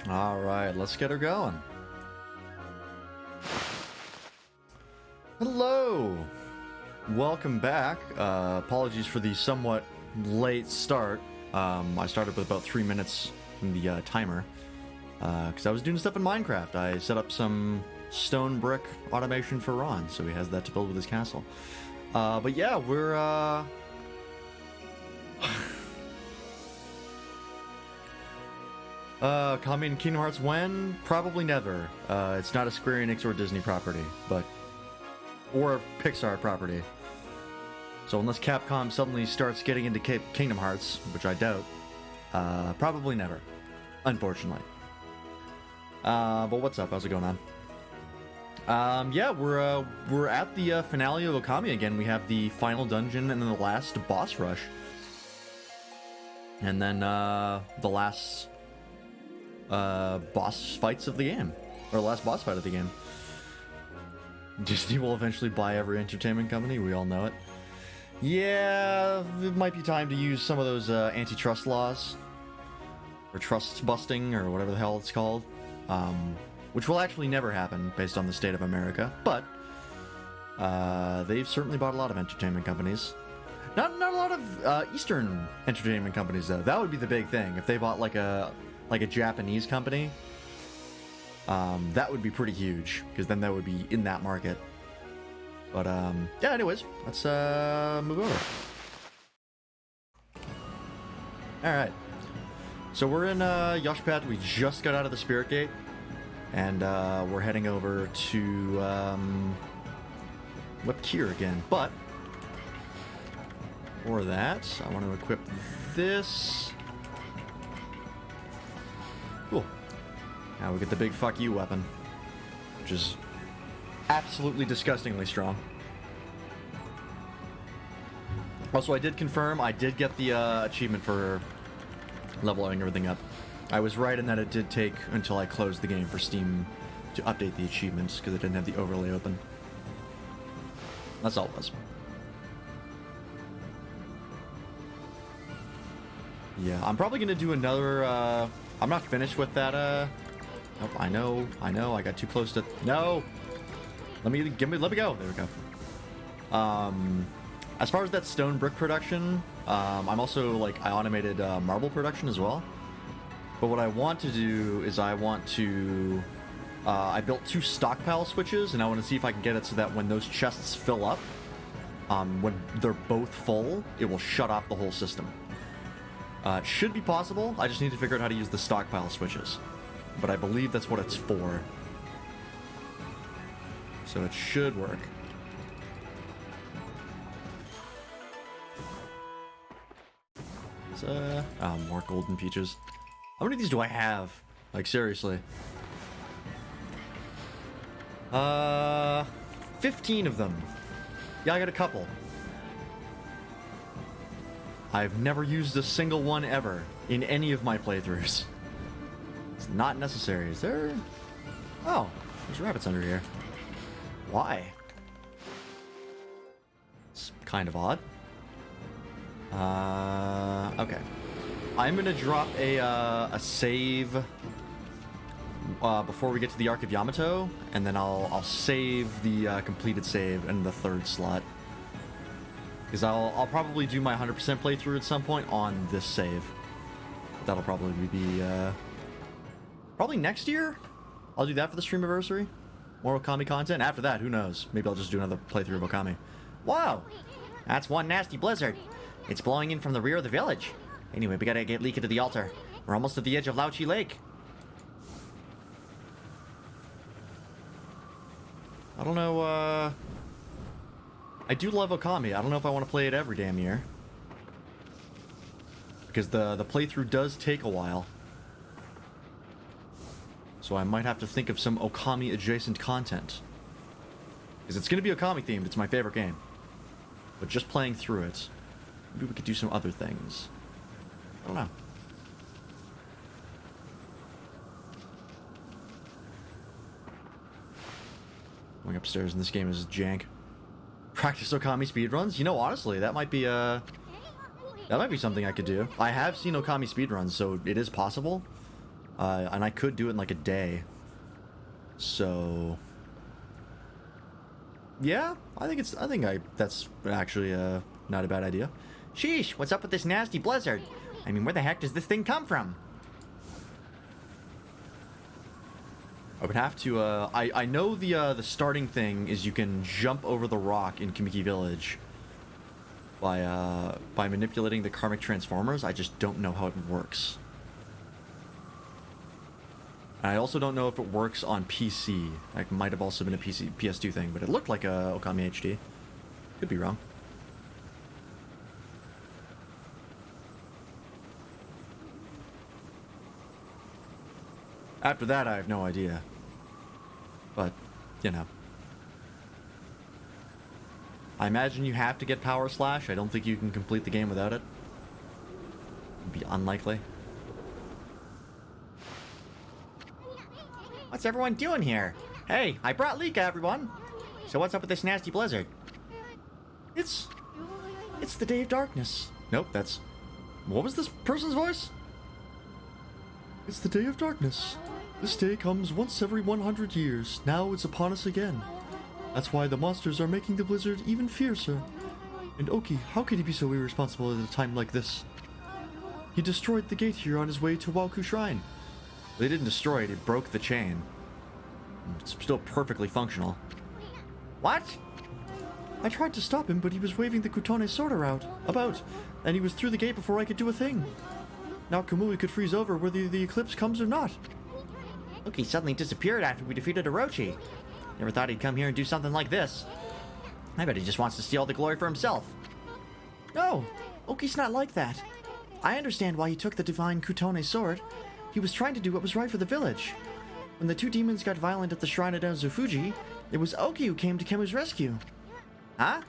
Alright, let's get her going. Hello! Welcome back. Apologies for the somewhat late start. I started with about 3 minutes in the timer. Because I was doing stuff in Minecraft. I set up some stone brick automation for Ron, so he has that to build with his castle. But yeah, we're coming Kingdom Hearts when? Probably never. It's not a Square Enix or Disney property, or a Pixar property. So unless Capcom suddenly starts getting into Kingdom Hearts, which I doubt, probably never. Unfortunately. But what's up? How's it going on? Yeah, we're at the finale of Okami again. We have the final dungeon and then the last boss rush. And then the last boss fights of the game. Or last boss fight of the game. Disney will eventually buy every entertainment company, we all know it. Yeah, it might be time to use some of those antitrust laws. Or trust busting, or whatever the hell it's called. Which will actually never happen, based on the state of America. But, they've certainly bought a lot of entertainment companies. Not a lot of Eastern entertainment companies, though. That would be the big thing. If they bought like a Japanese company, that would be pretty huge, because then that would be in that market. But yeah, anyways, let's move over. Alright. So we're in Yoshpat. We just got out of the Spirit Gate. And we're heading over to Webkier again. But for that, I want to equip this. Cool. Now we get the big fuck you weapon, which is absolutely disgustingly strong. Also, I did confirm I did get the achievement for leveling everything up. I was right in that it did take until I closed the game for Steam to update the achievements because it didn't have the overlay open. That's all it was. Yeah, I'm probably gonna do another. I'm not finished with that. Nope, I know. I got too close to. No. Let me go. There we go. As far as that stone brick production, I'm also I automated marble production as well. But what I want to do is I built 2 stockpile switches, and I want to see if I can get it so that when those chests fill up, when they're both full, it will shut off the whole system. It should be possible. I just need to figure out how to use the stockpile switches. But I believe that's what it's for. So it should work. Oh, more golden peaches. How many of these do I have? Like, seriously. 15 of them. Yeah, I got a couple. I've never used a single one ever in any of my playthroughs. It's not necessary. Is there... Oh, there's rabbits under here. Why? It's kind of odd. Okay. I'm gonna drop a save before we get to the Arc of Yamato, and then I'll save the completed save in the 3rd slot. Because I'll probably do my 100% playthrough at some point on this save. That'll probably be probably next year. I'll do that for the streamiversary. More Okami content. After that, who knows? Maybe I'll just do another playthrough of Okami. Wow, that's one nasty blizzard. It's blowing in from the rear of the village. Anyway, we gotta get Leika to the altar. We're almost at the edge of Lauchi Lake. I don't know, I do love Okami. I don't know if I want to play it every damn year. Because the playthrough does take a while. So I might have to think of some Okami-adjacent content. Because it's going to be Okami-themed. It's my favorite game. But just playing through it, maybe we could do some other things. I don't know. Going upstairs in this game is jank. Practice Okami speedruns? You know, honestly, that might be something I could do. I have seen Okami speedruns, so it is possible. And I could do it in like a day. So yeah, that's actually not a bad idea. Sheesh, what's up with this nasty blizzard? I mean, where the heck does this thing come from? I would have to, I know the starting thing is you can jump over the rock in Kamiki Village by manipulating the karmic transformers. I just don't know how it works. And I also don't know if it works on PC. It might have also been a PS2 thing, but it looked like a Okami HD. Could be wrong. After that, I have no idea. But, you know. I imagine you have to get Power Slash. I don't think you can complete the game without it. It'd be unlikely. What's everyone doing here? Hey, I brought Lika, everyone. So what's up with this nasty blizzard? It's the Day of Darkness. Nope, that's... What was this person's voice? It's the Day of Darkness. This day comes once every 100 years. Now it's upon us again. That's why the monsters are making the blizzard even fiercer. And Oki, how could he be so irresponsible at a time like this? He destroyed the gate here on his way to Waoku Shrine. They didn't destroy it, it broke the chain. It's still perfectly functional. What? I tried to stop him, but he was waving the Kutone sword about, and he was through the gate before I could do a thing. Now Kamui could freeze over whether the eclipse comes or not. Oki suddenly disappeared after we defeated Orochi. Never thought he'd come here and do something like this. I bet he just wants to steal the glory for himself. No, Oki's not like that. I understand why he took the divine Kutone sword. He was trying to do what was right for the village. When the two demons got violent at the shrine at Ozufuji, it was Oki who came to Kemu's rescue. Huh?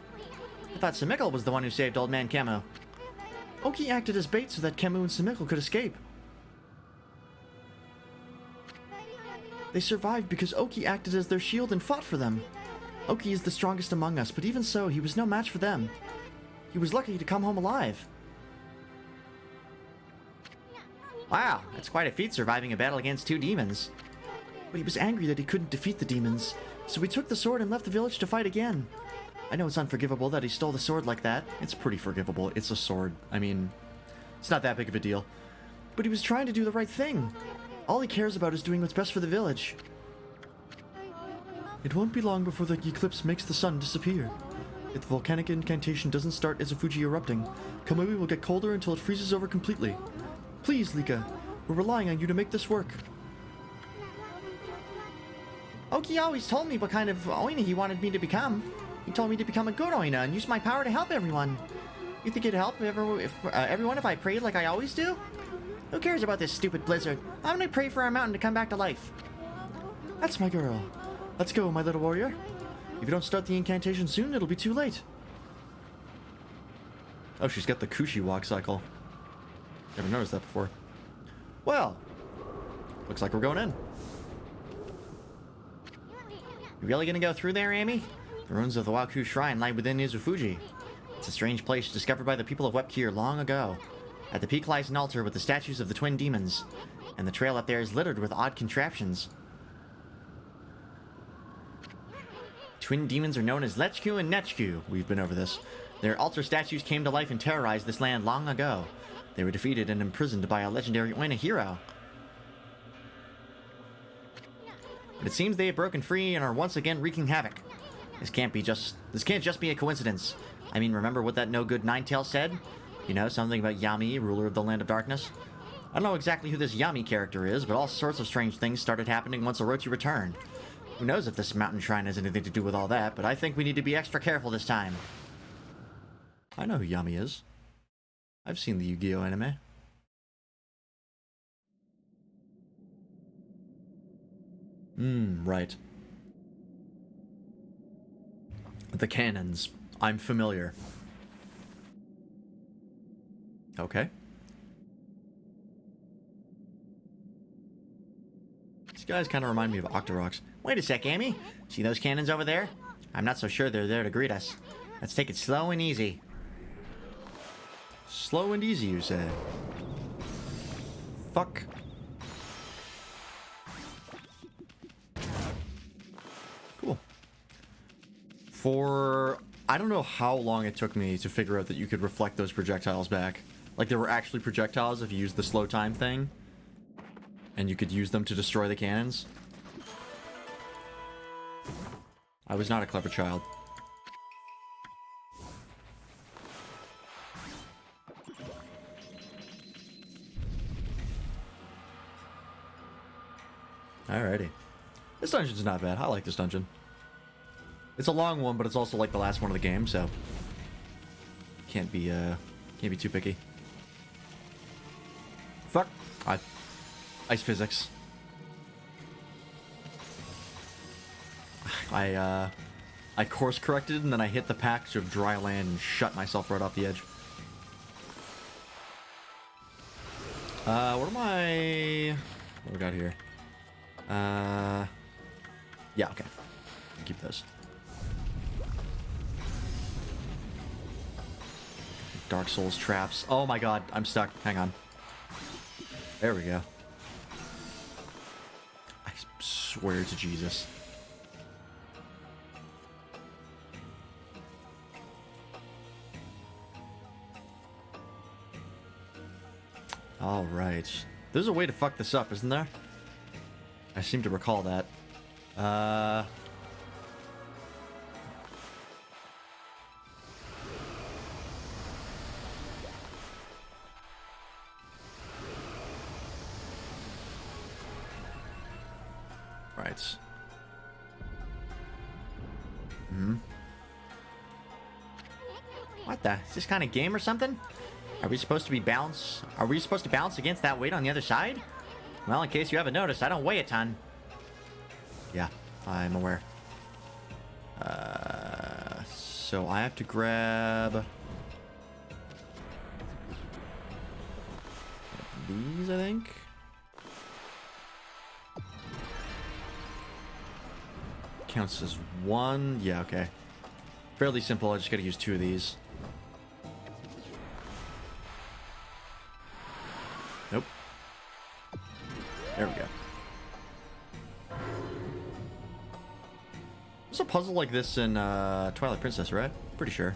I thought Sumikkel was the one who saved Old Man Kemu. Oki acted as bait so that Kemu and Sumikkel could escape. They survived because Oki acted as their shield and fought for them. Oki is the strongest among us, but even so, he was no match for them. He was lucky to come home alive. Wow, that's quite a feat surviving a battle against two demons. But he was angry that he couldn't defeat the demons, so he took the sword and left the village to fight again. I know it's unforgivable that he stole the sword like that. It's pretty forgivable. It's a sword. I mean, it's not that big of a deal. But he was trying to do the right thing. All he cares about is doing what's best for the village. It won't be long before the eclipse makes the sun disappear. If the volcanic incantation doesn't start as a Fuji erupting, Kamui will get colder until it freezes over completely. Please, Lika, we're relying on you to make this work. Oki always told me what kind of Oina he wanted me to become. He told me to become a good Oina and use my power to help everyone. You think it'd help everyone if I prayed like I always do? Who cares about this stupid blizzard? I'm gonna pray for our mountain to come back to life. That's my girl. Let's go, my little warrior. If you don't start the incantation soon, it'll be too late. Oh, she's got the Kushi walk cycle. Never noticed that before. Well, looks like we're going in. You really gonna go through there, Amy? The ruins of the Waoku Shrine lie within Izufuji. It's a strange place discovered by the people of Wepkir long ago. At the peak lies an altar with the statues of the twin demons, and the trail up there is littered with odd contraptions. Twin demons are known as Lechku and Nechku. We've been over this. Their altar statues came to life and terrorized this land long ago. They were defeated and imprisoned by a legendary Oina hero. But it seems they have broken free and are once again wreaking havoc. This can't just be a coincidence. I mean, remember what that no-good Ninetail said? You know, something about Yami, ruler of the Land of Darkness? I don't know exactly who this Yami character is, but all sorts of strange things started happening once Orochi returned. Who knows if this mountain shrine has anything to do with all that, but I think we need to be extra careful this time. I know who Yami is. I've seen the Yu-Gi-Oh anime. Right. The cannons. I'm familiar. Okay. These guys kind of remind me of Octoroks. Wait a sec, Amy. See those cannons over there? I'm not so sure they're there to greet us. Let's take it slow and easy. Slow and easy, you say? Fuck. For... I don't know how long it took me to figure out that you could reflect those projectiles back. Like, there were actually projectiles if you used the slow time thing. And you could use them to destroy the cannons. I was not a clever child. Alrighty. This dungeon's not bad. I like this dungeon. It's a long one, but it's also like the last one of the game, so can't be too picky. Fuck. Ice physics. I course corrected and then I hit the patch of dry land and shut myself right off the edge. What am I... What do we got here? Yeah, okay. Keep those. Dark Souls traps. Oh my god, I'm stuck. Hang on. There we go. I swear to Jesus. Alright. There's a way to fuck this up, isn't there? I seem to recall that. Right. What the? Is this kind of game or something? Are we supposed to bounce against that weight on the other side? Well, in case you haven't noticed, I don't weigh a ton. Yeah, I'm aware. So I have to grab these, I think. Counts as one. Yeah, okay. Fairly simple. I just gotta use 2 of these. Nope. There we go. There's a puzzle like this in Twilight Princess, right? Pretty sure.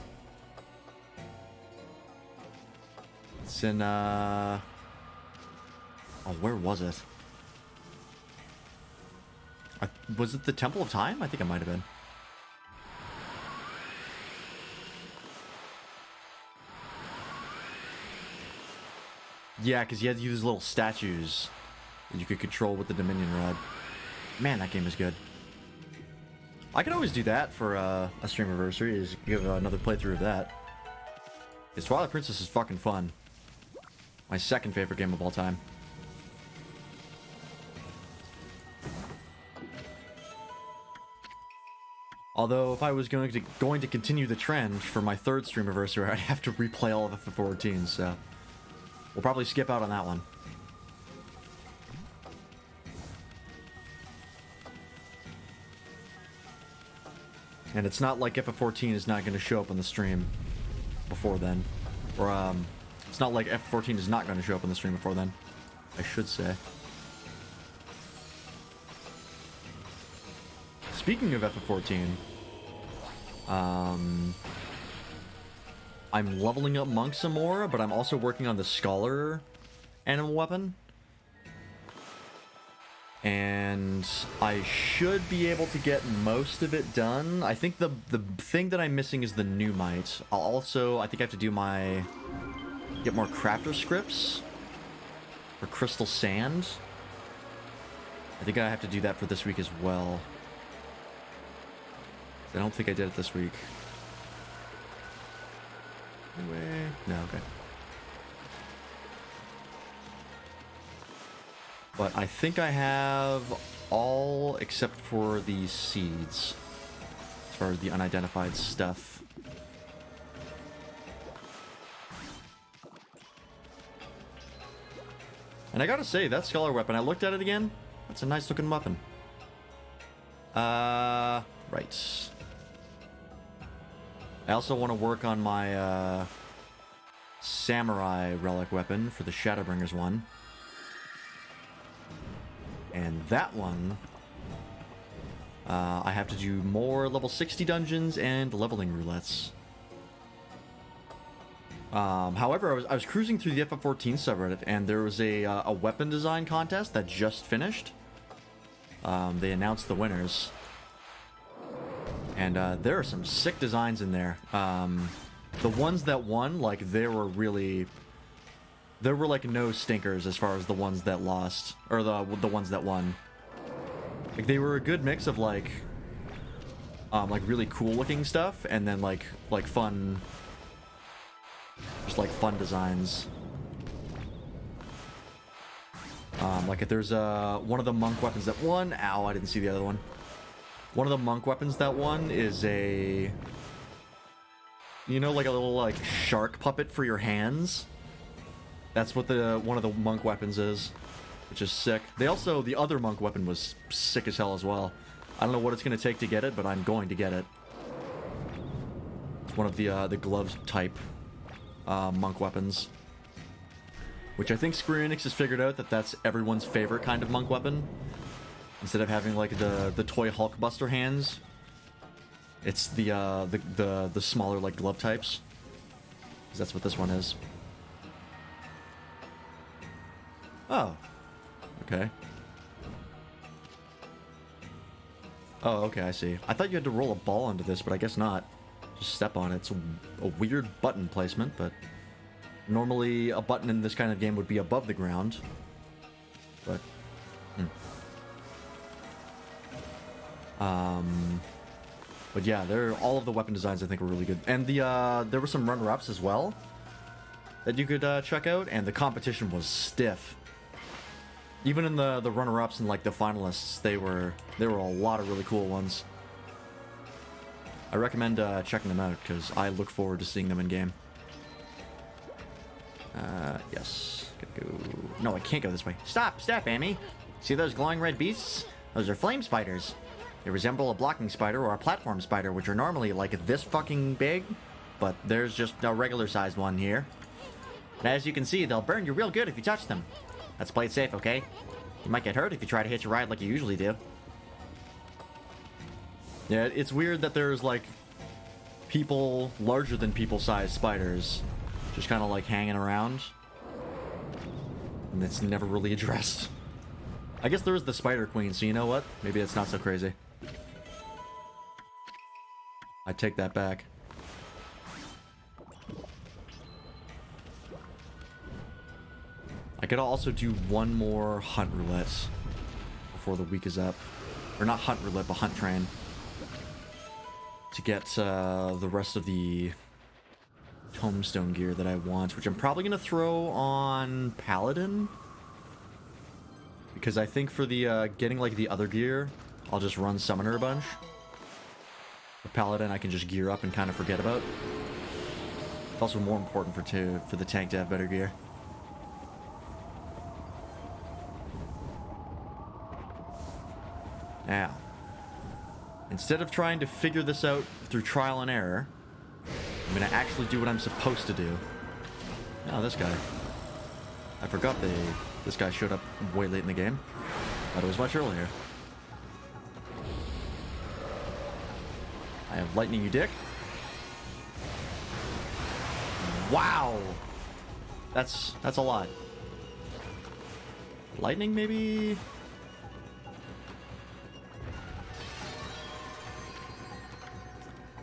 It's in oh, where was it? Was it the Temple of Time? I think it might have been. Yeah, because you had these little statues that you could control with the Dominion Rod. Man, that game is good. I could always do that for a stream anniversary, is give another playthrough of that. Because Twilight Princess is fucking fun. My second favorite game of all time. Although, if I was going to continue the trend for my third stream anniversary, I'd have to replay all of FF14, so we'll probably skip out on that one. And it's not like FF14 is not going to show up on the stream before then. Or, it's not like FF14 is not going to show up on the stream before then, I should say. Speaking of FF14, I'm leveling up Monk some more, but I'm also working on the Scholar animal weapon. And I should be able to get most of it done. I think the thing that I'm missing is the new might. I think I have to do get more crafter scripts for crystal sand. I think I have to do that for this week as well. I don't think I did it this week. Anyway, no, okay. But I think I have all except for the seeds, as far as the unidentified stuff. And I gotta say, that Scholar weapon, I looked at it again. That's a nice looking weapon. Right. I also want to work on my Samurai relic weapon for the Shadowbringers one. And that one I have to do more level 60 dungeons and leveling roulettes. However, I was cruising through the FF14 subreddit, and there was a weapon design contest that just finished. They announced the winners. And there are some sick designs in there. The ones that won, like, there were like no stinkers as far as the ones that lost, or the ones that won. Like, they were a good mix of like really cool looking stuff, and then like fun, just like fun designs. Like if there's one of the monk weapons that won. Ow, I didn't see the other one. One of the monk weapons that won is a, you know, like a little like shark puppet for your hands. That's what one of the monk weapons is, which is sick. They also, the other monk weapon was sick as hell as well. I don't know what it's going to take to get it, but I'm going to get it. It's one of the glove type monk weapons, which I think Square Enix has figured out that that's everyone's favorite kind of monk weapon. Instead of having like the toy Hulkbuster hands, it's the smaller like glove types. 'Cause that's what this one is. Oh, okay. Oh, okay, I see. I thought you had to roll a ball into this, but I guess not. Just step on it. It's a weird button placement, but normally a button in this kind of game would be above the ground. But, but yeah, all of the weapon designs I think are really good. And there were some runner-ups as well that you could check out, and the competition was stiff. Even in the runner-ups and like the finalists, there were a lot of really cool ones. I recommend checking them out because I look forward to seeing them in game. Yes, gotta go. No, I can't go this way. Stop, Amy. See those glowing red beasts? Those are flame spiders. They resemble a blocking spider or a platform spider, which are normally like this fucking big, but there's just a regular sized one here. And as you can see, they'll burn you real good if you touch them. Let's play it safe, okay? You might get hurt if you try to hitch a ride like you usually do. Yeah, it's weird that there's like people larger than people-sized spiders just kind of like hanging around, and it's never really addressed. I guess there is the Spider Queen, so you know what? Maybe it's not so crazy. I take that back. I could also do one more hunt roulette before the week is up. Or not hunt roulette, but hunt train. To get the rest of the tombstone gear that I want, which I'm probably going to throw on Paladin. Because I think for the getting like the other gear, I'll just run Summoner a bunch. The Paladin I can just gear up and kind of forget about. It's also more important for the tank to have better gear. Now, instead of trying to figure this out through trial and error, I'm going to actually do what I'm supposed to do. Oh, this guy. I forgot this guy showed up way late in the game. Thought it was much earlier. I have lightning, you dick. Wow! That's a lot. Lightning, maybe?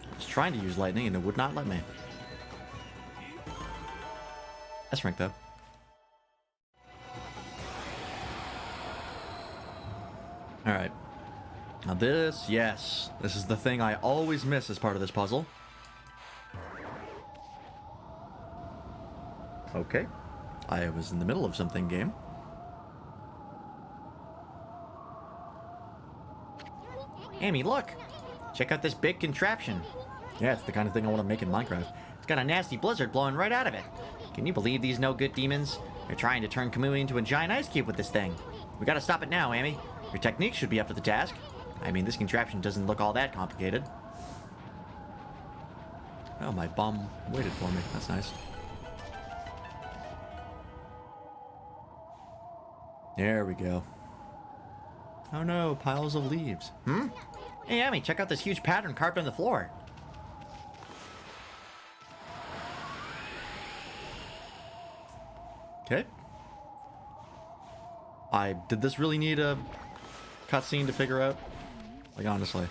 I was trying to use lightning and it would not let me. That's ranked though. Alright. Now this, yes. This is the thing I always miss as part of this puzzle. Okay. I was in the middle of something, game. Amy, look! Check out this big contraption. Yeah, it's the kind of thing I want to make in Minecraft. It's got a nasty blizzard blowing right out of it. Can you believe these no-good demons? They're trying to turn Kamui into a giant ice cube with this thing. We gotta stop it now, Amy. Your technique should be up to the task. I mean, this contraption doesn't look all that complicated. Oh, my bomb waited for me. That's nice. There we go. Oh no, piles of leaves. Hey, Amy, check out this huge pattern carved on the floor. Okay. Did this really need a cutscene to figure out? Like, honestly.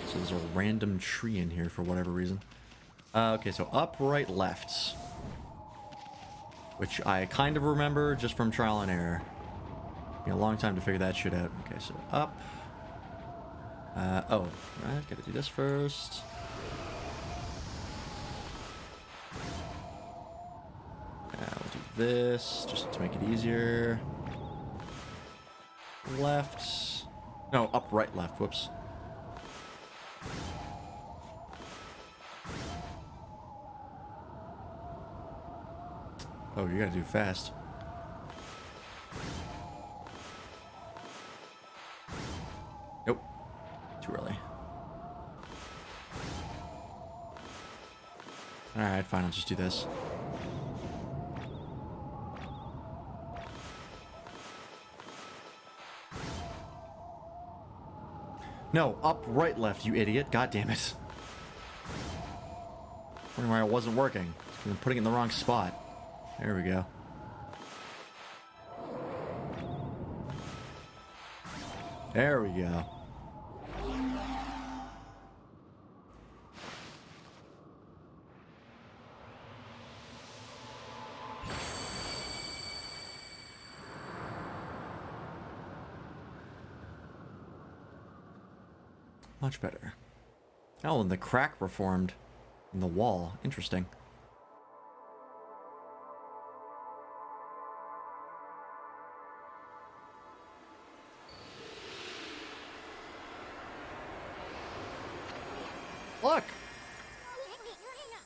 So there's a random tree in here for whatever reason. Okay, so up, right, left. Which I kind of remember just from trial and error. Took me a long time to figure that shit out. Okay, so up. Oh, right, gotta do this first. We'll do this, just to make it easier. Left. No, up, right, left. Whoops. Oh, you gotta do fast. Nope. Too early. Alright, fine, I'll just do this. No, up, right, left, you idiot. God damn it. Wondering why it wasn't working. I'm putting it in the wrong spot. There we go. There we go. Much better. Oh, and the crack reformed in the wall. Interesting. Look!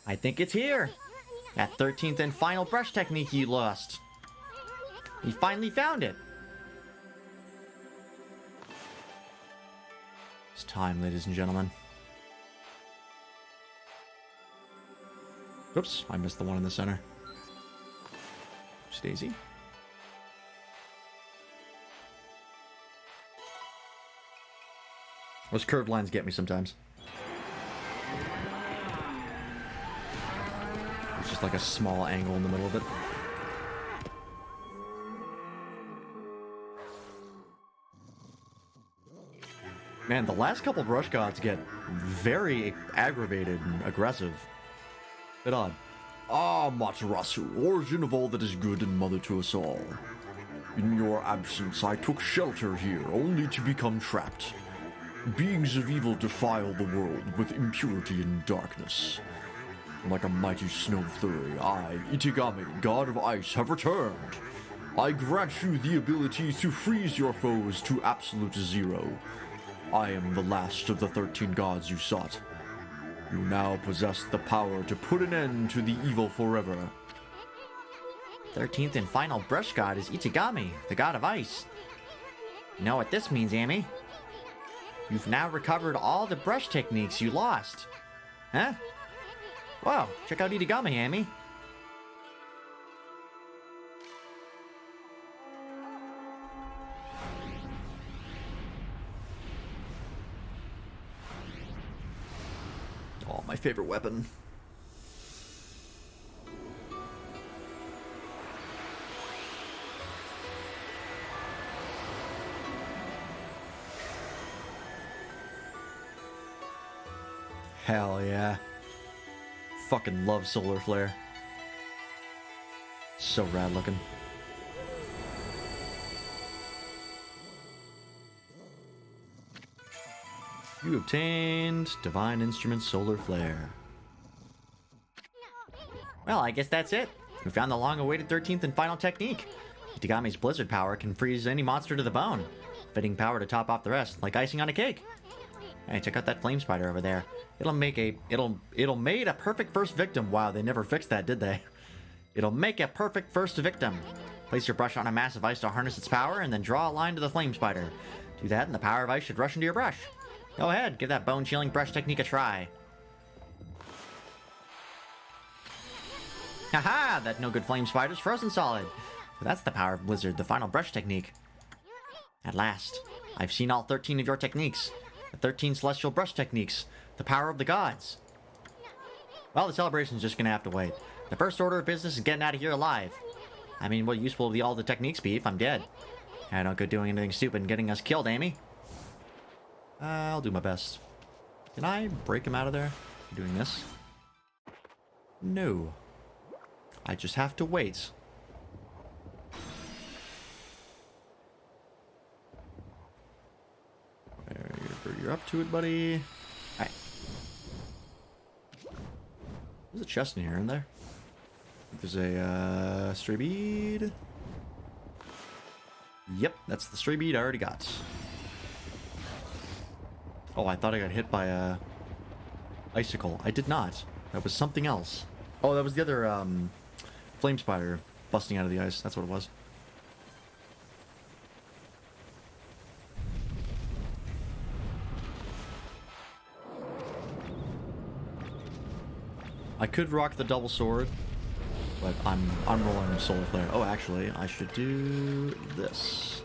I think it's here. That 13th and final brush technique you lost. You finally found it. It's time, ladies and gentlemen. Oops, I missed the one in the center. Oops, Daisy. Those curved lines get me sometimes. It's just like a small angle in the middle of it. Man, the last couple brush gods get very aggravated and aggressive. Bit odd. Ah, Matarasu, origin of all that is good and mother to us all. In your absence, I took shelter here, only to become trapped. Beings of evil defile the world with impurity and darkness. Like a mighty snow flurry, I, Itigami, god of ice, have returned. I grant you the ability to freeze your foes to absolute zero. I am the last of the 13 gods you sought. You now possess the power to put an end to the evil forever. 13th and final brush god is Ichigami, the god of ice. You know what this means, Amy? You've now recovered all the brush techniques you lost. Huh? Wow, check out Ichigami, Amy. Oh, my favorite weapon. Hell yeah. Fucking love solar flare. So rad looking. You obtained Divine Instrument Solar Flare. Well, I guess that's it. We found the long-awaited 13th and final technique. Itagami's blizzard power can freeze any monster to the bone. Fitting power to top off the rest, like icing on a cake. Hey, check out that flame spider over there. It'll made a perfect first victim. Wow, they never fixed that, did they? It'll make a perfect first victim. Place your brush on a mass of ice to harness its power, and then draw a line to the flame spider. Do that, and the power of ice should rush into your brush. Go ahead, give that bone-chilling brush technique a try. Haha, that no-good flame spider's frozen solid. So that's the power of Blizzard, the final brush technique. At last, I've seen all 13 of your techniques. The 13 celestial brush techniques. The power of the gods. Well, the celebration's just gonna have to wait. The first order of business is getting out of here alive. I mean, what use will all the techniques be if I'm dead? I don't go doing anything stupid and getting us killed, Amy. I'll do my best. Can I break him out of there? Doing this? No. I just have to wait. You're up to it, buddy. Alright. There's a chest in here, isn't there? There's a stray bead. Yep, that's the stray bead I already got. Oh, I thought I got hit by a icicle. I did not. That was something else. Oh, that was the other flame spider busting out of the ice. That's what it was. I could rock the double sword, but I'm rolling solar flare. Oh, actually, I should do this.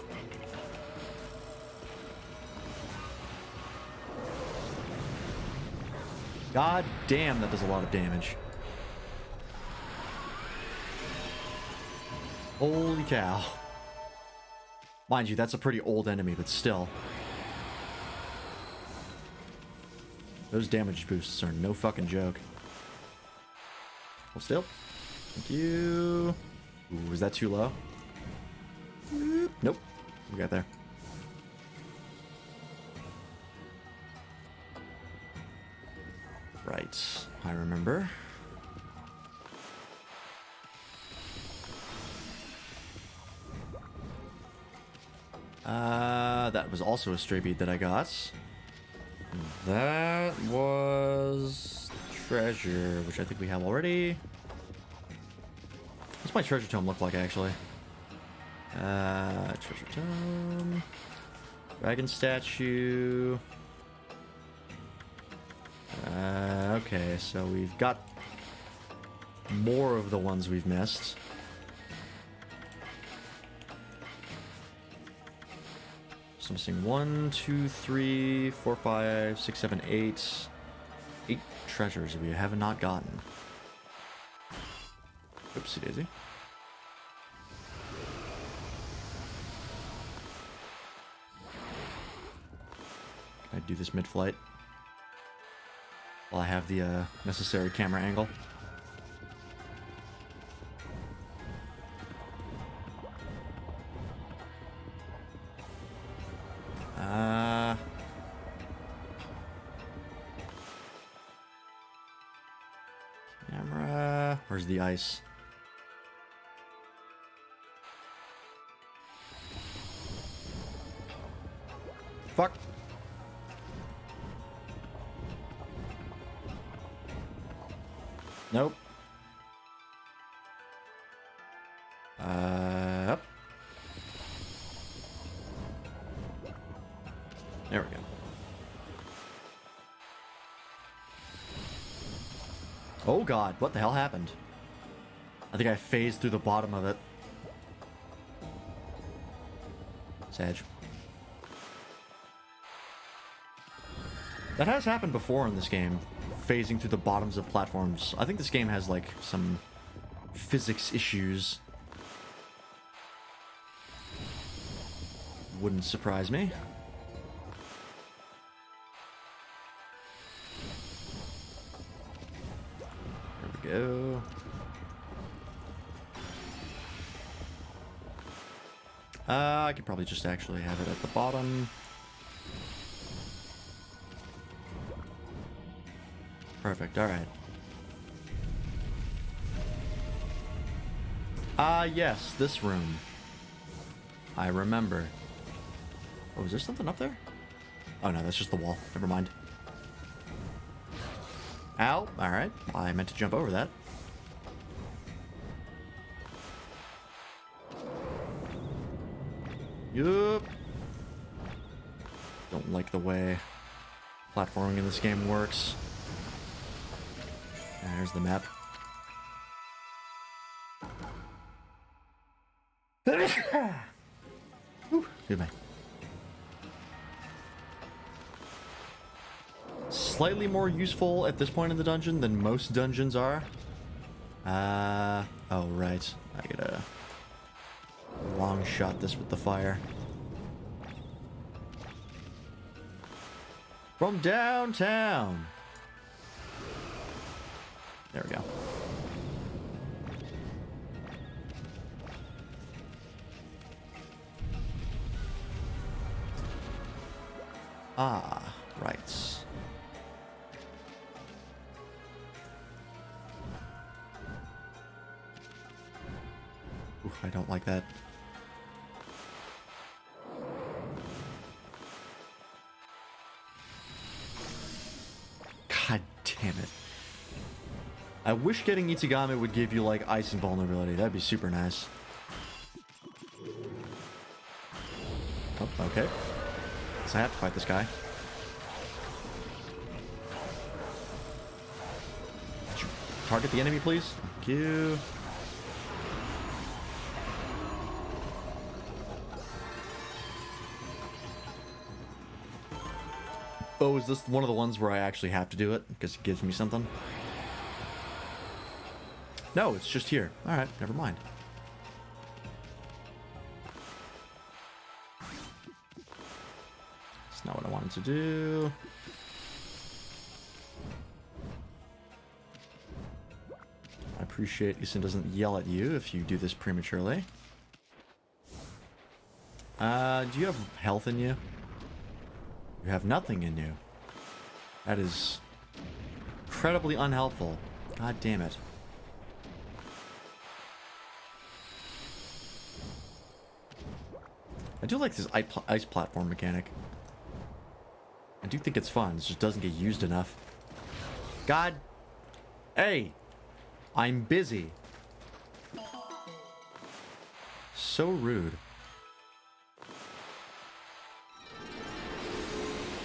God damn, that does a lot of damage. Holy cow. Mind you, that's a pretty old enemy, but still. Those damage boosts are no fucking joke. Hold still. Thank you. Ooh, is that too low? Nope. We got there. Right. I remember. That was also a stray bead that I got. That was treasure, which I think we have already. What's my treasure tome look like, actually? Treasure tome. Dragon statue. Okay, so we've got more of the ones we've missed. So I'm missing 1, 2, 3, 4, 5, 6, 7, 8. 8 treasures we have not gotten. Oopsie daisy. Can I do this mid-flight? While I have the necessary camera angle. Camera. Where's the ice? Fuck. Nope. Up. There we go. Oh god, what the hell happened? I think I phased through the bottom of it. Sag. That has happened before in this game. Phasing through the bottoms of platforms. I think this game has like some physics issues. Wouldn't surprise me. There we go. I could probably just actually have it at the bottom. Perfect, alright. Yes, this room. I remember. Oh, is there something up there? Oh no, that's just the wall. Never mind. Ow, alright. I meant to jump over that. Yup. Don't like the way platforming in this game works. There's the map. Whew, goodbye. slightly more useful at this point in the dungeon than most dungeons are. Oh, right. I gotta long shot this with the fire. From downtown. There we go. Ah, right. Ooh, I don't like that. God damn it. I wish getting Itagami would give you, like, ice invulnerability. That'd be super nice. Oh, okay. So I have to fight this guy. Could you target the enemy, please? Thank you. Oh, is this one of the ones where I actually have to do it because it gives me something? No, it's just here. Alright, never mind. That's not what I wanted to do. I appreciate Isin doesn't yell at you if you do this prematurely. Do you have health in you? You have nothing in you. That is incredibly unhelpful. God damn it. I do like this ice platform mechanic. I do think it's fun. It just doesn't get used enough. God. Hey. I'm busy. So rude.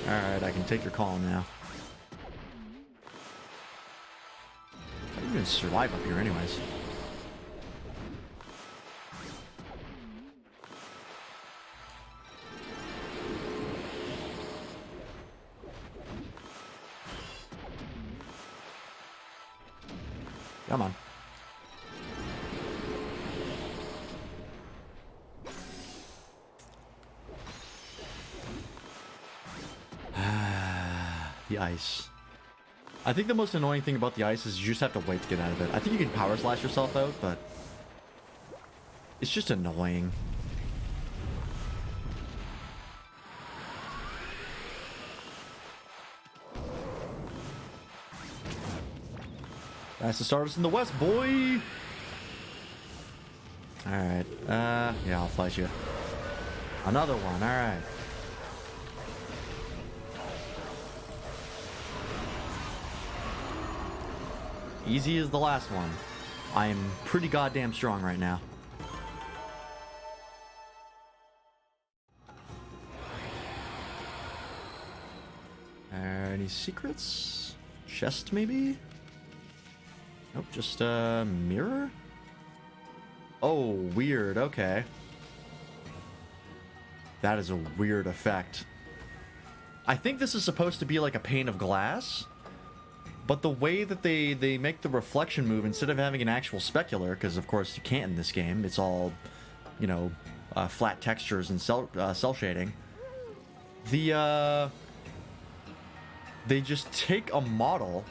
Alright, I can take your call now. I didn't even survive up here anyways. Come on. The ice. I think the most annoying thing about the ice is you just have to wait to get out of it. I think you can power slash yourself out, but it's just annoying. That's to start us in the west, boy! Alright, yeah, I'll fight you. Another one, alright. Easy as the last one. I am pretty goddamn strong right now. Any secrets? Chest, maybe? Nope, just a mirror? Oh, weird, okay. That is a weird effect. I think this is supposed to be like a pane of glass, but the way that they make the reflection move, instead of having an actual specular, because of course you can't in this game, it's all, you know, flat textures and cell shading. They just take a model,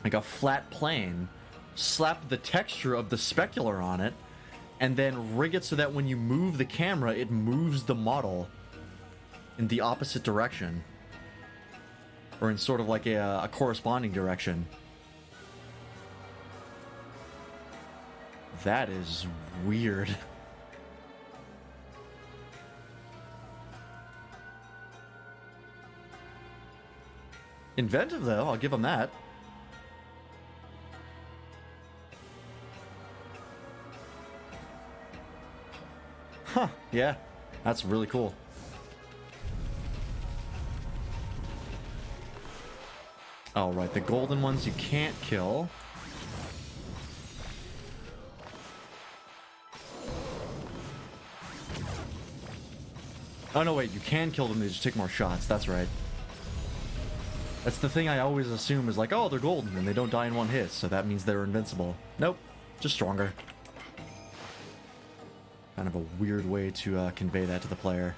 like a flat plane, slap the texture of the specular on it, and then rig it so that when you move the camera, it moves the model in the opposite direction. Or in sort of like a corresponding direction. That is weird. Inventive, though. I'll give them that. Huh. Yeah. That's really cool. Oh, right. The golden ones you can't kill. Oh, no, wait. You can kill them. They just take more shots. That's right. That's the thing I always assume is like, oh, they're golden and they don't die in one hit, so that means they're invincible. Nope, just stronger. Kind of a weird way to convey that to the player.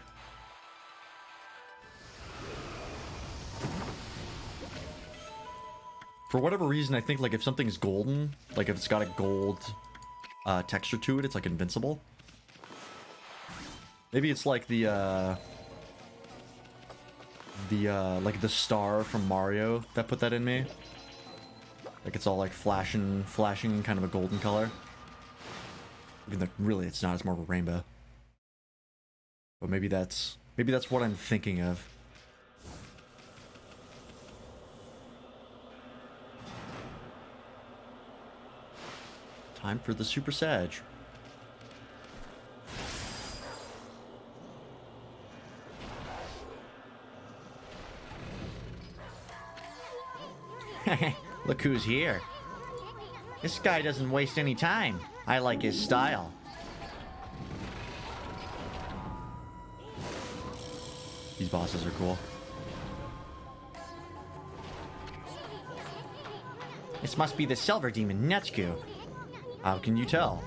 For whatever reason, I think like if something's golden, like if it's got a gold texture to it, it's like invincible. Maybe it's like the like the star from Mario that put that in me. Like it's all like flashing kind of a golden color. Even though really it's not, it's more of a rainbow. But maybe that's what I'm thinking of. Time for the Super Sag. Look who's here. This guy doesn't waste any time. I like his style. These bosses are cool. This must be the silver demon, Netsuku. How can you tell?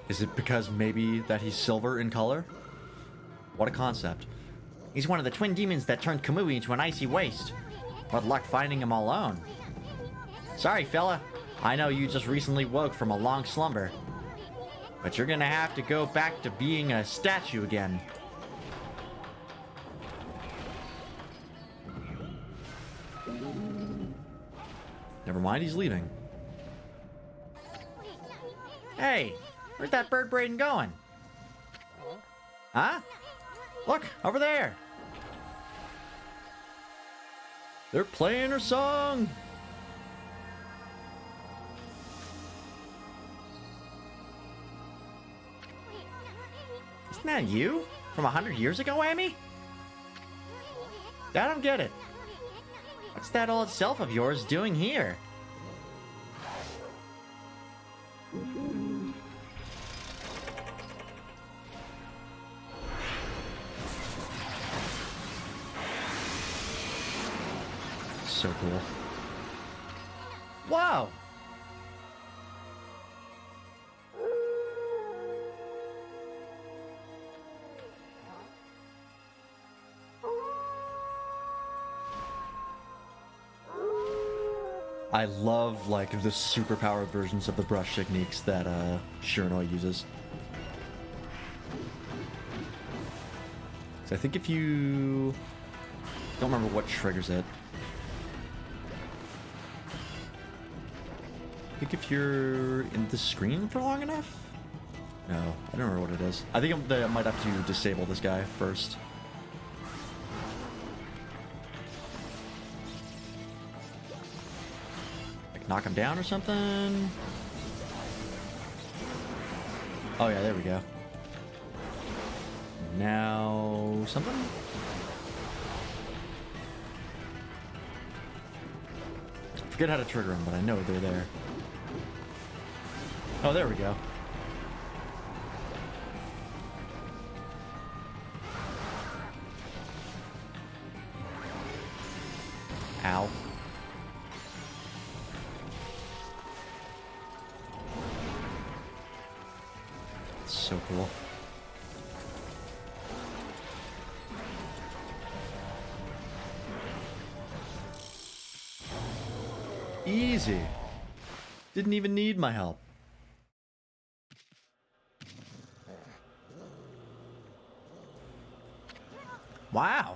Is it because maybe that he's silver in color? What a concept. He's one of the twin demons that turned Kamui into an icy waste. What luck finding him alone. Sorry, fella. I know you just recently woke from a long slumber. But you're gonna have to go back to being a statue again. Never mind, he's leaving. Hey, where's that bird brain going? Huh? Look, over there. They're playing her song. Isn't that you? From 100 years ago, Amy? I don't get it. What's that old self of yours doing here? So cool. Wow! I love like the super powered versions of the brush techniques that Shiranui uses. So I think if you don't remember what triggers it. I think if you're in the screen for long enough? No, I don't remember what it is. I think I might have to disable this guy first. Like knock him down or something? Oh yeah, there we go. Now something? Forget how to trigger them, but I know they're there. Oh, there we go. Ow. So cool. Easy. Didn't even need my help. Wow.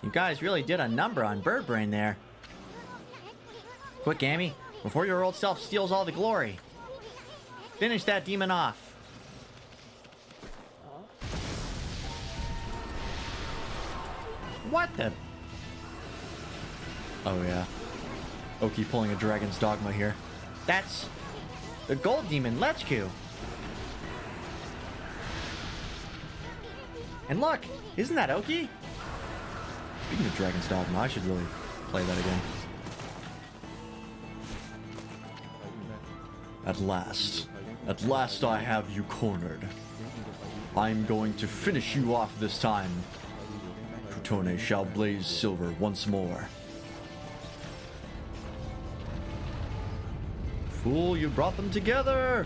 You guys really did a number on Bird Brain there. Quick, Amy, before your old self steals all the glory. Finish that demon off. What the? Oh yeah. Oki pulling a dragon's dogma here. That's the gold demon, Lechku. And look, isn't that Oki? Speaking of dragon's dogma, I should really play that again. At last I have you cornered. I'm going to finish you off this time. Plutone shall blaze silver once more. Fool, you brought them together!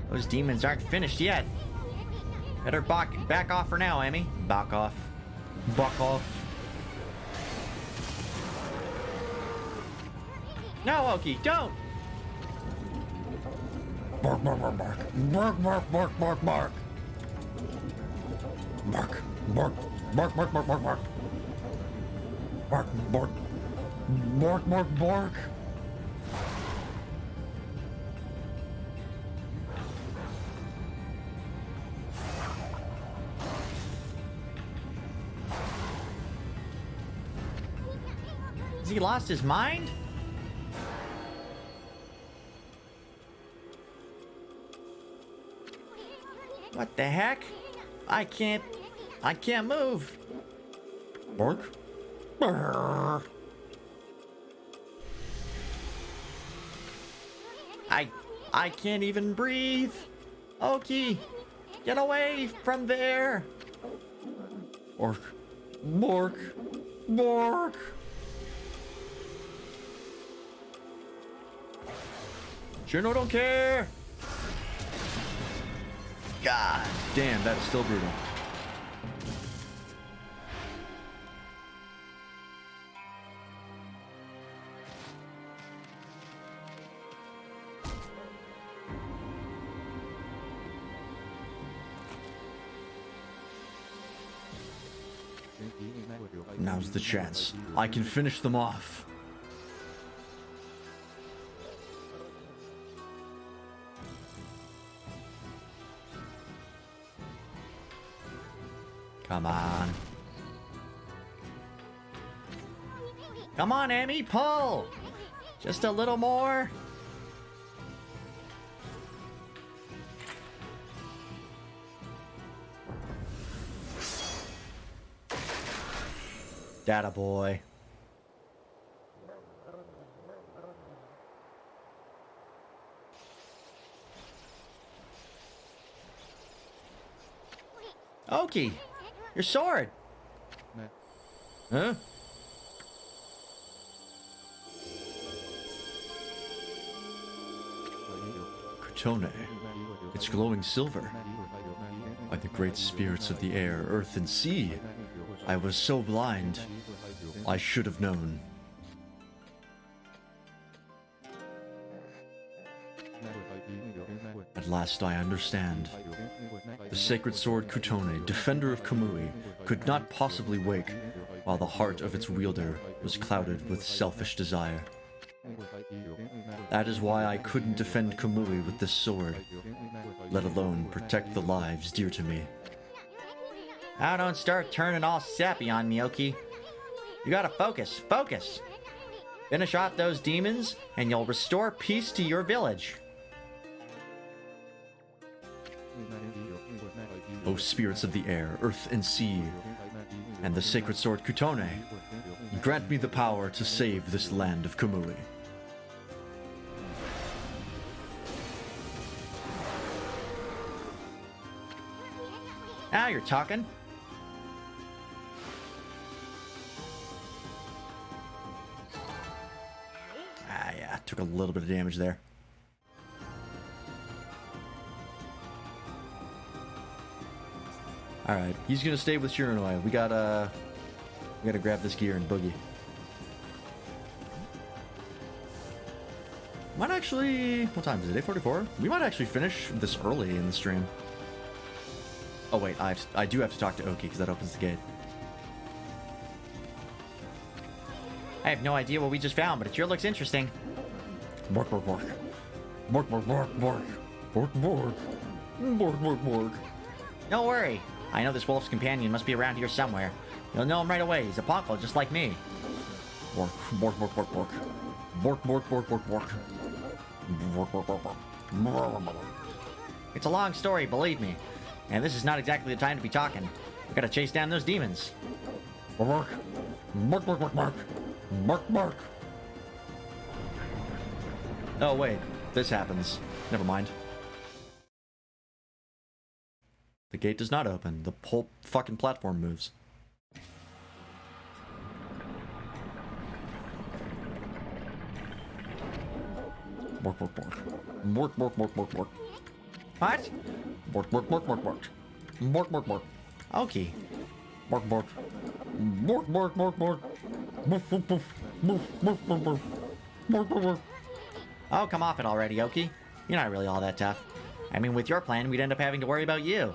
Those demons aren't finished yet. Better back off for now, Emmy. Back off. Buck off. No, Oki, don't! Bark, bark, bark, bark. Bark, bark, bark, bark, bark. Bark, bark, bark, bark, bark, bark, bark. Bark, bark. Bark, bark, bark. Has he lost his mind? What the heck? I can't move. Bark. Brrr. I can't even breathe. Oki, get away from there. Bark. Bark. Bark. Shino don't care. God damn, that is still brutal. Now's the chance. I can finish them off. Come on. Come on, Amy, pull! Just a little more. Data boy. Oki, your sword. Huh? Kutone. It's glowing silver. By the great spirits of the air, earth, and sea. I was so blind. I should have known. At last I understand. The sacred sword Kutone, defender of Kamui, could not possibly wake while the heart of its wielder was clouded with selfish desire. That is why I couldn't defend Kamui with this sword, let alone protect the lives dear to me. Now don't start turning all sappy on me, Oki. You gotta focus, focus! Finish off those demons, and you'll restore peace to your village. O spirits of the air, earth, and sea, and the sacred sword Kutone, grant me the power to save this land of Kamui. Now you're talking. Ah, yeah, Took a little bit of damage there. Alright, he's gonna stay with Shiranui. We gotta grab this gear and boogie. Might actually... What time is it? 8:44? We might actually finish this early in the stream. Oh wait, I do have to talk to Oki because that opens the gate. I have no idea what we just found, but it sure looks interesting. Bork, bork, bork. Bork, bork, bork, bork. Bork, bork. Bork, bork, bork. Don't worry. I know this wolf's companion must be around here somewhere. You'll know him right away. He's a Ponko just like me. Bork, bork, bork, bork, bork. Bork, bork, bork, bork, bork. Bork, bork, bork, bork. It's a long story, believe me. And this is not exactly the time to be talking. We gotta chase down those demons. Bork, bork, bork, bork, bork. Bork, bork. Oh wait, this happens. Never mind. The gate does not open. The whole fucking platform moves. Bork, bork, bork. Bork, bork, bork, bork, bork. What? Bork, bork, bork, bork, bork. Bork, bork, bork. Okie. Bork, bork. Bork, bork, bork, bork. Bork, bork, bork. Bork, bork, bork, bork. Bork, bork, bork. Oh, come off it already, Okie. You're not really all that tough. I mean, with your plan, we'd end up having to worry about you.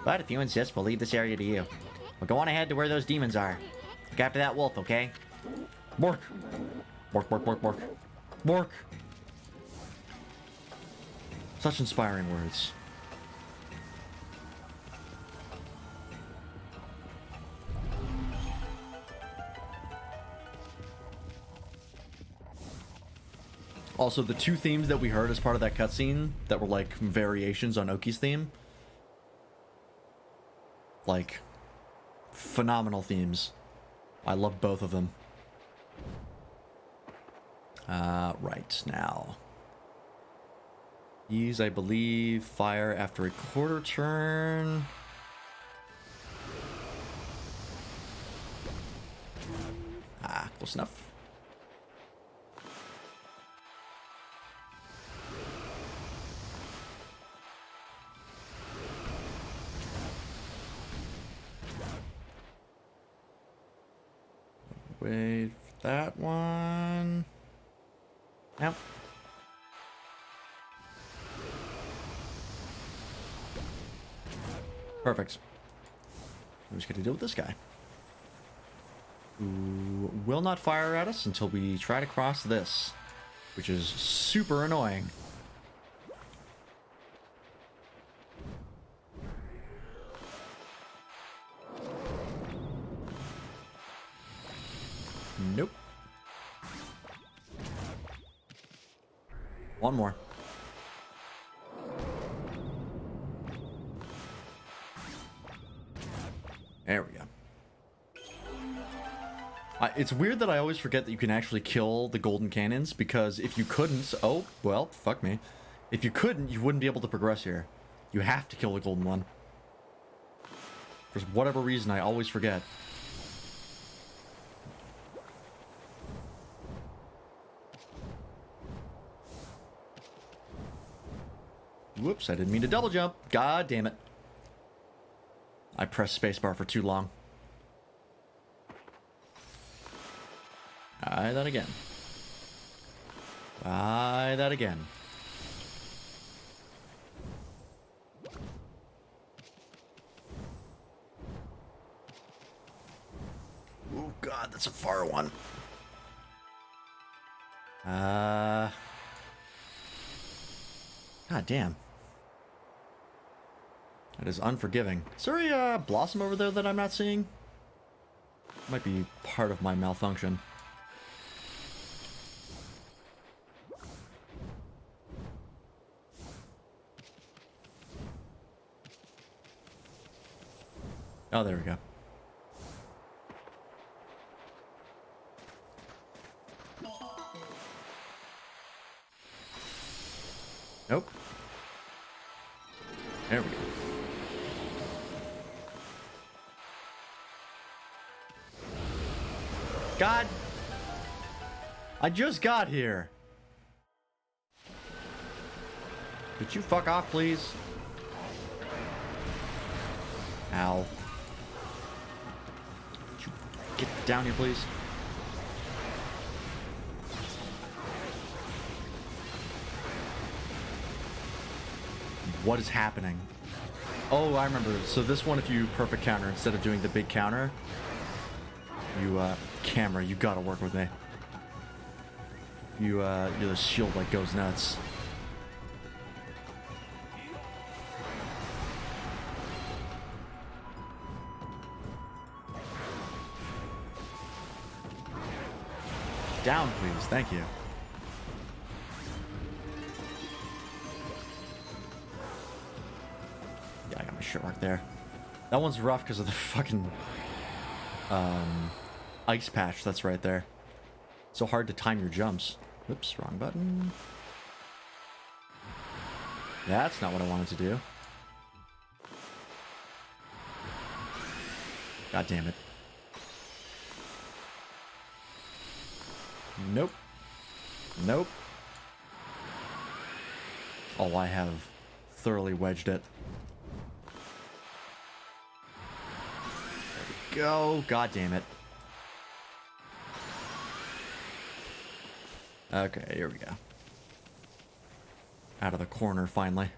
But if you insist, we'll leave this area to you. We'll go on ahead to where those demons are. Look after that wolf, okay? Bork. Bork, bork, bork, bork. Bork. Such inspiring words. Also, the two themes that we heard as part of that cutscene that were like variations on Oki's theme, like phenomenal themes. I love both of them. Right now. These, I believe, fire after a quarter turn. Ah, close enough. Wait for that one. Nope. Perfect. We're just gonna deal with this guy, who will not fire at us until we try to cross this, which is super annoying. Nope. One more. There we go. It's weird that I always forget that you can actually kill the golden cannons, because if you couldn't... Oh, well, fuck me. If you couldn't, you wouldn't be able to progress here. You have to kill the golden one. For whatever reason, I always forget. Whoops, I didn't mean to double jump. God damn it. I pressed spacebar for too long. Try that again. Try that again. Oh god, that's a far one. God damn. That is unforgiving. Is there a blossom over there that I'm not seeing? Might be part of my malfunction. Oh, there we go. Nope. There we go. God! I just got here! Could you fuck off, please? Ow. Could you get down here, please? What is happening? Oh, I remember. So this one, if you perfect counter, instead of doing the big counter, you, camera, you gotta work with me. You're the shield like goes nuts. Down, please. Thank you. Yeah, I got my shit mark there. That one's rough because of the fucking ice patch that's right there. So hard to time your jumps. Oops, wrong button. That's not what I wanted to do. God damn it. Nope. Nope. Oh, I have thoroughly wedged it. There we go. God damn it. Okay, here we go. Out of the corner, finally.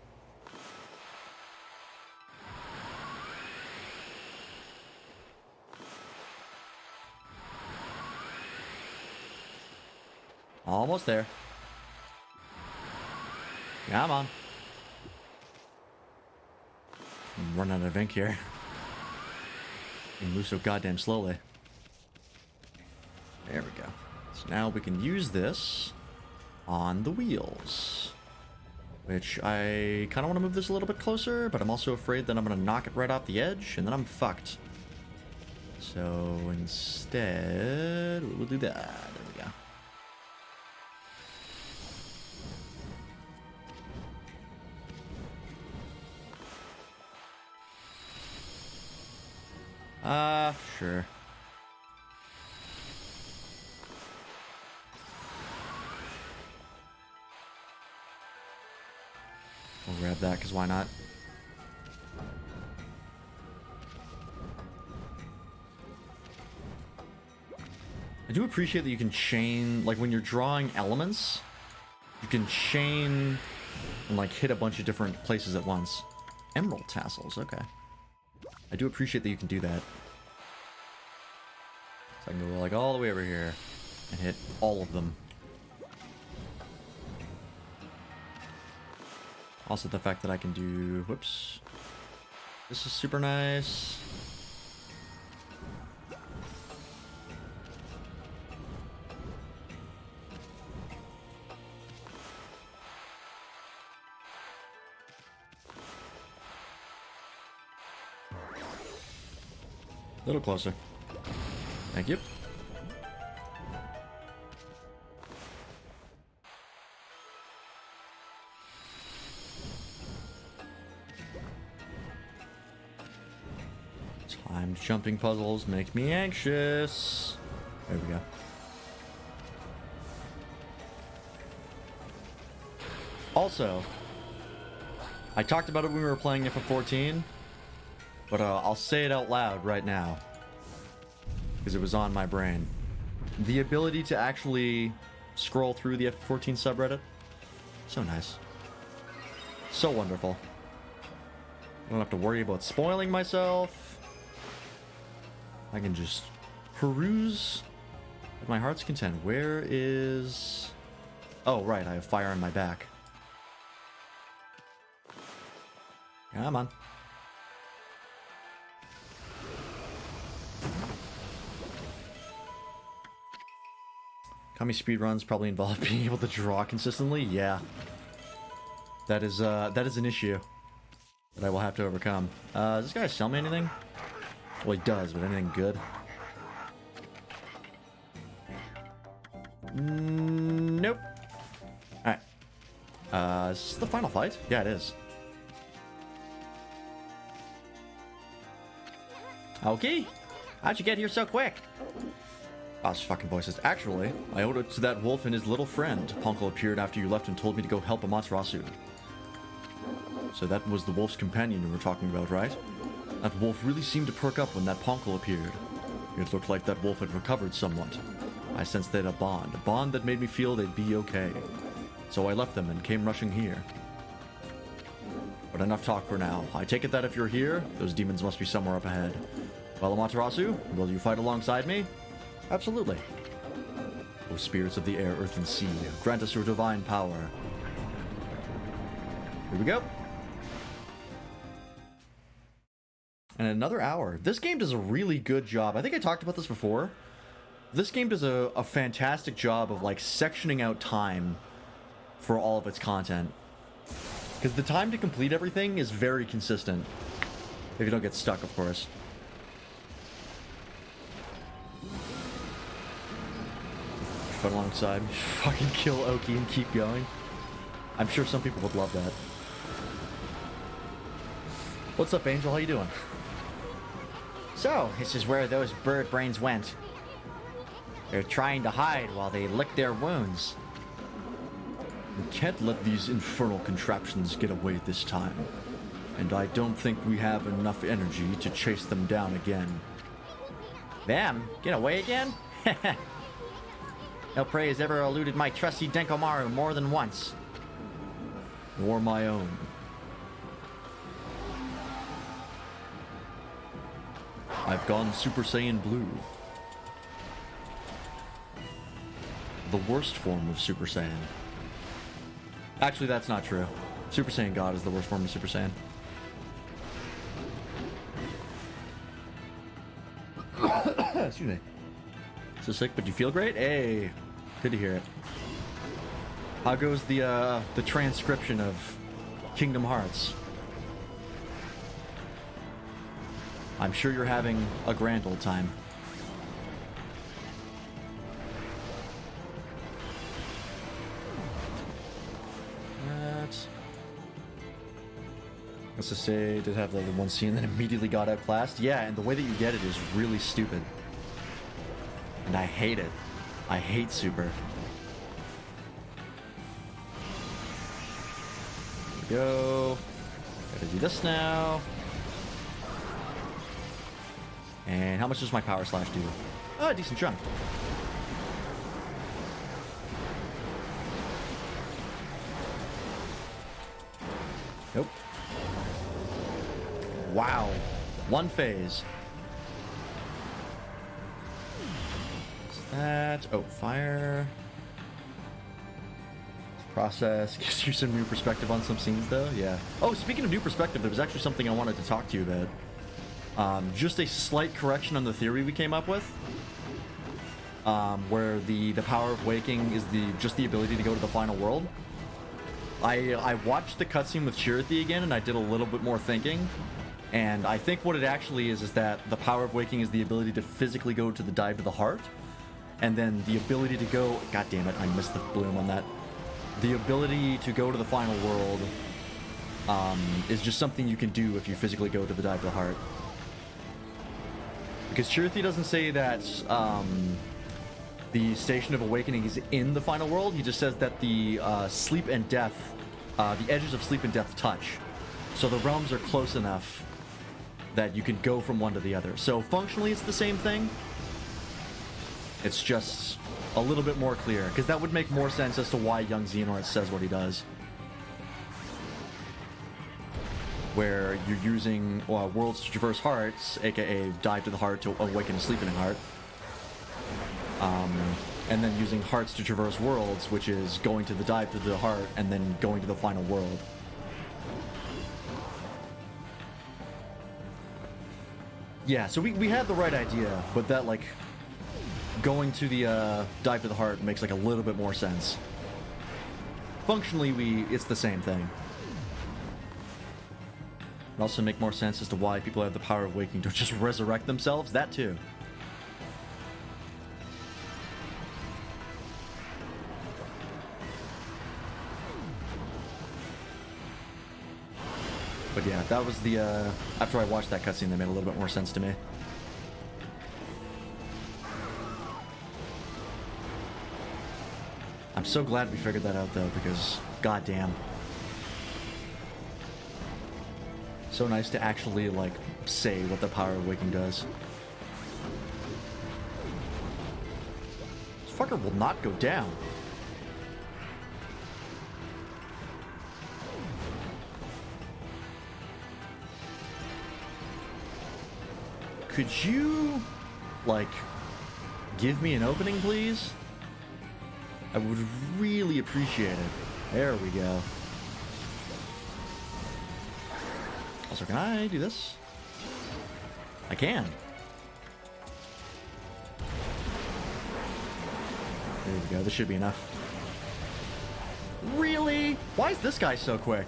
Almost there. Come on. I'm running out of ink here. You move so goddamn slowly. There we go. So now we can use this on the wheels. Which I kind of want to move this a little bit closer, but I'm also afraid that I'm going to knock it right off the edge, and then I'm fucked. So instead, we'll do that. There we go. Sure. We'll grab that, because why not? I do appreciate that you can chain, like when you're drawing elements, you can chain and like hit a bunch of different places at once. Emerald tassels, okay. I do appreciate that you can do that. So I can go like all the way over here and hit all of them. Also the fact that I can do, whoops. This is super nice. A little closer. Thank you. Timed jumping puzzles make me anxious. There we go. Also, I talked about it when we were playing FF14, but I'll say it out loud right now because it was on my brain. The ability to actually scroll through the FF14 subreddit, so nice. So wonderful. I don't have to worry about spoiling myself. I can just peruse at my heart's content. Where is... Oh, right, I have fire on my back. Come on. Okami speedruns probably involve being able to draw consistently. Yeah. That is an issue that I will have to overcome. Does this guy sell me anything? Well, he does, but anything good? Nope. Alright. Is this the final fight? Yeah, it is. Okay. How'd you get here so quick? Oh, this fucking voices. Actually, I owed it to that wolf and his little friend. Ponko appeared after you left and told me to go help Amaterasu. So that was the wolf's companion you were talking about, right? That wolf really seemed to perk up when that Ponko appeared. It looked like that wolf had recovered somewhat. I sensed they had a bond that made me feel they'd be okay. So I left them and came rushing here. But enough talk for now. I take it that if you're here, those demons must be somewhere up ahead. Well, Amaterasu, will you fight alongside me? Absolutely. O spirits of the air, earth, and sea, grant us your divine power. Here we go. And another hour. This game does a really good job. I think I talked about this before. This game does a fantastic job of like sectioning out time for all of its content. Because the time to complete everything is very consistent. If you don't get stuck, of course. Fight alongside me. Fucking kill Oki and keep going. I'm sure some people would love that. What's up, Angel? How you doing? So, this is where those bird brains went. They're trying to hide while they lick their wounds. We can't let these infernal contraptions get away this time. And I don't think we have enough energy to chase them down again. Them? Get away again? No prey has ever eluded my trusty Denkomaru more than once. Or my own. I've gone Super Saiyan Blue. The worst form of Super Saiyan. Actually, that's not true. Super Saiyan God is the worst form of Super Saiyan. Excuse me. So sick, but you feel great? Hey, good to hear it. How goes the transcription of Kingdom Hearts? I'm sure you're having a grand old time. Let's just say, did have the one scene that immediately got outclassed. Yeah, and the way that you get it is really stupid. And I hate it. I hate Super. Here we go. Gotta do this now. And how much does my power slash do? Oh, a decent chunk. Nope. Wow. One phase. What's that? Oh, fire. Process. Gives you some new perspective on some scenes, though. Yeah. Oh, speaking of new perspective, there was actually something I wanted to talk to you about. Just a slight correction on the theory we came up with. Where the power of waking is just the ability to go to the final world. I watched the cutscene with Chirithy again, and I did a little bit more thinking. And I think what it actually is that the power of waking is the ability to physically go to the dive to the heart. And then the ability to go... God damn it, I missed the bloom on that. The ability to go to the final world is just something you can do if you physically go to the dive to the heart. Because Chirithy doesn't say that the Station of Awakening is in the final world. He just says that the sleep and death, the edges of sleep and death touch. So the realms are close enough that you can go from one to the other. So functionally it's the same thing. It's just a little bit more clear, because that would make more sense as to why young Xehanort says what he does. Where you're using worlds to traverse hearts, aka dive to the heart to awaken a sleeping heart. And then using hearts to traverse worlds, which is going to the dive to the heart and then going to the final world. Yeah, so we had the right idea, but that, like, going to the dive to the heart makes, like, a little bit more sense. Functionally, it's the same thing. It also make more sense as to why people have the power of waking to just resurrect themselves. That too. But yeah, that was the, after I watched that cutscene, that made a little bit more sense to me. I'm so glad we figured that out, though, because, goddamn. So nice to actually, like, say what the power of waking does. This fucker will not go down. Could you, like, give me an opening, please? I would really appreciate it. There we go. Also, can I do this? I can. There we go. This should be enough. Really? Why is this guy so quick?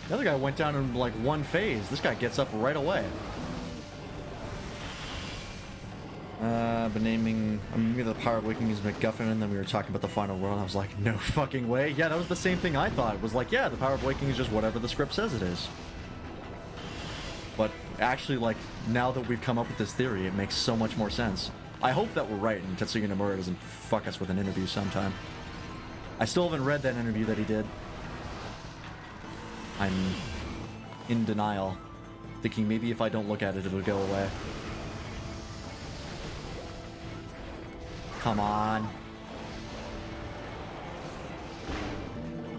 The other guy went down in like one phase. This guy gets up right away. But naming, the power of waking is MacGuffin, and then we were talking about the final world. I was like, no fucking way. Yeah, that was the same thing I thought. It was like, yeah, the power of waking is just whatever the script says it is. Actually, like, now that we've come up with this theory, it makes so much more sense. I hope that we're right and Tetsuya Nomura doesn't fuck us with an interview sometime. I still haven't read that interview that he did. I'm in denial, thinking maybe if I don't look at it, it'll go away. Come on.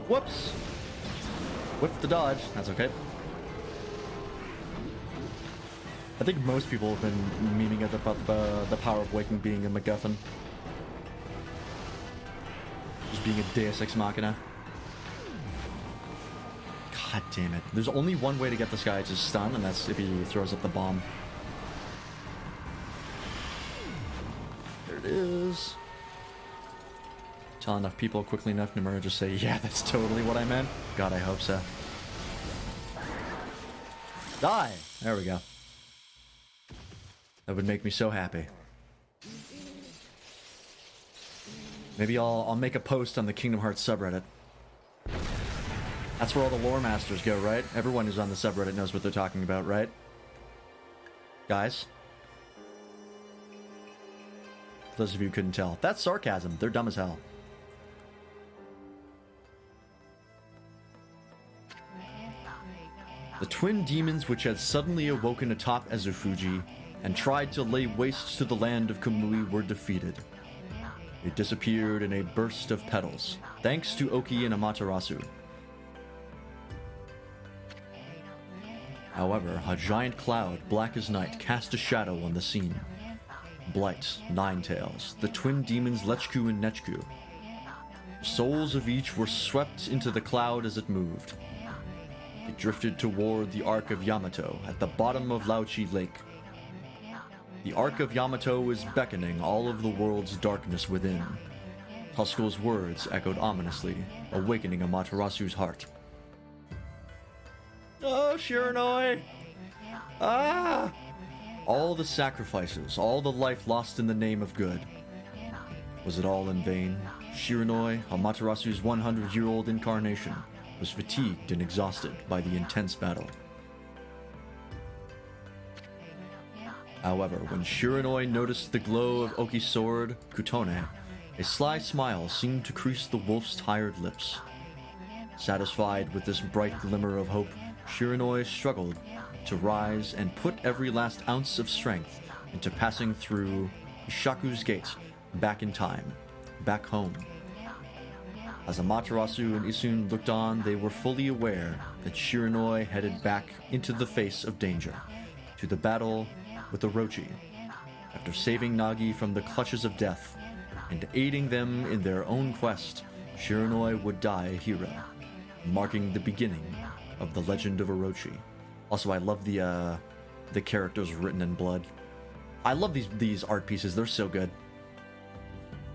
Whoops! Whiffed the dodge. That's okay. I think most people have been memeing about the power of waking being a MacGuffin. Just being a Deus Ex Machina. God damn it. There's only one way to get this guy to stun, and that's if he throws up the bomb. There it is. Tell enough people quickly enough, Nomura just say, yeah, that's totally what I meant. God, I hope so. Die! There we go. That would make me so happy. Maybe I'll make a post on the Kingdom Hearts subreddit. That's where all the lore masters go, right? Everyone who's on the subreddit knows what they're talking about, right? Guys? For those of you who couldn't tell. That's sarcasm. They're dumb as hell. The twin demons which had suddenly awoken atop Ezufuji and tried to lay waste to the land of Kamui were defeated. It disappeared in a burst of petals, thanks to Oki and Amaterasu. However, a giant cloud, black as night, cast a shadow on the scene. Blight, Ninetails, the twin demons Lechku and Nechku. Souls of each were swept into the cloud as it moved. It drifted toward the Ark of Yamato at the bottom of Laochi Lake. The Ark of Yamato is beckoning all of the world's darkness within. Huskull's words echoed ominously, awakening Amaterasu's heart. Oh, Shiranui! Ah! All the sacrifices, all the life lost in the name of good. Was it all in vain? Shiranui, Amaterasu's 100-year-old incarnation, was fatigued and exhausted by the intense battle. However, when Shiranui noticed the glow of Oki's sword, Kutone, a sly smile seemed to crease the wolf's tired lips. Satisfied with this bright glimmer of hope, Shiranui struggled to rise and put every last ounce of strength into passing through Shaku's gate, back in time, back home. As Amaterasu and Isun looked on, they were fully aware that Shiranui headed back into the face of danger, to the battle with Orochi, after saving Nagi from the clutches of death and aiding them in their own quest. Shiranui would die a hero, marking the beginning of the legend of Orochi. Also, I love the characters written in blood. I love these art pieces. They're so good.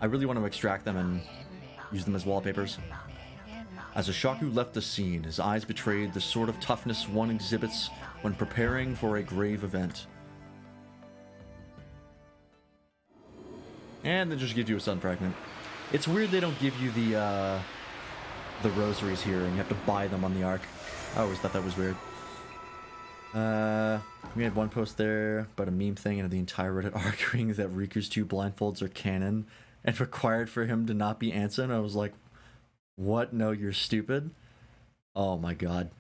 I really want to extract them and use them as wallpapers. As Ashaku left the scene, his eyes betrayed the sort of toughness one exhibits when preparing for a grave event. And they just give you a sun fragment. It's weird they don't give you the rosaries here and you have to buy them on the Ark. I always thought that was weird. We had one post there about a meme thing and the entire Reddit arguing that Riku's 2 blindfolds are canon and required for him to not be Ansem. I was like, what? No, you're stupid? Oh my god.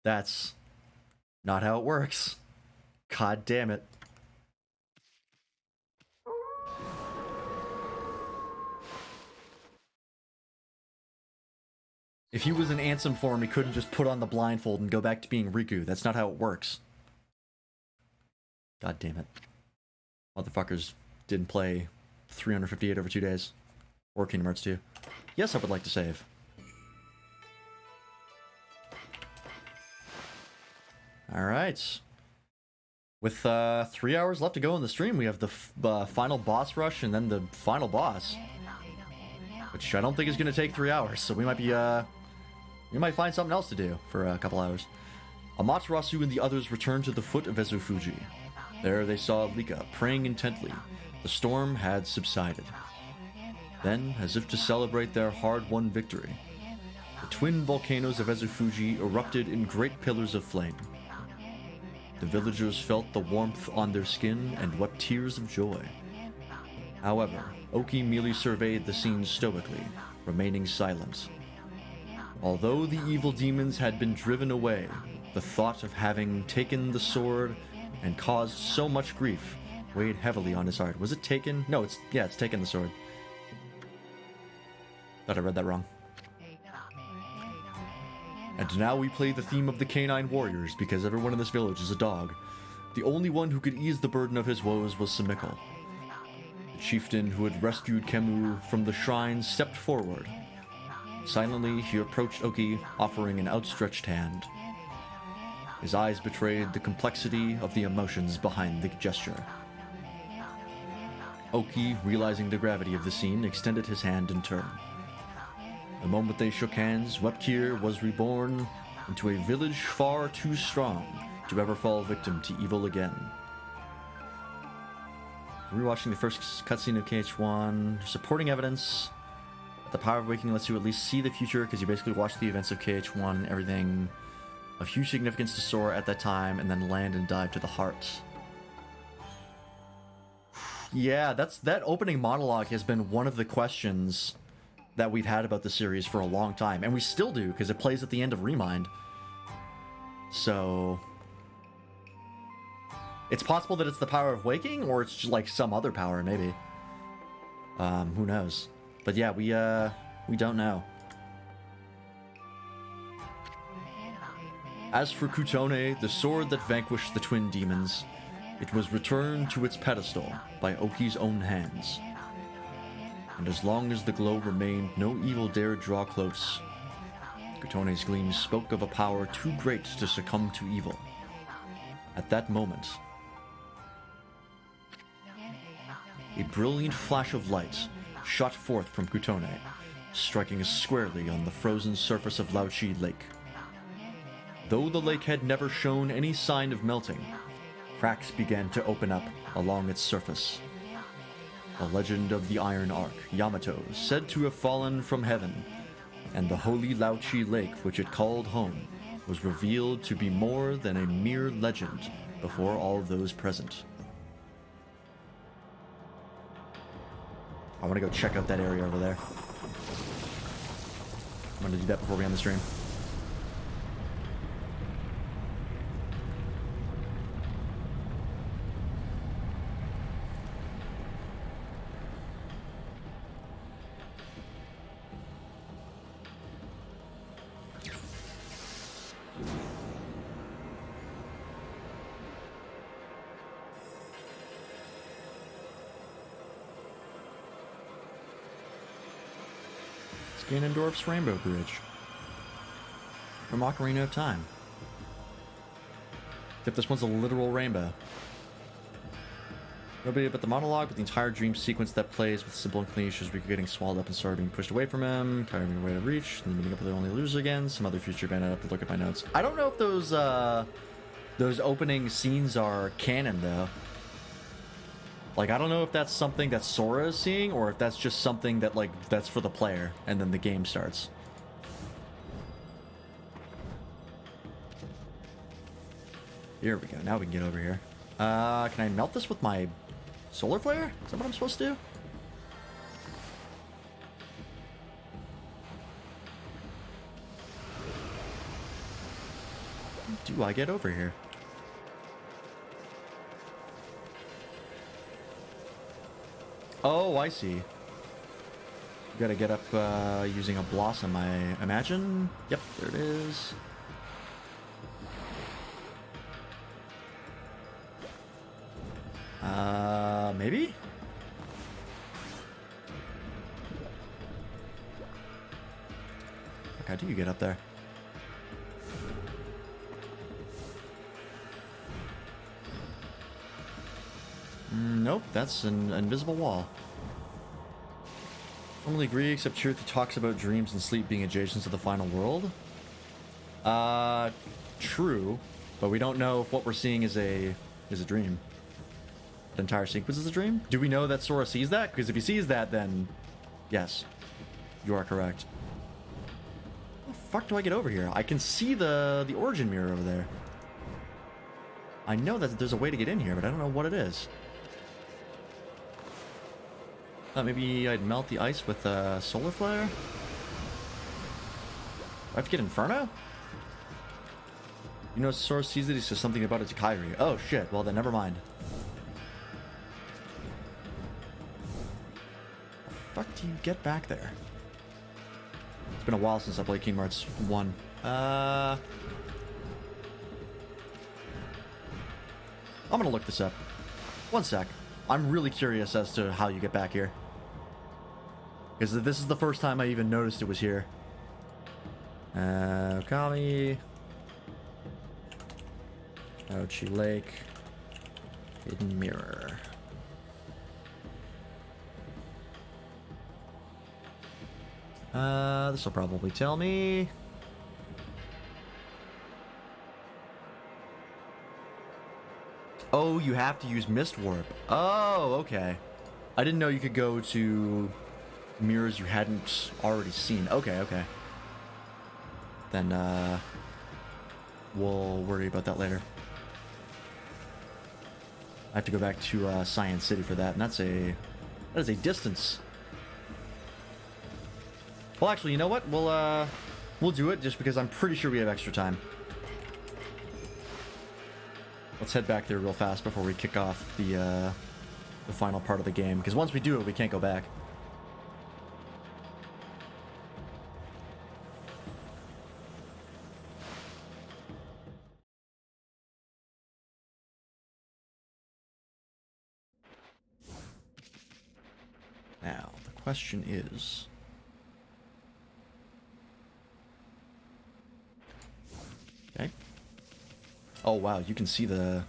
That's not how it works. God damn it. If he was in Ansem form, he couldn't just put on the blindfold and go back to being Riku. That's not how it works. God damn it. Motherfuckers didn't play 358 over 2 days. Or Kingdom Hearts 2. Yes, I would like to save. Alright. With 3 hours left to go in the stream, we have the final boss rush and then the final boss. Which I don't think is going to take 3 hours, so we might be, we might find something else to do for a couple hours. Amaterasu and the others returned to the foot of Ezufuji. There they saw Lika praying intently. The storm had subsided. Then, as if to celebrate their hard-won victory, the twin volcanoes of Ezufuji erupted in great pillars of flame. The villagers felt the warmth on their skin and wept tears of joy. However, Oki merely surveyed the scene stoically, remaining silent. Although the evil demons had been driven away, the thought of having taken the sword and caused so much grief weighed heavily on his heart. Was it taken? No, it's taken the sword. Thought I read that wrong. And now we play the theme of the canine warriors because everyone in this village is a dog. The only one who could ease the burden of his woes was Samikal. The chieftain who had rescued Kemu from the shrine stepped forward. Silently, he approached Oki, offering an outstretched hand. His eyes betrayed the complexity of the emotions behind the gesture. Oki, realizing the gravity of the scene, extended his hand in turn. The moment they shook hands, Webkir was reborn into a village far too strong to ever fall victim to evil again. Rewatching the first cutscene of KH1, supporting evidence. The power of waking lets you at least see the future because you basically watch the events of KH1 and everything of huge significance to Sora at that time, and then land and dive to the heart. Yeah, that opening monologue has been one of the questions that we've had about the series for a long time, and we still do because it plays at the end of Remind. So it's possible that it's the power of waking, or it's just like some other power, maybe. Who knows? But yeah, we don't know. As for Kutone, the sword that vanquished the twin demons, it was returned to its pedestal by Oki's own hands. And as long as the glow remained, no evil dared draw close. Kutone's gleam spoke of a power too great to succumb to evil. At that moment, a brilliant flash of light shot forth from Kutone, striking squarely on the frozen surface of Laochi Lake. Though the lake had never shown any sign of melting, cracks began to open up along its surface. The legend of the Iron Ark, Yamato, said to have fallen from heaven, and the holy Laochi Lake, which it called home, was revealed to be more than a mere legend before all those present. I want to go check out that area over there. I'm going to do that before we end the stream. Ganondorf's Rainbow Bridge. From Ocarina of Time. Except this one's a literal rainbow. Nobody but the monologue, but the entire dream sequence that plays with simple and clean issues. We keep getting swallowed up and Sora being pushed away from him, carrying away to reach, and then meeting up with the only loser again. Some other future event. I'd have to look at my notes. I don't know if those opening scenes are canon though. Like, I don't know if that's something that Sora is seeing, or if that's just something that, like, that's for the player, and then the game starts. Here we go. Now we can get over here. Can I melt this with my solar flare? Is that what I'm supposed to do? Do I get over here? Oh, I see. You gotta get up using a blossom, I imagine. Yep, there it is. Maybe? How do you get up there? Nope, that's an invisible wall. Normally agree, except Truth talks about dreams and sleep being adjacent to the final world. True, but we don't know if what we're seeing is a dream. The entire sequence is a dream? Do we know that Sora sees that? Because if he sees that, then yes, you are correct. How the fuck do I get over here? I can see the origin mirror over there. I know that there's a way to get in here, but I don't know what it is. Thought maybe I'd melt the ice with a solar flare? Do I have to get Inferno? You know, Source sees that he says something about it to Kyrie. Oh shit, well then never mind. How the fuck do you get back there? It's been a while since I played Kingdom Hearts 1. I'm gonna look this up. One sec. I'm really curious as to how you get back here. Because this is the first time I even noticed it was here. Okami. Ouchie Lake. Hidden Mirror. This will probably tell me. Oh, you have to use Mist Warp. Oh, okay. I didn't know you could go to mirrors you hadn't already seen. Okay, okay. Then, we'll worry about that later. I have to go back to Science City for that, and that is a distance. Well, actually, you know what? We'll do it just because I'm pretty sure we have extra time. Let's head back there real fast before we kick off the final part of the game, because once we do it, we can't go back. Now, the question is... Okay. Oh, wow, you can see the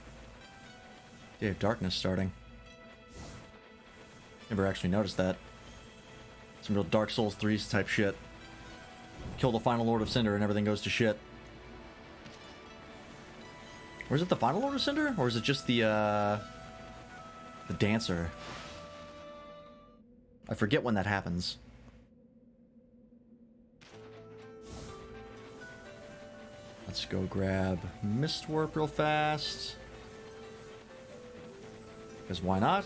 Day of Darkness starting. Never actually noticed that. Some real Dark Souls 3 type shit. Kill the final Lord of Cinder and everything goes to shit. Or is it the final Lord of Cinder? Or is it just the dancer? I forget when that happens. Let's go grab Mist Warp real fast. Because why not?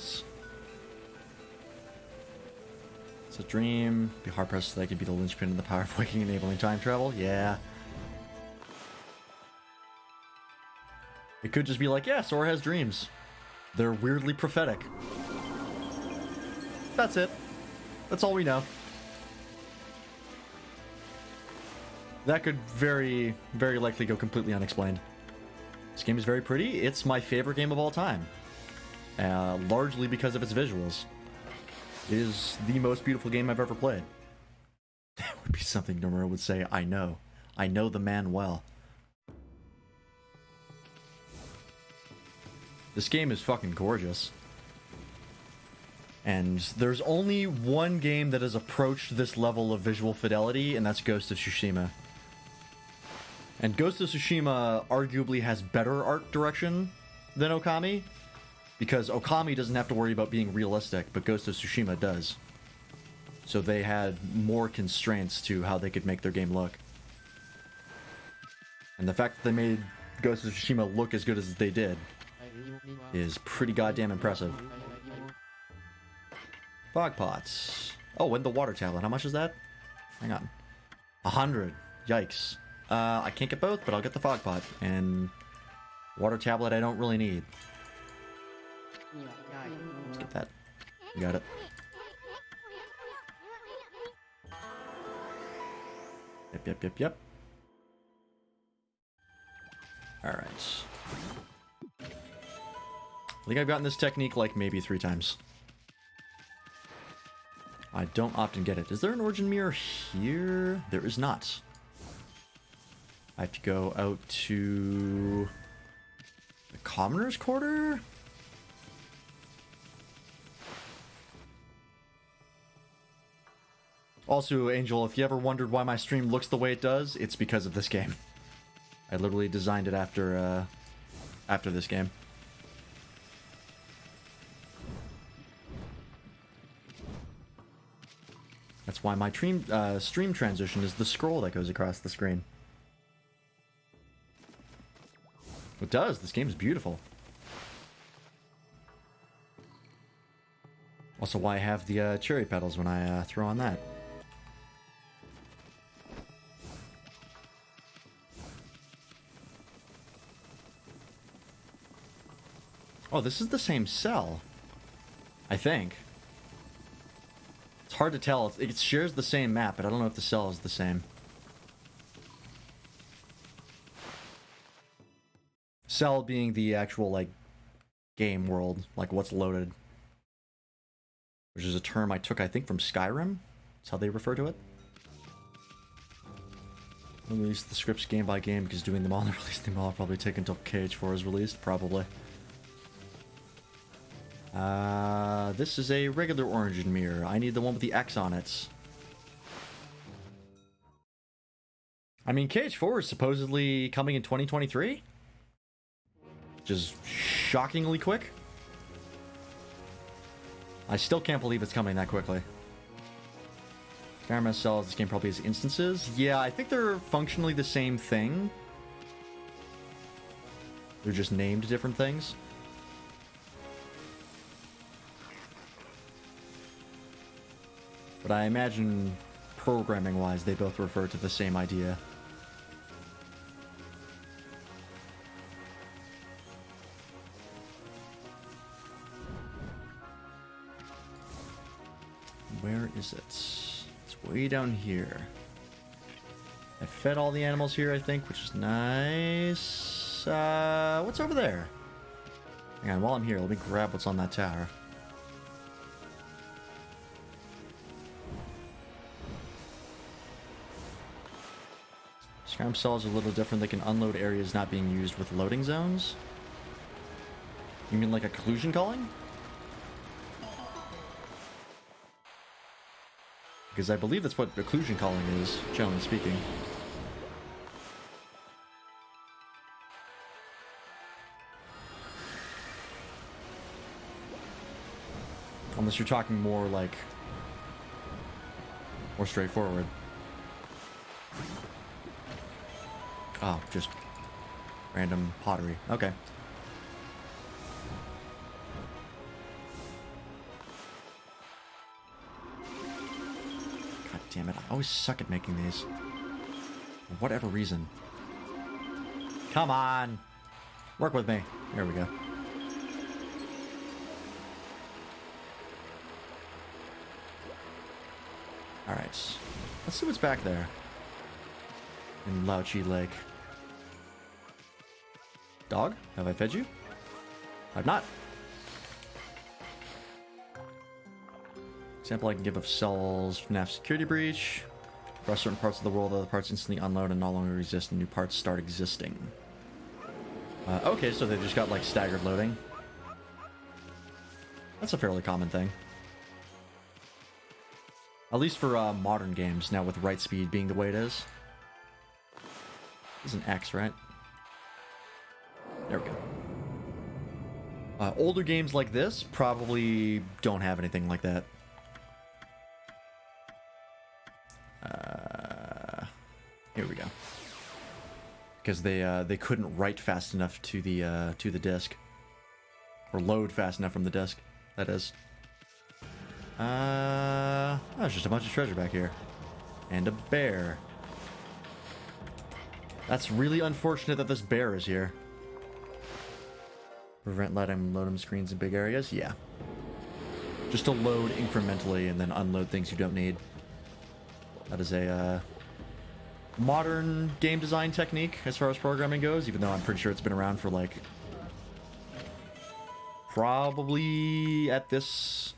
It's a dream. Be hard pressed that I could be the linchpin in the power of waking, enabling time travel. Yeah. It could just be like, yeah, Sora has dreams. They're weirdly prophetic. That's it. That's all we know. That could very, very likely go completely unexplained. This game is very pretty. It's my favorite game of all time. Largely because of its visuals. It is the most beautiful game I've ever played. That would be something Nomura would say, I know. I know the man well. This game is fucking gorgeous. And there's only one game that has approached this level of visual fidelity, and that's Ghost of Tsushima. And Ghost of Tsushima arguably has better art direction than Okami, because Okami doesn't have to worry about being realistic, but Ghost of Tsushima does. So they had more constraints to how they could make their game look. And the fact that they made Ghost of Tsushima look as good as they did is pretty goddamn impressive. Fog pots. Oh, and the water tablet. How much is that? Hang on. 100. Yikes. I can't get both, but I'll get the fog pot. And water tablet I don't really need. Let's get that. We got it. Yep. Alright. I think I've gotten this technique like maybe 3 times. I don't often get it. Is there an origin mirror here? There is not. I have to go out to the Commoner's Quarter? Also, Angel, if you ever wondered why my stream looks the way it does, it's because of this game. I literally designed it after this game. That's why my stream transition is the scroll that goes across the screen. It does. This game is beautiful. Also why I have the cherry petals when I throw on that. Oh, this is the same cell. I think. It's hard to tell. It shares the same map, but I don't know if the cell is the same. Cell being the actual, like, game world. Like, what's loaded. Which is a term I took, I think, from Skyrim. That's how they refer to it. Release the scripts game by game, because doing them all and releasing them all will probably take until KH4 is released. Probably. This is a regular orange mirror. I need the one with the X on it. I mean, KH4 is supposedly coming in 2023? Which is shockingly quick. I still can't believe it's coming that quickly. Skyrim cells, this game probably has instances. Yeah, I think they're functionally the same thing. They're just named different things. But I imagine, programming-wise, they both refer to the same idea. Where is it? It's way down here. I fed all the animals here, I think, which is nice. What's over there? Hang on, while I'm here, let me grab what's on that tower. Skyrim cells are a little different. They can unload areas not being used with loading zones. You mean like occlusion calling? Because I believe that's what occlusion calling is, generally speaking. Unless you're talking more like... more straightforward. Oh, just random pottery. Okay. God damn it. I always suck at making these. For whatever reason. Come on! Work with me. There we go. Alright. Let's see what's back there. In Lauchi Lake. Dog, have I fed you? I've not. Example I can give of cells, FNAF security breach. Across certain parts of the world, other parts instantly unload and no longer exist, and new parts start existing. Okay, so they just got like staggered loading. That's a fairly common thing. At least for modern games, now with write speed being the way it is. This is an X, right? There we go. Older games like this probably don't have anything like that. Here we go. Because they couldn't write fast enough to the disk, or load fast enough from the disk. That is. Oh, there's just a bunch of treasure back here, and a bear. That's really unfortunate that this bear is here. Prevent load screens in big areas? Yeah. Just to load incrementally and then unload things you don't need. That is a modern game design technique as far as programming goes, even though I'm pretty sure it's been around for like... probably at this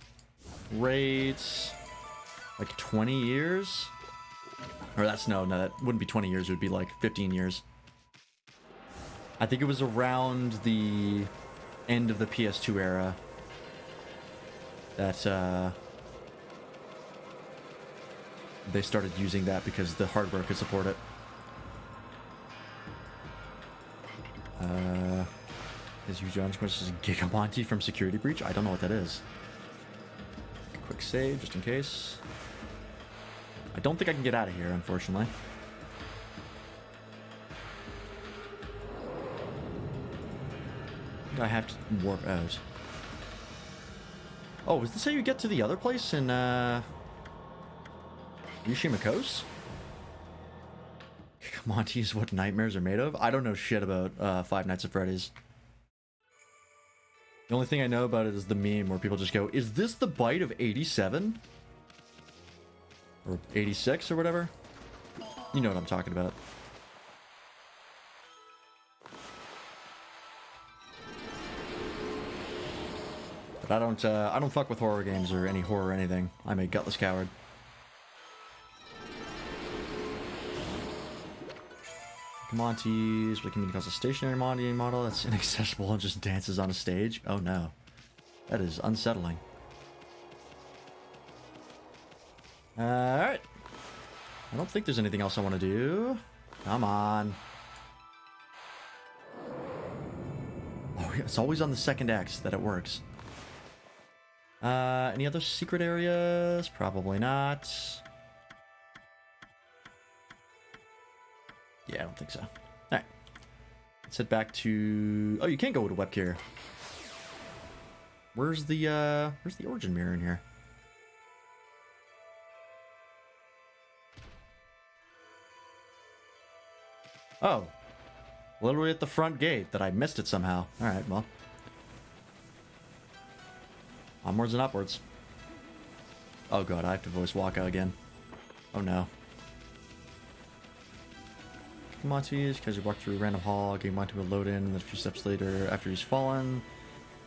rate... like 20 years? Or no, that wouldn't be 20 years, it would be like 15 years. I think it was around the end of the PS2 era that they started using that because the hardware could support it. Is you John's question is Gigamonti from Security Breach? I don't know what that is. Quick save, just in case. I don't think I can get out of here, unfortunately. I have to warp out. Oh, is this how you get to the other place in, Yushima Coast? Monty is what nightmares are made of? I don't know shit about, Five Nights at Freddy's. The only thing I know about it is the meme where people just go, is this the bite of 87? Or 86 or whatever? You know what I'm talking about. But I don't fuck with horror games or any horror or anything. I'm a gutless coward. Monty's Wiki calls a stationary Monty model that's inaccessible and just dances on a stage. Oh no. That is unsettling. Alright. I don't think there's anything else I want to do. Come on. Oh, it's always on the second X that it works. Any other secret areas? Probably not. Yeah, I don't think so. Alright. Let's head back to... Oh, you can't go to Webcare. Where's the origin mirror in here? Oh. Literally at the front gate that I missed it somehow. Alright, well. Onwards and upwards. Oh god, I have to voice Waka again. Oh no. Monty's, because you walk through a random hall, getting Monty will load in, and then a few steps later, after he's fallen,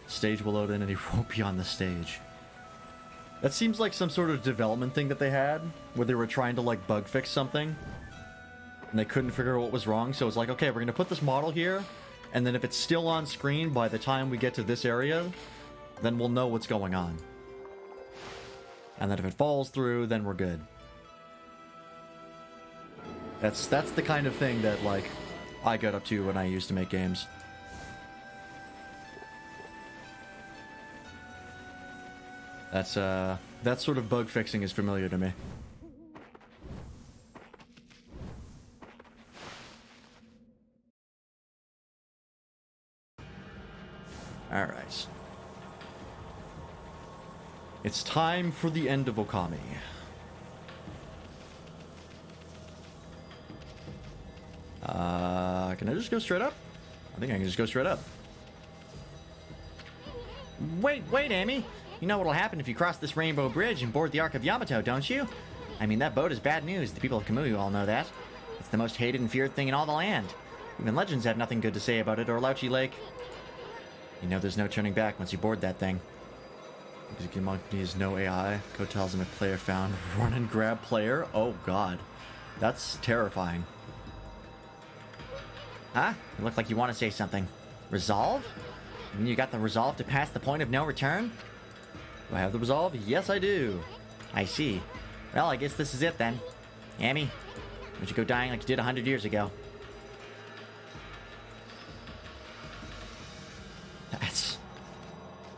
the stage will load in and he won't be on the stage. That seems like some sort of development thing that they had, where they were trying to like bug fix something, and they couldn't figure out what was wrong, so it's like, okay, we're gonna put this model here, and then if it's still on screen by the time we get to this area, then we'll know what's going on. And then if it falls through, then we're good. That's the kind of thing that, like, I got up to when I used to make games. That sort of bug fixing is familiar to me. Alright. It's time for the end of Okami. Can I just go straight up? I think I can just go straight up. Wait, Amy. You know what'll happen if you cross this rainbow bridge and board the Ark of Yamato, don't you? I mean, that boat is bad news. The people of Kamui all know that. It's the most hated and feared thing in all the land. Even legends have nothing good to say about it or Lauchi Lake. You know there's no turning back once you board that thing. Because Monkey is no AI. Code tells him if player found. Run and grab player? Oh god. That's terrifying. Huh? You look like you want to say something. Resolve? You mean you got the resolve to pass the point of no return? Do I have the resolve? Yes, I do. I see. Well, I guess this is it then. Amy, would you go dying like you did 100 years ago?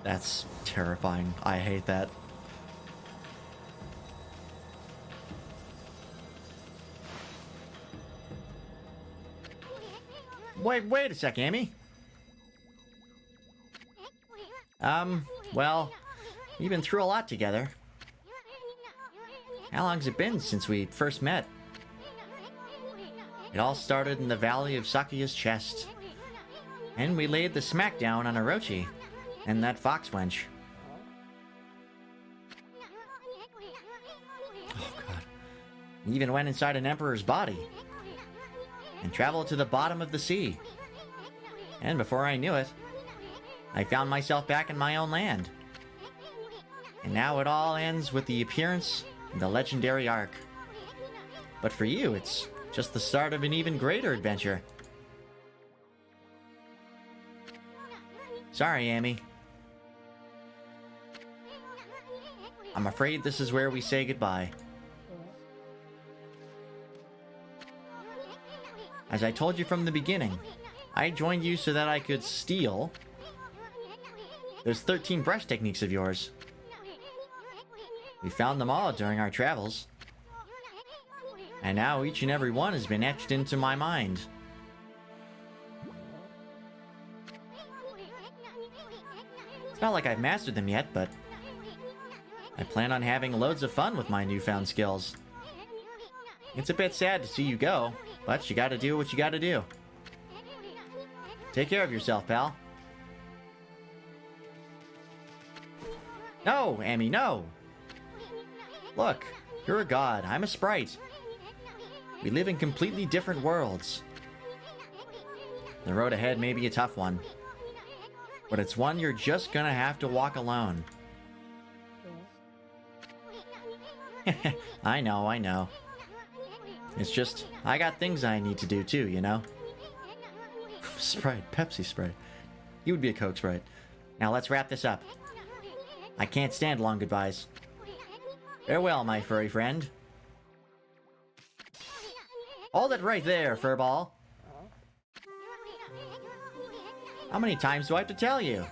That's terrifying. I hate that. Wait a sec, Amy. Well, we've been through a lot together. How long's it been since we first met? It all started in the valley of Sakuya's chest. And we laid the smackdown on Orochi and that fox wench. Oh god. We even went inside an emperor's body and traveled to the bottom of the sea. And before I knew it, I found myself back in my own land. And now it all ends with the appearance of the legendary Ark. But for you, it's just the start of an even greater adventure. Sorry, Amy. I'm afraid this is where we say goodbye. As I told you from the beginning, I joined you so that I could steal those 13 brush techniques of yours. We found them all during our travels. And now each and every one has been etched into my mind. It's not like I've mastered them yet, but I plan on having loads of fun with my newfound skills. It's a bit sad to see you go, but you gotta do what you gotta do. Take care of yourself, pal. No, Amy, no! Look, you're a god, I'm a sprite. We live in completely different worlds. The road ahead may be a tough one, but it's one you're just gonna have to walk alone. I know. It's just, I got things I need to do too, you know? Sprite, Pepsi Sprite. You would be a Coke Sprite. Now let's wrap this up. I can't stand long goodbyes. Farewell, my furry friend. Hold it right there, Furball. How many times do I have to tell you?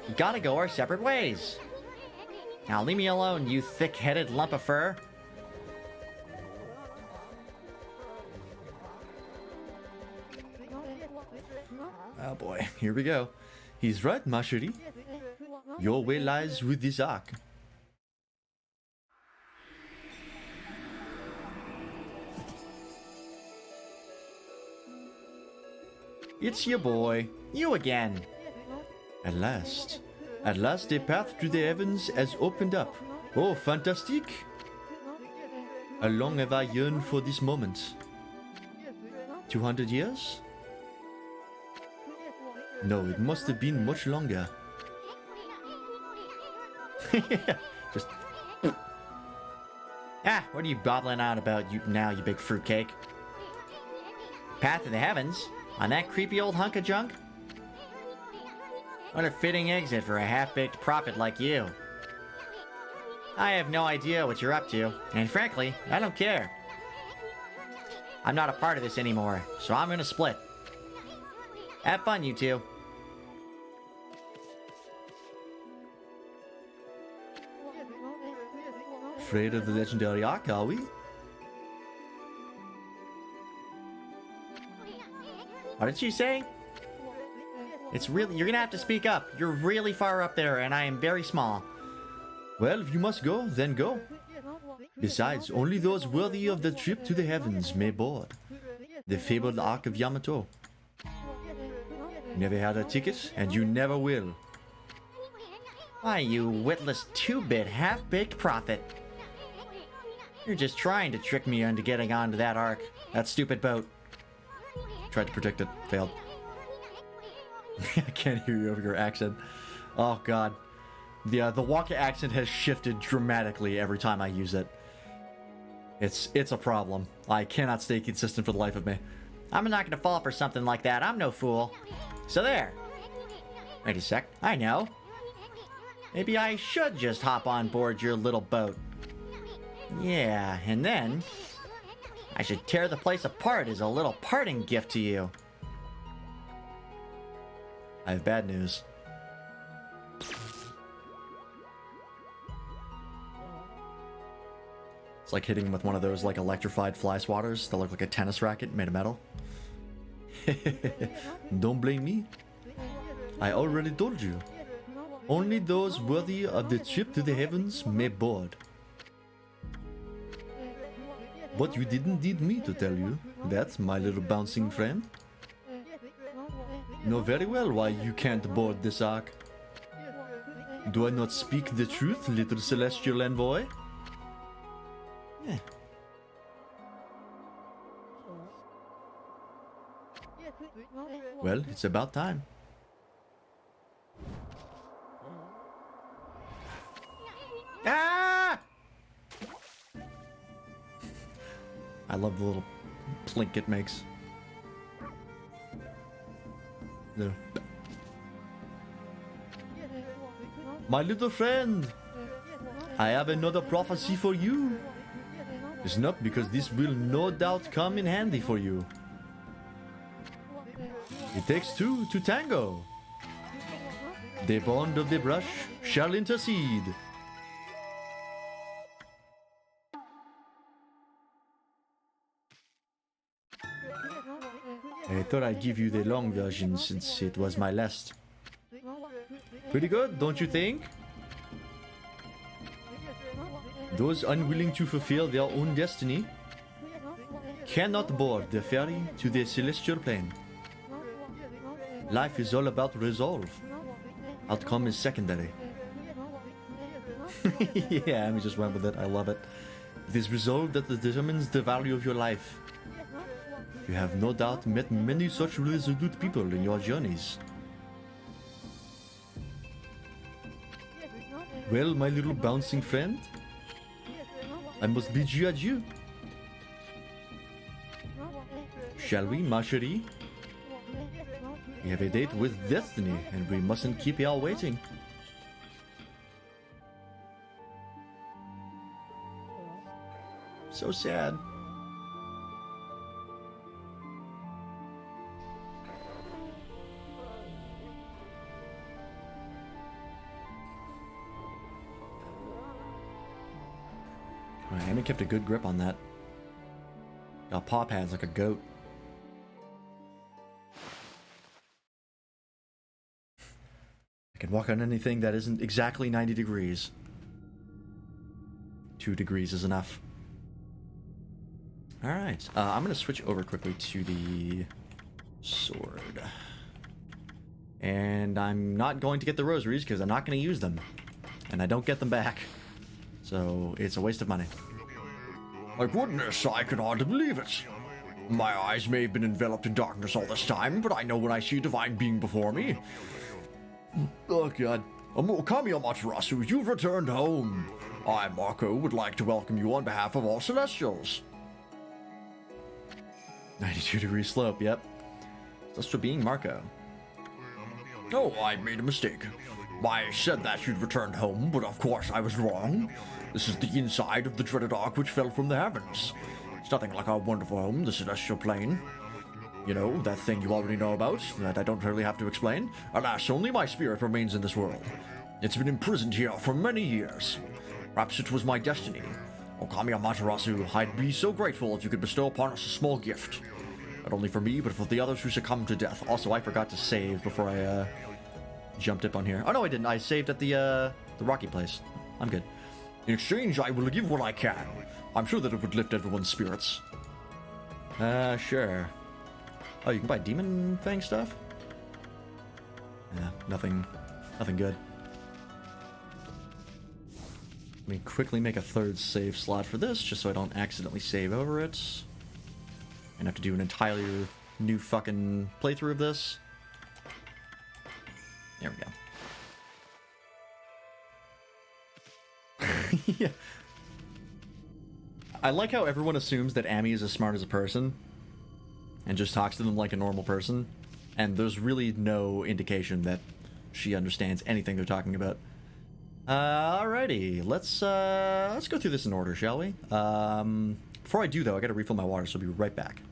We gotta go our separate ways. Now leave me alone, you thick-headed lump of fur. Oh boy, here we go. He's right, ma chérie. Your way lies with this arc. It's your boy. You again. At last, a path to the heavens has opened up. Oh, fantastique! How long have I yearned for this moment? 200 years? No, it must have been much longer. Just... Ah, what are you gobbling on about now, you big fruitcake? Path to the heavens? On that creepy old hunk of junk? What a fitting exit for a half-baked prophet like you. I have no idea what you're up to, and frankly, I don't care. I'm not a part of this anymore, so I'm gonna split. Have fun, you two. Afraid of the legendary arc, are we? What did you say? It's really... You're gonna have to speak up. You're really far up there, and I am very small. Well, if you must go, then go. Besides, only those worthy of the trip to the heavens may board. The fabled Ark of Yamato. Never had a ticket, and you never will. Why, you witless two-bit half-baked prophet. You're just trying to trick me into getting onto that ark. That stupid boat. Tried to predict it, failed. I can't hear you over your accent. Oh god. Yeah, the Waka accent has shifted dramatically every time I use it. It's a problem. I cannot stay consistent for the life of me. I'm not gonna fall for something like that. I'm no fool. So there. Wait a sec. I know. Maybe I should just hop on board your little boat. Yeah, and then I should tear the place apart as a little parting gift to you. I have bad news. It's like hitting him with one of those like electrified fly swatters that look like a tennis racket made of metal. Don't blame me. I already told you. Only those worthy of the trip to the heavens may board. But you didn't need me to tell you that, my little bouncing friend. Know very well why you can't board this ark. Do I not speak the truth, little celestial envoy? Well, it's about time. Ah! I love the little plink it makes. No. My little friend, I have another prophecy for you. It's not because this will no doubt come in handy for you. It takes two to tango. The bond of the brush shall intercede. I thought I'd give you the long version since it was my last. Pretty good, don't you think? Those unwilling to fulfill their own destiny cannot board the ferry to the celestial plane. Life is all about resolve. Outcome is secondary. Yeah, Amy just went with it. I love it. It is resolve that determines the value of your life. You have no doubt met many such resolute people in your journeys. Well, my little bouncing friend, I must bid you adieu. Shall we, ma chérie? We have a date with destiny, and we mustn't keep y'all waiting. So sad. Amy kept a good grip on that. Got paw pads like a goat. I can walk on anything that isn't exactly 90 degrees. 2 degrees is enough. Alright, I'm going to switch over quickly to the sword. And I'm not going to get the rosaries because I'm not going to use them. And I don't get them back. So it's a waste of money. My goodness, I can hardly believe it. My eyes may have been enveloped in darkness all this time, but I know when I see a divine being before me. Oh god. Okami Amaterasu, you've returned home. I, Marco, would like to welcome you on behalf of all Celestials. 92-degree slope, yep. Celestial being Marco. Oh, I made a mistake. I said that you'd returned home, but of course I was wrong. This is the inside of the dreaded ark which fell from the heavens. It's nothing like our wonderful home, the celestial plane. You know, that thing you already know about, that I don't really have to explain. Alas, only my spirit remains in this world. It's been imprisoned here for many years. Perhaps it was my destiny. Okami Amaterasu, I'd be so grateful if you could bestow upon us a small gift. Not only for me, but for the others who succumbed to death. Also, I forgot to save before I, jumped up on here. Oh, no, I didn't. I saved at the rocky place. I'm good. In exchange, I will give what I can. I'm sure that it would lift everyone's spirits. Sure. Oh, you can buy Demon Fang stuff? Yeah, nothing good. Let me quickly make a third save slot for this, just so I don't accidentally save over it. And have to do an entirely new fucking playthrough of this. There we go. Yeah. I like how everyone assumes that Amy is as smart as a person and just talks to them like a normal person, and there's really no indication that she understands anything they're talking about. Alrighty, let's go through this in order, shall we? Before I do, though, I gotta refill my water, so I'll be right back.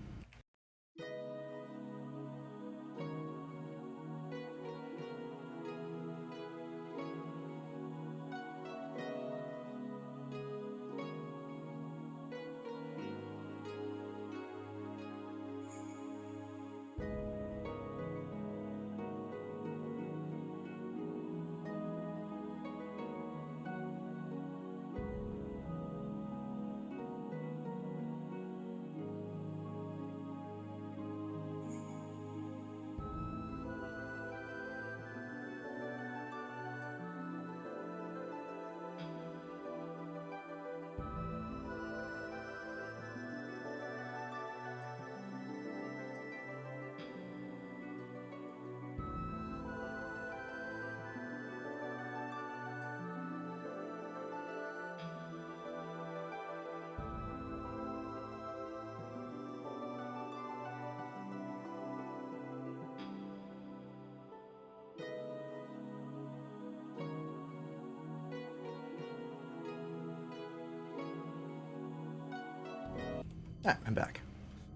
Ah, I'm back.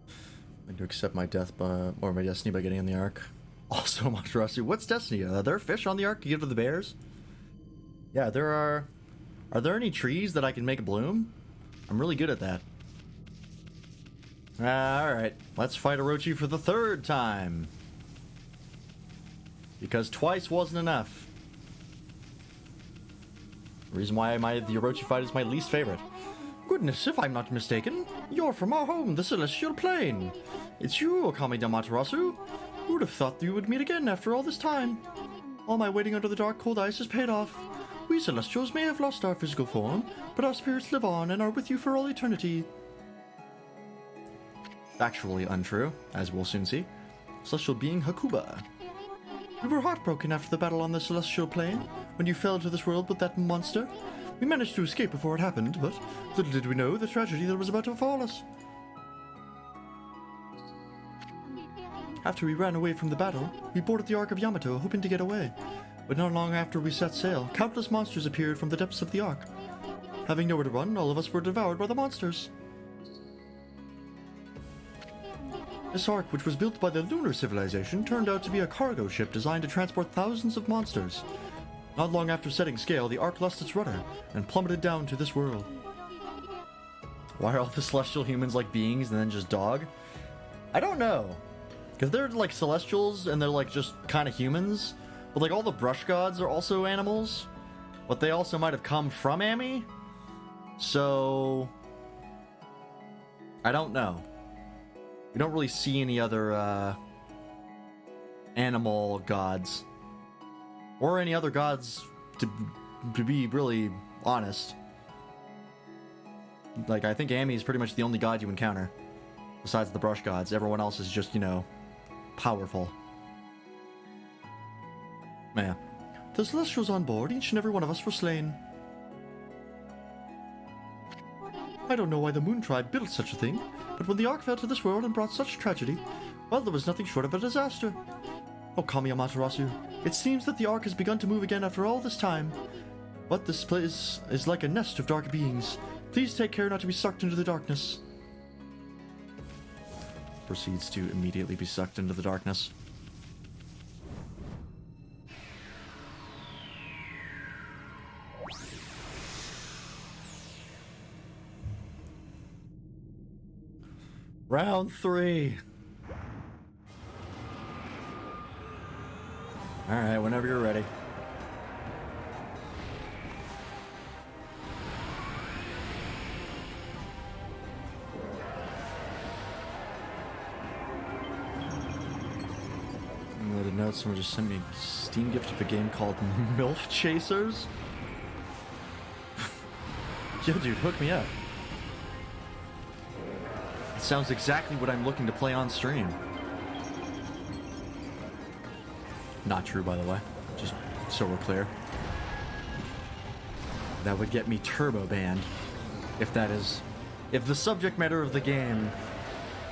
I'm going to accept my death or my destiny by getting on the Ark. Also, Amaterasu. What's destiny? Are there fish on the Ark to give to the bears? Yeah, there are. Are there any trees that I can make bloom? I'm really good at that. Alright, let's fight Orochi for the 3rd time. Because twice wasn't enough. The reason why the Orochi fight is my least favorite. Goodness, if I'm not mistaken, you're from our home, the Celestial Plane. It's you, Okami Amaterasu. Who would have thought you would meet again after all this time? All my waiting under the dark cold ice has paid off. We Celestials may have lost our physical form, but our spirits live on and are with you for all eternity. Factually untrue, as we'll soon see. Celestial being Hakuba. We were heartbroken after the battle on the Celestial Plane, when you fell to this world with that monster. We managed to escape before it happened, but little did we know the tragedy that was about to befall us. After we ran away from the battle, we boarded the Ark of Yamato, hoping to get away. But not long after we set sail, countless monsters appeared from the depths of the Ark. Having nowhere to run, all of us were devoured by the monsters. This Ark, which was built by the lunar civilization, turned out to be a cargo ship designed to transport thousands of monsters. Not long after setting sail, the Ark lost its rudder and plummeted down to this world. Why are all the celestial humans like beings and then just dog? I don't know. Because they're like celestials and they're like just kind of humans. But like all the brush gods are also animals. But they also might have come from Ami. So I don't know. We don't really see any other animal gods. Or any other gods, to be really honest. Like, I think Ami is pretty much the only god you encounter. Besides the brush gods. Everyone else is just, you know, powerful. Yeah. The Celestials on board, each and every one of us were slain. I don't know why the Moon Tribe built such a thing, but when the Ark fell to this world and brought such tragedy, well, there was nothing short of a disaster. Okami Amaterasu, it seems that the Ark has begun to move again after all this time. But this place is like a nest of dark beings. Please take care not to be sucked into the darkness. Proceeds to immediately be sucked into the darkness. Round 3. Alright, whenever you're ready. I made a note, someone just sent me a Steam gift of a game called MILF Chasers. Yo, dude, hook me up. It sounds exactly what I'm looking to play on stream. Not true, by the way. Just so we're clear. That would get me turbo banned. If the subject matter of the game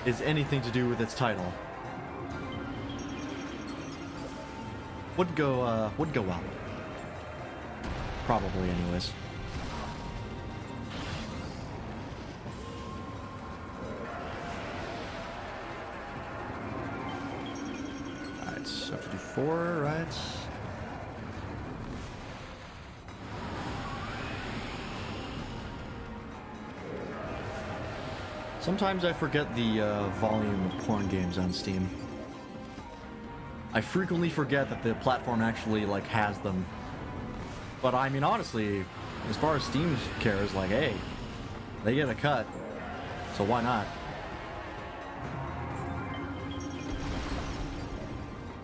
is anything to do with its title. Wouldn't go well. Probably, anyways. So I have to do 4, right? Sometimes I forget the volume of porn games on Steam. I frequently forget that the platform actually like has them. But I mean, honestly, as far as Steam cares, like, hey, they get a cut, so why not?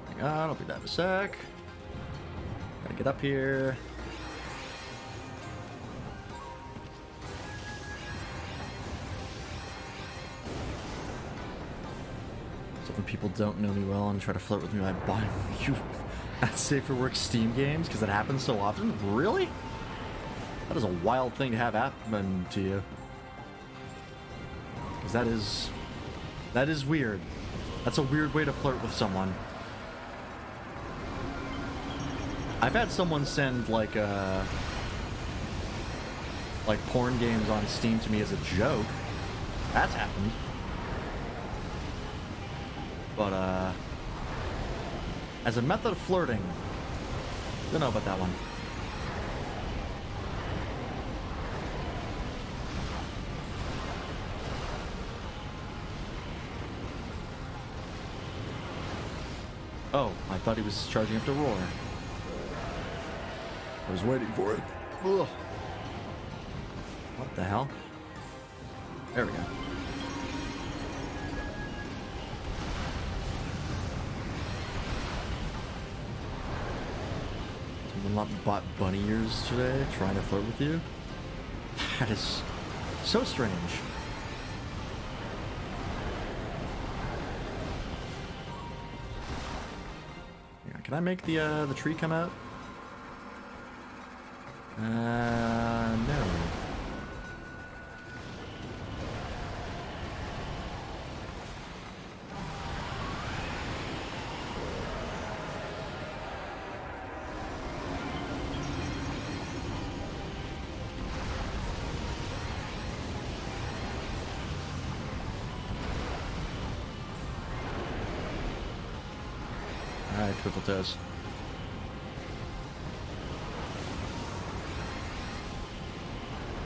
Hang on, I'll be that in a sec. Gotta get up here. So when people don't know me well and try to flirt with me by buying you at safe for work Steam games, because it happens so often. Really? That is a wild thing to have happen to you. Because that is weird. That's a weird way to flirt with someone. I've had someone send like porn games on Steam to me as a joke. That's happened. But as a method of flirting, don't know about that one. Oh, I thought he was charging up to roar. I was waiting for it. Ugh. What the hell? There we go. Someone not bought bunny ears today, trying to flirt with you? That is so strange. Yeah, can I make the tree come out? No. Alright, triple toes.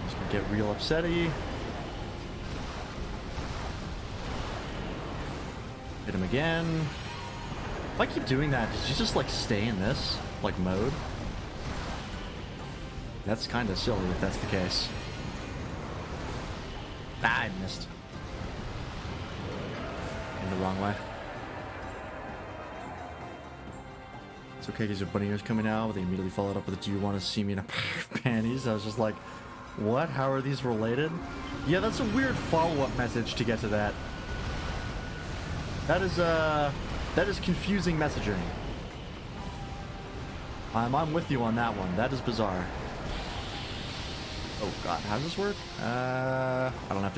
Just gonna get real upsetty. Hit him again. If I keep doing that, does he just like stay in this like mode? That's kind of silly if that's the case. Ah, I missed. In the wrong way. It's okay because your bunny ears coming out, but they immediately followed up with, do you want to see me in a pair of panties? I was just like, what? How are these related? Yeah, that's a weird follow-up message to get to that. That is confusing messaging. I'm with you on that one. That is bizarre. Oh god, how does this work? I don't know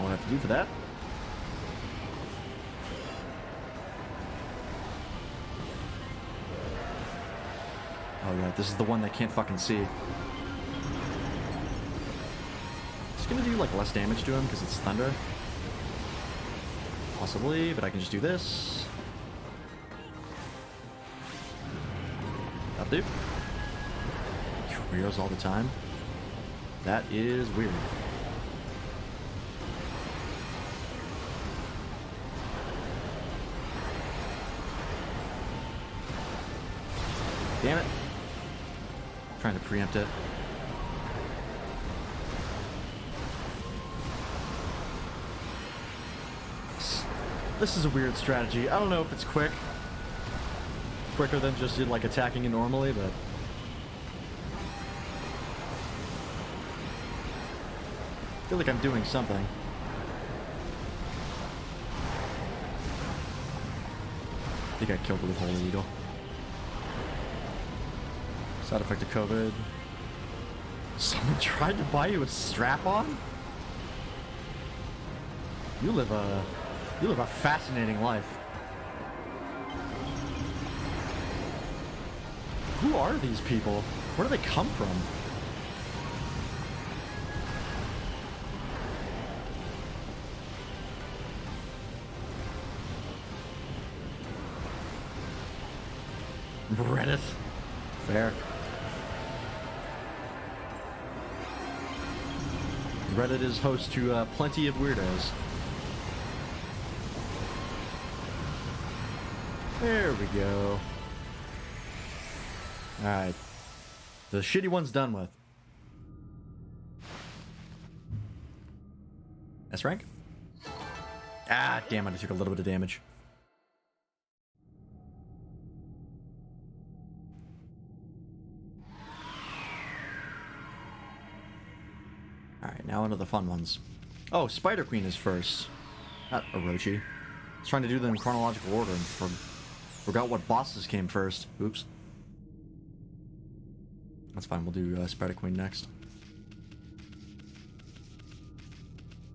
what I have to do for that. Oh right, this is the one that can't fucking see. It's gonna do like less damage to him because it's thunder. Possibly, but I can just do this. That'll do. Weirdos all the time. That is weird. Damn it. Trying to preempt it. This is a weird strategy. I don't know if it's quicker than just like attacking it normally, but I feel like I'm doing something. I think I killed it with Holy Eagle. Side effect of COVID. Someone tried to buy you a strap-on? You live a fascinating life. Who are these people? Where do they come from? Reddit. Fair. Reddit is host to plenty of weirdos. There we go. Alright. The shitty one's done with. S rank? Ah, damn it, I took a little bit of damage. Alright, now into the fun ones. Oh, Spider Queen is first. Not Orochi. I was trying to do them in chronological order and forgot what bosses came first. Oops. That's fine, we'll do Spider Queen next.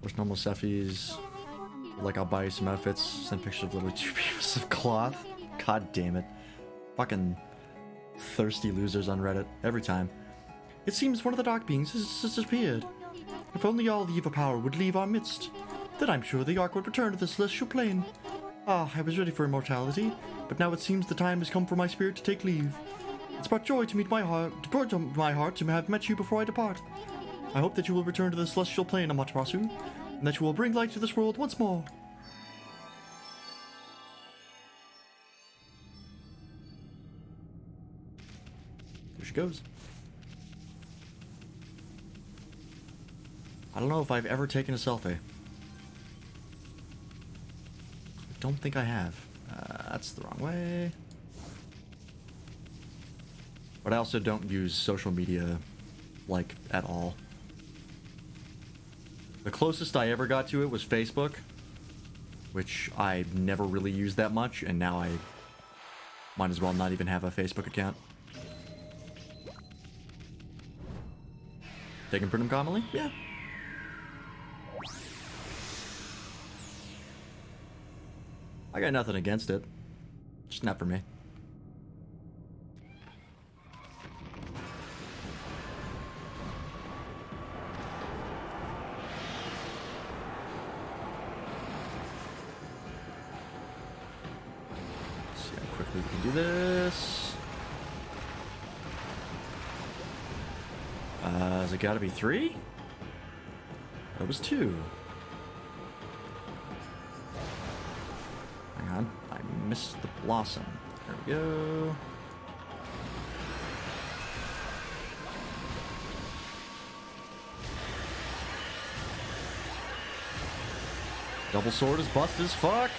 First normal Cephis. Like, I'll buy you some outfits. Send pictures of little pieces of cloth. God damn it. Fucking thirsty losers on Reddit. Every time. It seems one of the dark beings has disappeared. If only all the evil power would leave our midst, then I'm sure the Ark would return to the celestial plane. Ah, I was ready for immortality, but now it seems the time has come for my spirit to take leave. It's brought joy to meet my heart, to have met you before I depart. I hope that you will return to the celestial plane, Amaterasu, and that you will bring light to this world once more. There she goes. I don't know if I've ever taken a selfie. I don't think I have. That's the wrong way. But I also don't use social media, like, at all. The closest I ever got to it was Facebook, which I never really used that much, and now I might as well not even have a Facebook account. Taking Burnham commonly? Yeah. I got nothing against it. Just not for me. See how quickly we can do this. Has it got to be 3? That was 2. Hang on, I missed the blossom. There we go. Double sword is busted as fuck.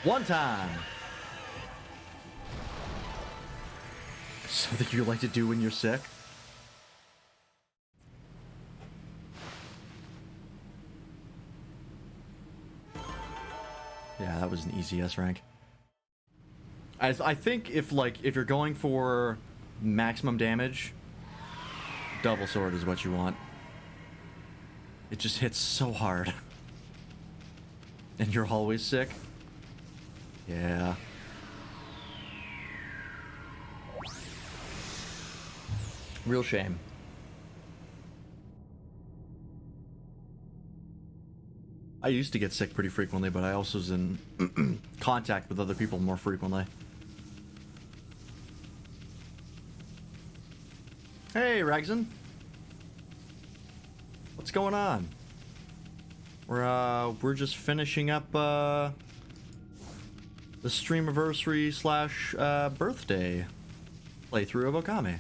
One time. Something you like to do when you're sick? Yeah, that was an easy S rank. I think if you're going for maximum damage, double sword is what you want. It just hits so hard. And you're always sick. Yeah. Real shame. I used to get sick pretty frequently, but I also was in contact with other people more frequently. Hey, Ragzin. What's going on? We're just finishing up the streamiversary / birthday playthrough of Okami.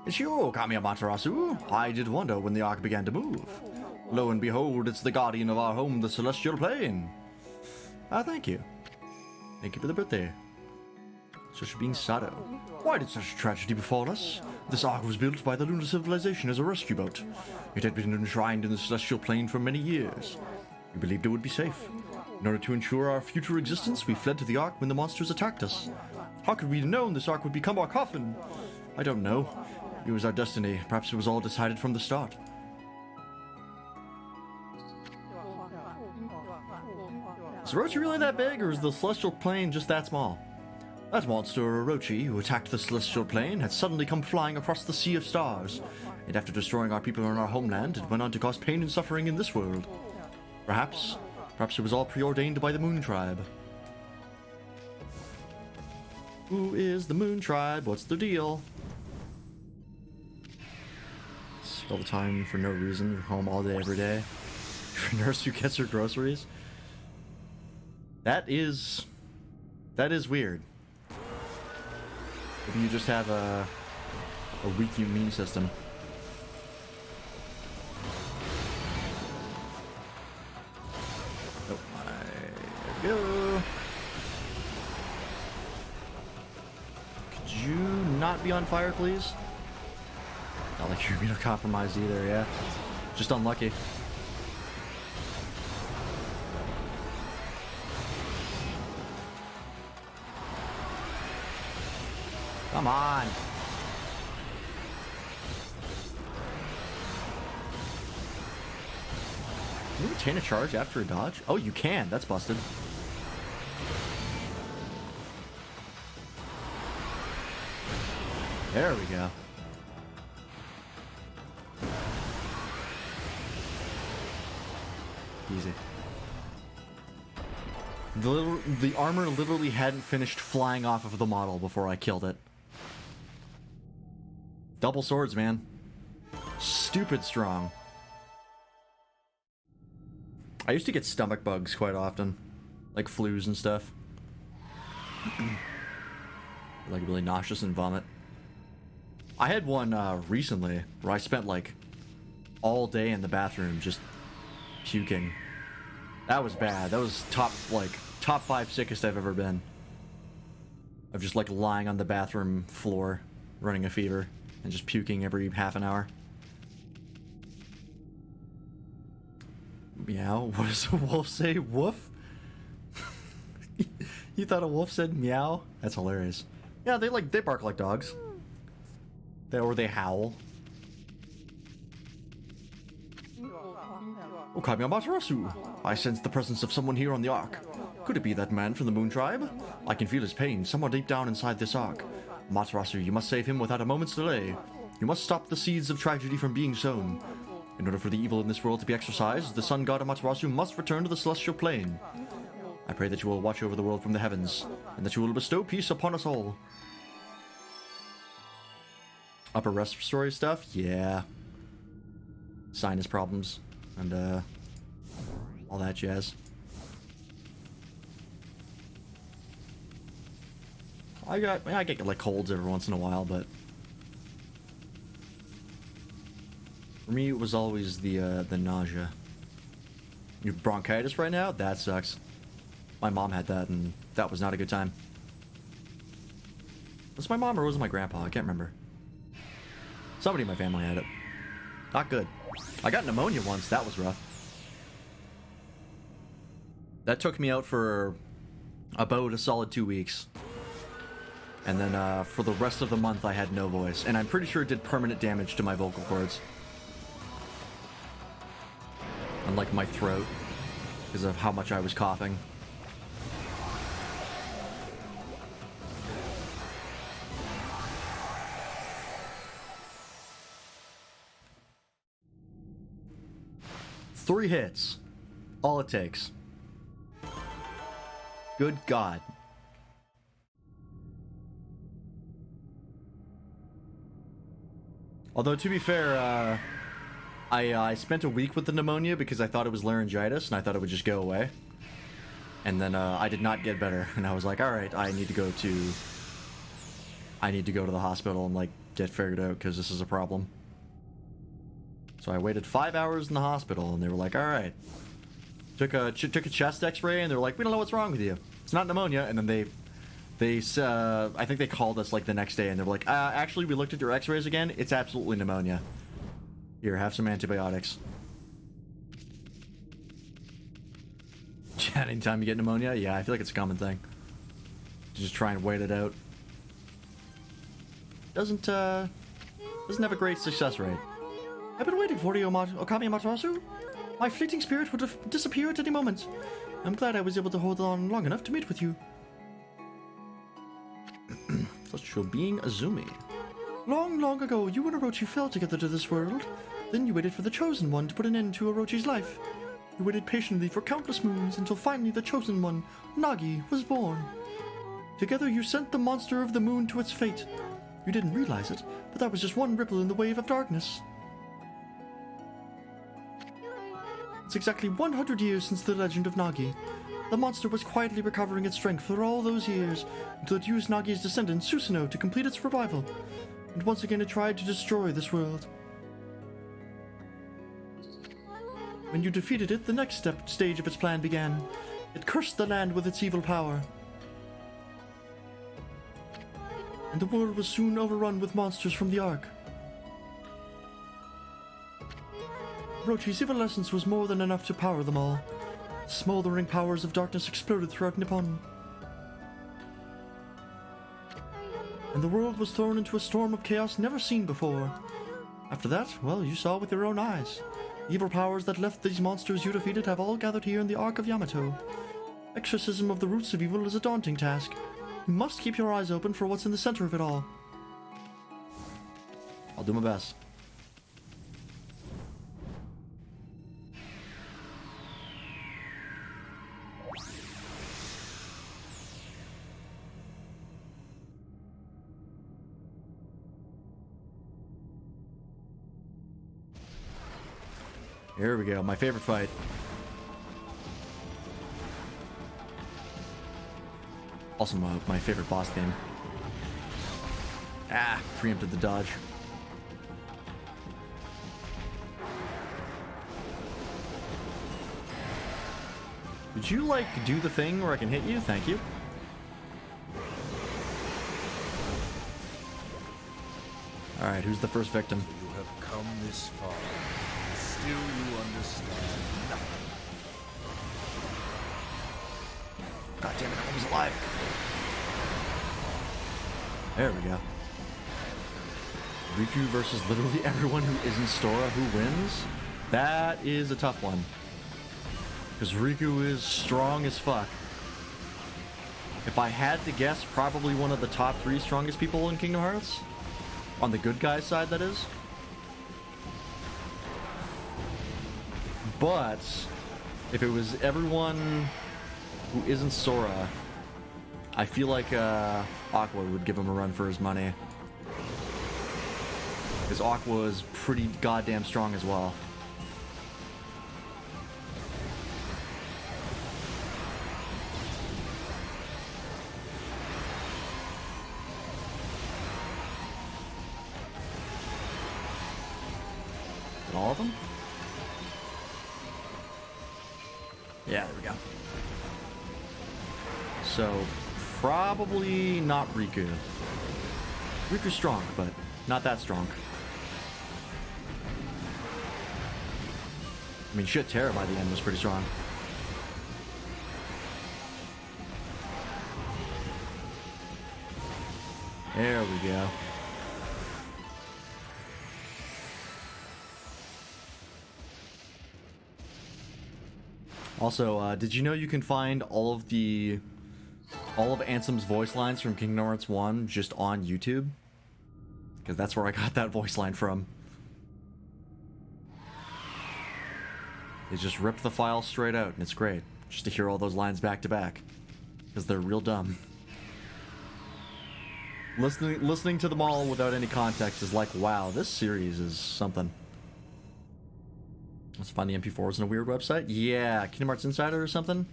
It's you, Okami Amaterasu. I did wonder when the ark began to move. Lo and behold, it's the guardian of our home, the celestial plane. Thank you. Thank you for the birthday. Such being Sado. Why did such a tragedy befall us? This ark was built by the lunar civilization as a rescue boat. It had been enshrined in the celestial plane for many years. We believed it would be safe. In order to ensure our future existence, we fled to the ark when the monsters attacked us. How could we have known this ark would become our coffin? I don't know. It was our destiny. Perhaps it was all decided from the start. Is Orochi really that big, or is the celestial plane just that small? That monster Orochi, who attacked the celestial plane, had suddenly come flying across the sea of stars. And after destroying our people in our homeland, it went on to cause pain and suffering in this world. Perhaps it was all preordained by the Moon Tribe. Who is the Moon Tribe? What's the deal? All the time for no reason. You're home all day, every day. You're a nurse who gets her groceries. That is weird. Maybe you just have a weak immune system. Oh my, there we go. Could you not be on fire, please? Not like you're immunocompromised either, yeah. Just unlucky. Come on. Can you retain a charge after a dodge? Oh, you can. That's busted. There we go. Easy. The armor literally hadn't finished flying off of the model before I killed it. Double swords, man. Stupid strong. I used to get stomach bugs quite often. Like flus and stuff. Like really nauseous and vomit. I had one recently where I spent like all day in the bathroom just puking. That was bad. That was top 5 sickest I've ever been. Of just like lying on the bathroom floor, running a fever, and just puking every half an hour. Meow? What does a wolf say? Woof? You thought a wolf said meow? That's hilarious. Yeah, they bark like dogs. Or they howl. Okami Amaterasu! I sense the presence of someone here on the Ark. Could it be that man from the Moon Tribe? I can feel his pain somewhere deep down inside this Ark. Amaterasu, you must save him without a moment's delay. You must stop the seeds of tragedy from being sown. In order for the evil in this world to be exorcised, the sun god Amaterasu must return to the celestial plane. I pray that you will watch over the world from the heavens, and that you will bestow peace upon us all. Upper respiratory stuff? Yeah. Sinus problems. And, all that jazz. I get like colds every once in a while, but for me it was always the nausea. You have bronchitis right now? That sucks. My mom had that, and that was not a good time. Was it my mom or was it my grandpa? I can't remember. Somebody in my family had it. Not good. I got pneumonia once. That was rough. That took me out for about a solid 2 weeks. And then for the rest of the month, I had no voice. And I'm pretty sure it did permanent damage to my vocal cords. And like my throat. Because of how much I was coughing. Three hits. All it takes. Good God. Although, to be fair, I spent a week with the pneumonia because I thought it was laryngitis and I thought it would just go away. And then I did not get better, and I was like, alright, I need to go to the hospital and like get figured out because this is a problem. So I waited 5 hours in the hospital, and they were like, alright. Took a chest x-ray, and they were like, we don't know what's wrong with you. It's not pneumonia. And then they I think they called us like the next day, and they were like, actually, we looked at your x-rays again. It's absolutely pneumonia. Here, have some antibiotics. Anytime you get pneumonia, yeah, I feel like it's a common thing. Just try and wait it out. Doesn't have a great success rate. I've been waiting for you, Okami Amaterasu. My fleeting spirit would have disappeared at any moment. I'm glad I was able to hold on long enough to meet with you. Such your being Azumi. Long, long ago, you and Orochi fell together to this world. Then you waited for the Chosen One to put an end to Orochi's life. You waited patiently for countless moons until finally the Chosen One, Nagi, was born. Together you sent the monster of the moon to its fate. You didn't realize it, but that was just one ripple in the wave of darkness. It's exactly 100 years since the legend of Nagi. The monster was quietly recovering its strength for all those years, until it used Nagi's descendant, Susanoo, to complete its revival. And once again it tried to destroy this world. When you defeated it, the next stage of its plan began. It cursed the land with its evil power. And the world was soon overrun with monsters from the Ark. Orochi's evil essence was more than enough to power them all. Smoldering powers of darkness exploded throughout Nippon. And the world was thrown into a storm of chaos never seen before. After that, well, you saw with your own eyes. Evil powers that left these monsters you defeated have all gathered here in the Ark of Yamato. Exorcism of the roots of evil is a daunting task. You must keep your eyes open for what's in the center of it all. I'll do my best. Here we go, my favorite fight. Also my favorite boss theme. Ah, preempted the dodge. Would you, like, do the thing where I can hit you? Thank you. Alright, who's the first victim? You have come this far. Still you understand nothing. God damn it, I was alive. There we go. Riku versus literally everyone who isn't Sora. Who wins? That is a tough one. Because Riku is strong as fuck. If I had to guess, probably one of the top 3 strongest people in Kingdom Hearts. On the good guy's side, that is. But if it was everyone who isn't Sora, I feel like Aqua would give him a run for his money. Because Aqua is pretty goddamn strong as well. All of them? Yeah, there we go. So, probably not Riku. Riku's strong, but not that strong. I mean, shit, Terra by the end was pretty strong. There we go. Also, did you know you can find all of Ansem's voice lines from Kingdom Hearts 1 just on YouTube? Because that's where I got that voice line from. They just ripped the file straight out, and it's great. Just to hear all those lines back to back. Because they're real dumb. Listening to them all without any context is like, wow, this series is something. Let's find the MP4s in a weird website. Yeah, Kingdom Hearts Insider or something.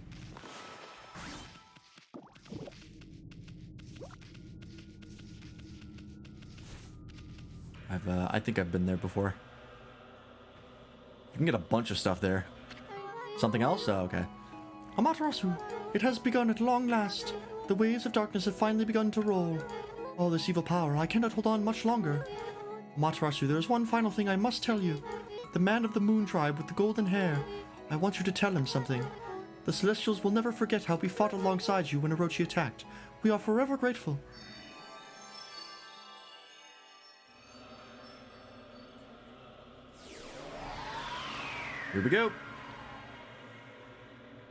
I think I've been there before. You can get a bunch of stuff there. Something else? Oh, okay. Amaterasu, it has begun at long last. The waves of darkness have finally begun to roll. All this evil power, I cannot hold on much longer. Amaterasu, there is one final thing I must tell you. The man of the Moon Tribe with the golden hair. I want you to tell him something. The Celestials will never forget how we fought alongside you when Orochi attacked. We are forever grateful. Here we go.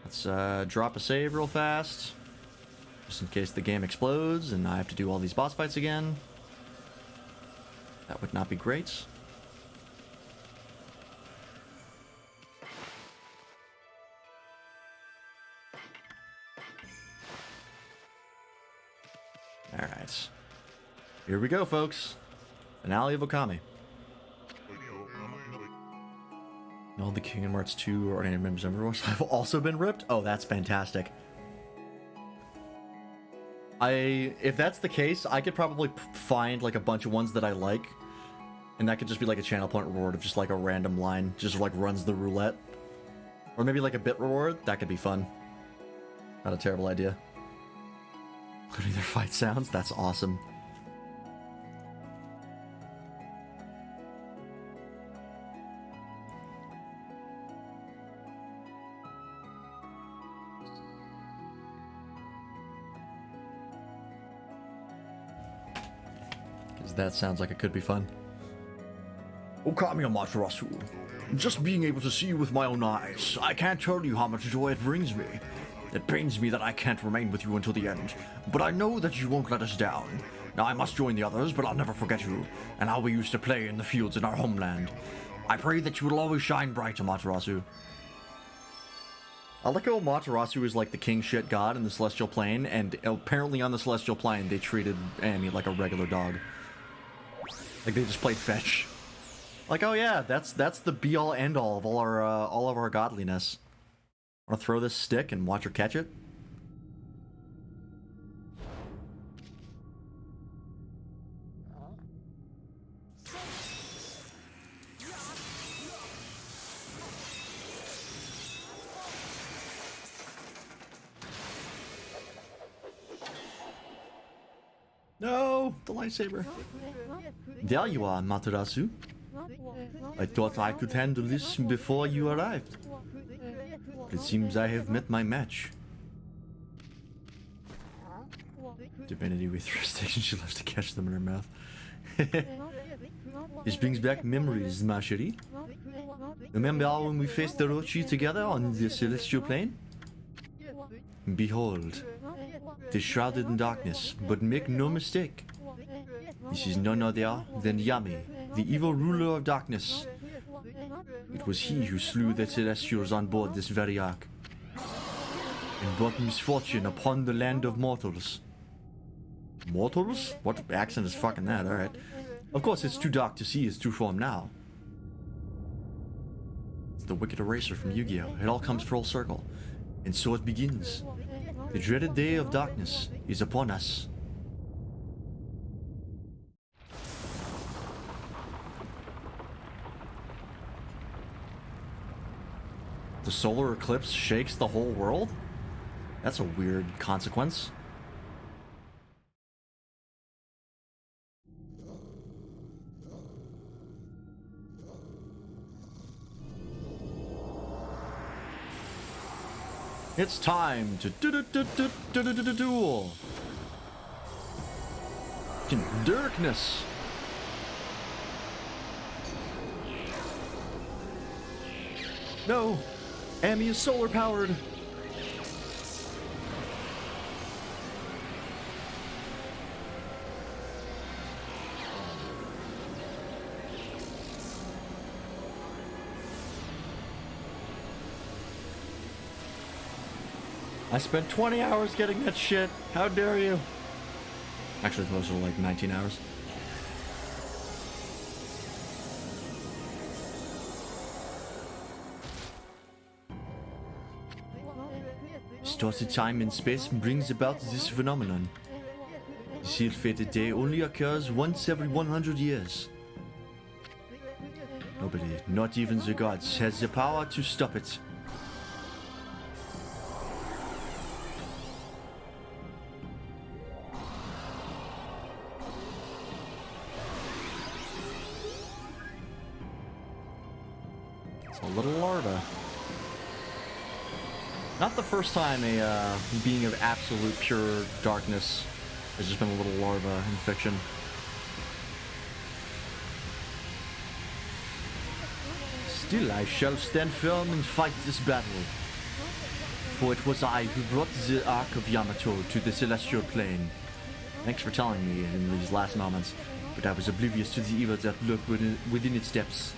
Let's drop a save real fast. Just in case the game explodes and I have to do all these boss fights again. That would not be great. Alright. Here we go, folks. Finale of Okami. All the Kingdom Hearts 2 ordinary members of Overwatch have also been ripped? Oh, that's fantastic. If that's the case, I could probably find like a bunch of ones that I like. And that could just be like a channel point reward of just like a random line. Just like runs the roulette. Or maybe like a bit reward. That could be fun. Not a terrible idea. Including their fight sounds. That's awesome. Because that sounds like it could be fun. Okami Amaterasu. Just being able to see you with my own eyes, I can't tell you how much joy it brings me. It pains me that I can't remain with you until the end, but I know that you won't let us down. Now I must join the others, but I'll never forget you, and how we used to play in the fields in our homeland. I pray that you will always shine bright, Amaterasu. I like how Amaterasu is like the king shit god in the Celestial Plane, and apparently on the Celestial Plane they treated Amy like a regular dog. Like they just played fetch. Like, oh yeah, that's the be-all end-all of all of our godliness. Wanna throw this stick and watch her catch it? no! The lightsaber. There you are, Matarasu. I thought I could handle this before you arrived. But it seems I have met my match. Divinity with her sticks and she loves to catch them in her mouth. This brings back memories, ma chérie. Remember when we faced the Orochi together on the celestial plane? Behold, it is shrouded in darkness, but make no mistake. This is none other than Yami, the evil ruler of darkness. It was he who slew the Celestials on board this very ark, and brought misfortune upon the land of mortals. Mortals? What accent is fucking that? Alright. Of course, it's too dark to see his true form now. It's the Wicked Eraser from Yu-Gi-Oh! It all comes full circle. And so it begins. The dreaded day of darkness is upon us. The solar eclipse shakes the whole world? That's a weird consequence. It's time to duel. Darkness. No, Amy is solar powered. I spent 20 hours getting that shit. How dare you? Actually, closer to like 19 hours. Distorted time and space brings about this phenomenon. This ill-fated day only occurs once every 100 years. Nobody, not even the gods, has the power to stop it. It's a little larva. Not the first time a being of absolute pure darkness has just been a little larva in fiction. Still, I shall stand firm and fight this battle. For it was I who brought the Ark of Yamato to the Celestial Plane. Thanks for telling me in these last moments, but I was oblivious to the evil that lurked within its depths.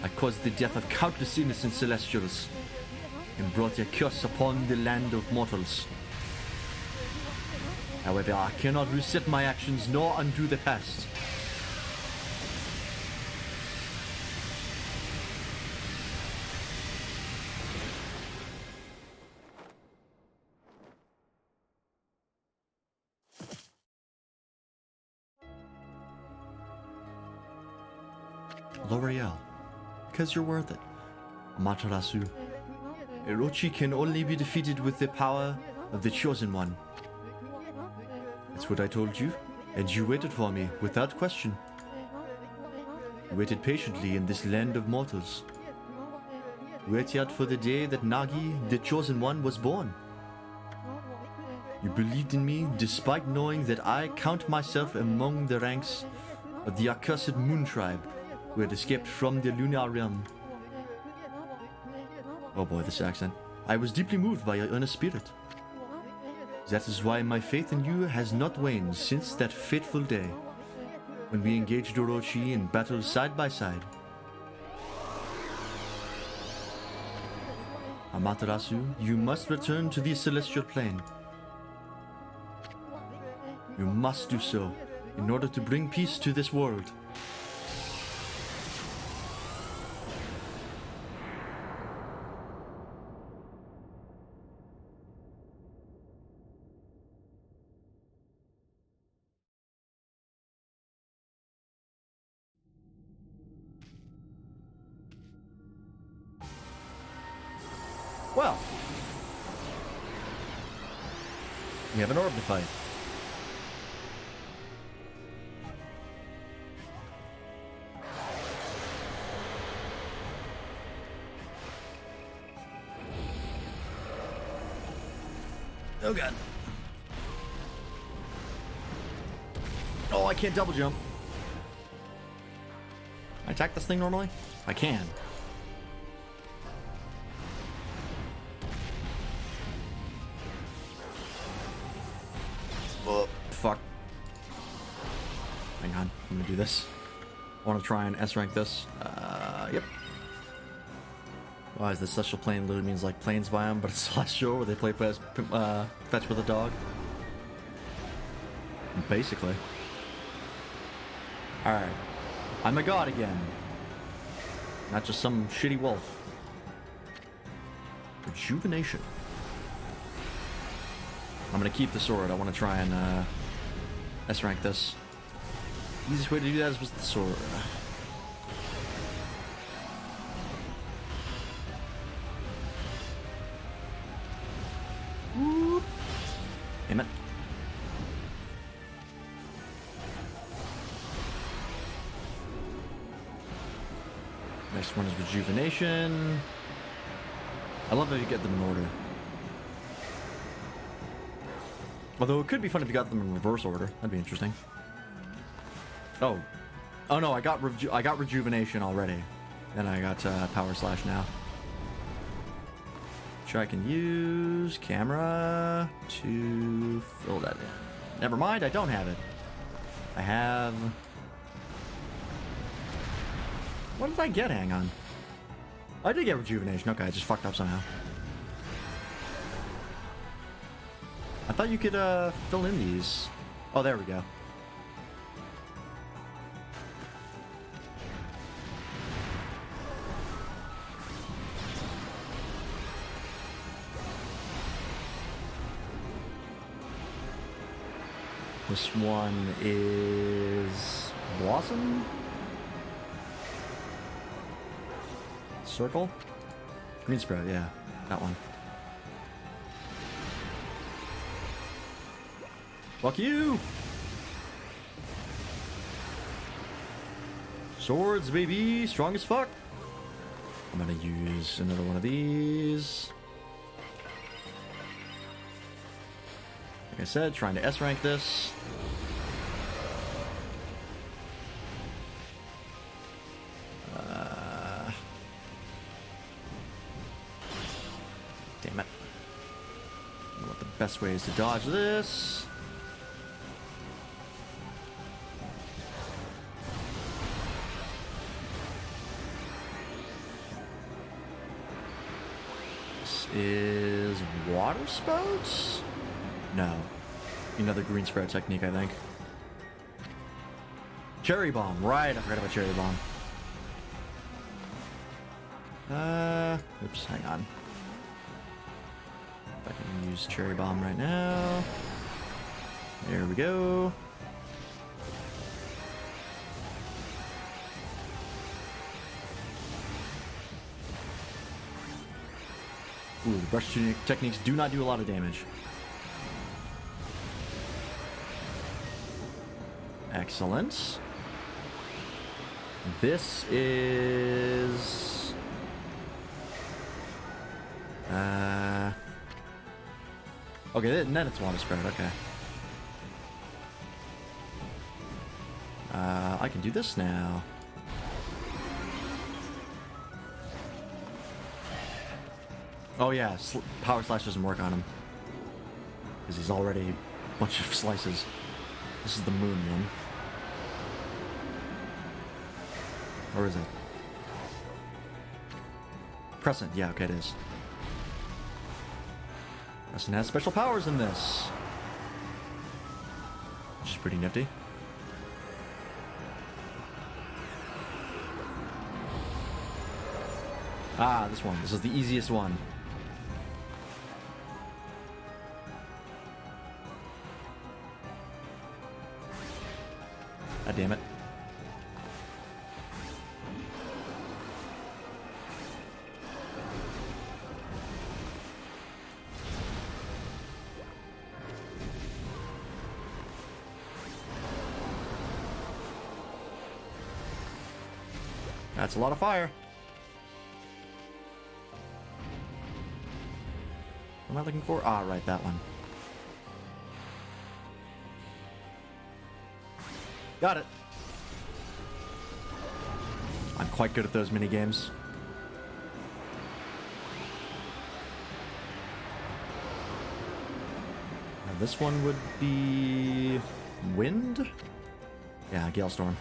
I caused the death of countless innocent Celestials, and brought a curse upon the land of mortals. However, I cannot reset my actions nor undo the past. L'Oreal, because you're worth it. Amaterasu. Orochi can only be defeated with the power of the Chosen One. That's what I told you, and you waited for me without question. You waited patiently in this land of mortals. You waited for the day that Nagi, the Chosen One, was born. You believed in me despite knowing that I count myself among the ranks of the accursed Moon Tribe who had escaped from the Lunar Realm. Oh boy, this accent. I was deeply moved by your earnest spirit. That is why my faith in you has not waned since that fateful day, when we engaged Orochi in battle side by side. Amaterasu, you must return to the Celestial Plane. You must do so, in order to bring peace to this world. Well, we have an orb to fight. Oh god. Oh, I can't double jump. Can I attack this thing normally? I can. Oh, fuck. Hang on, I'm gonna do this. I want to try and S-rank this. Yep. Why is the celestial plane literally means like plains biome, but it's celestial where they play fetch with a dog? Basically. Alright. I'm a god again. Not just some shitty wolf. Rejuvenation. I'm gonna keep the sword. I want to try and S-rank this. Easiest way to do that is with the sword. Whoop. Damn it. Next one is rejuvenation. I love that you get them in order. Although it could be fun if you got them in reverse order. That'd be interesting. Oh. Oh no, I got rejuvenation already. Then I got power slash now. Which I can use camera to fill that in. Never mind, I don't have it. I have... What did I get? Hang on. I did get rejuvenation. Okay, I just fucked up somehow. I thought you could fill in these. Oh, there we go. This one is Blossom? Circle? Green Sprout, yeah. That one. Fuck you! Swords, baby! Strong as fuck! I'm gonna use another one of these. Like I said, trying to S-rank this. Damn it. I don't know what the best way is to dodge this. This is water spouts? No. Another green sprout technique, I think. Cherry bomb, right, I forgot about cherry bomb. Oops, hang on. If I can use cherry bomb right now. There we go. Ooh, the brush techniques do not do a lot of damage. Excellent. This is... Okay, then it's water spread, okay. I can do this now. Oh yeah, power slash doesn't work on him. Because he's already a bunch of slices. This is the moon one. Or is it? Crescent, yeah, okay, it is. Crescent has special powers in this. Which is pretty nifty. Ah, this one. This is the easiest one. God damn it. That's a lot of fire. What am I looking for? Ah, right, that one. Got it. I'm quite good at those mini games. Now this one would be wind? Yeah, Gale Storm.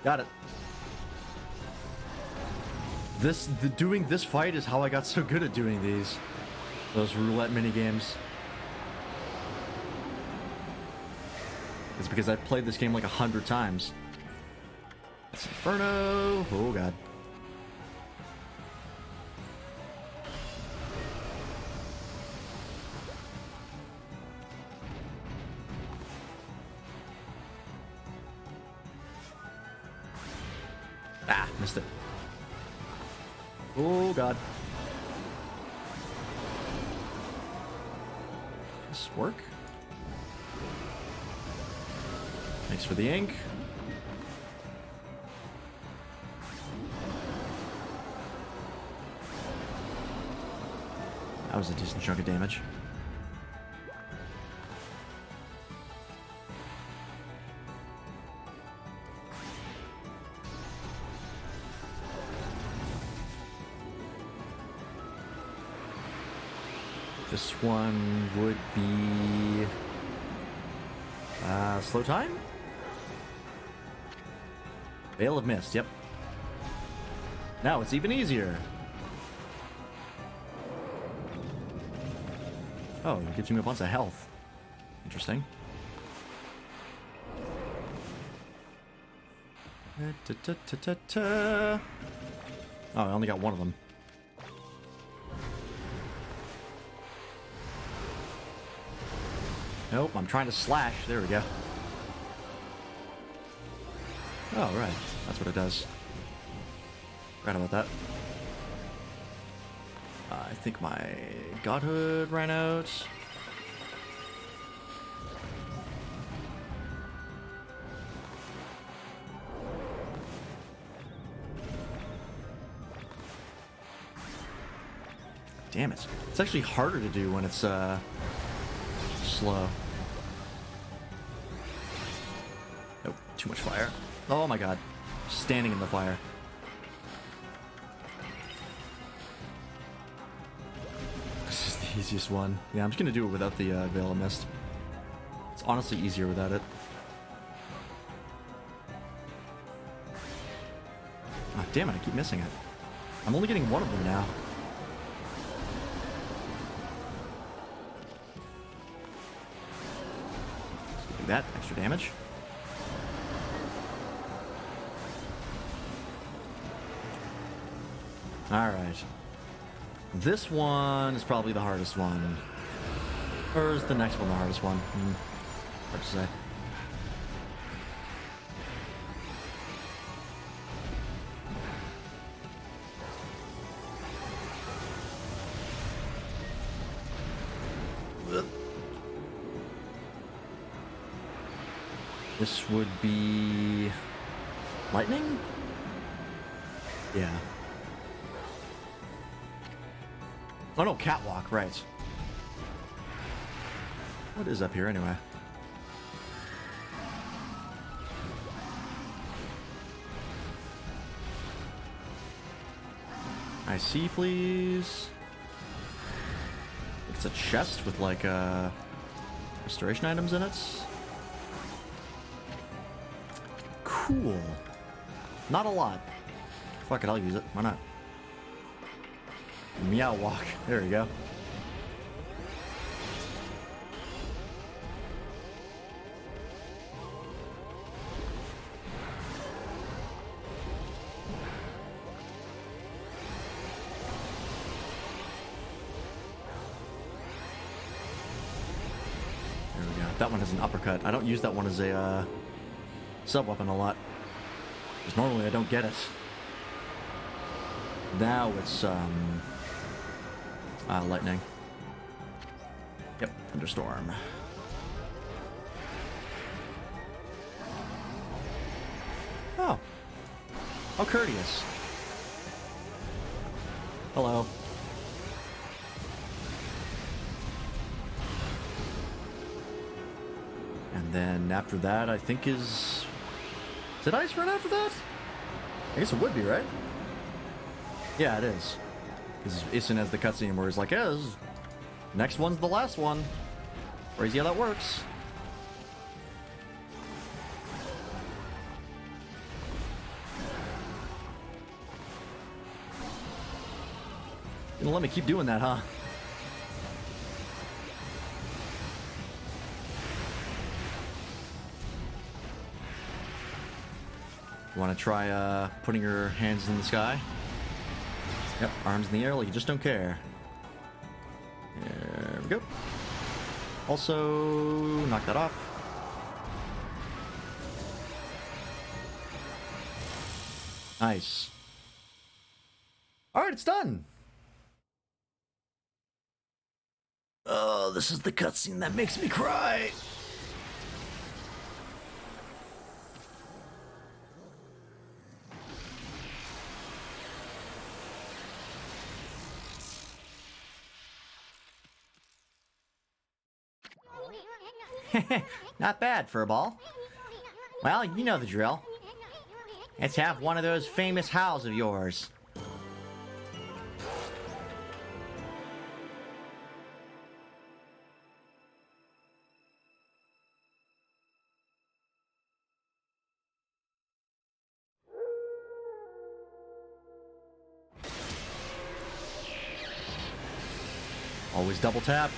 Got it. Doing this fight is how I got so good at doing those roulette mini games. It's because I've played this game like 100 times. That's Inferno. Oh god. Ah, missed it. Oh god. This work? Thanks for the ink. That was a decent chunk of damage. This one would be slow time? Veil of Mist, yep. Now it's even easier. Oh, it gives me a bunch of health. Interesting. Oh, I only got one of them. Nope, I'm trying to slash. There we go. Oh, right. That's what it does. Forgot about that. I think my godhood ran out. Damn it. It's actually harder to do when it's slow. Nope, too much fire. Oh my god. Standing in the fire. This is the easiest one. Yeah, I'm just gonna do it without the Veil of Mist. It's honestly easier without it. Ah, damn it, I keep missing it. I'm only getting one of them now. Do that, extra damage. Alright. This one is probably the hardest one. Or is the next one the hardest one? Hard to say. This would be... lightning? Yeah. Oh no, catwalk, right. What is up here anyway? I see, please. It's a chest with like restoration items in it. Cool. Not a lot. Fuck it, I'll use it. Why not? Meow walk. There we go. There we go. That one has an uppercut. I don't use that one as a sub-weapon a lot. Because normally I don't get it. Now it's lightning. Yep, thunderstorm. Oh, How courteous. Hello. And then after that, I think is it Ice Run after that? I guess it would be, right? Yeah, it is. Because Issen has the cutscene where he's like, yeah, next one's the last one. Crazy how that works. You gonna let me keep doing that, huh? You wanna try putting your hands in the sky? Yep, arms in the air like you just don't care. There we go. Also, knock that off. Nice. Alright, it's done! Oh, this is the cutscene that makes me cry! Not bad, Furball. Well, you know the drill. Let's have one of those famous howls of yours. Always double tap.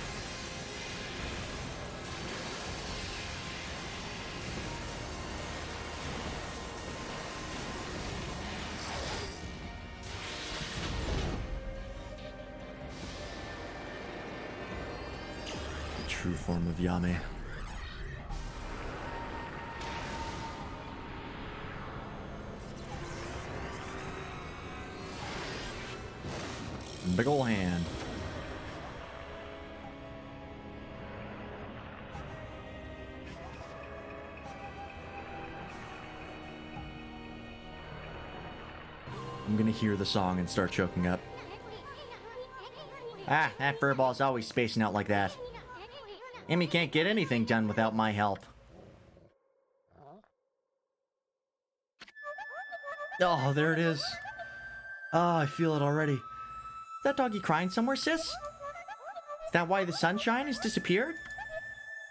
The true form of Yami. Big ol' hand. I'm gonna hear the song and start choking up. Ah, that Furball's always spacing out like that. Emmy can't get anything done without my help. Oh, there it is. Oh, I feel it already. Is that doggy crying somewhere, sis? Is that why the sunshine has disappeared?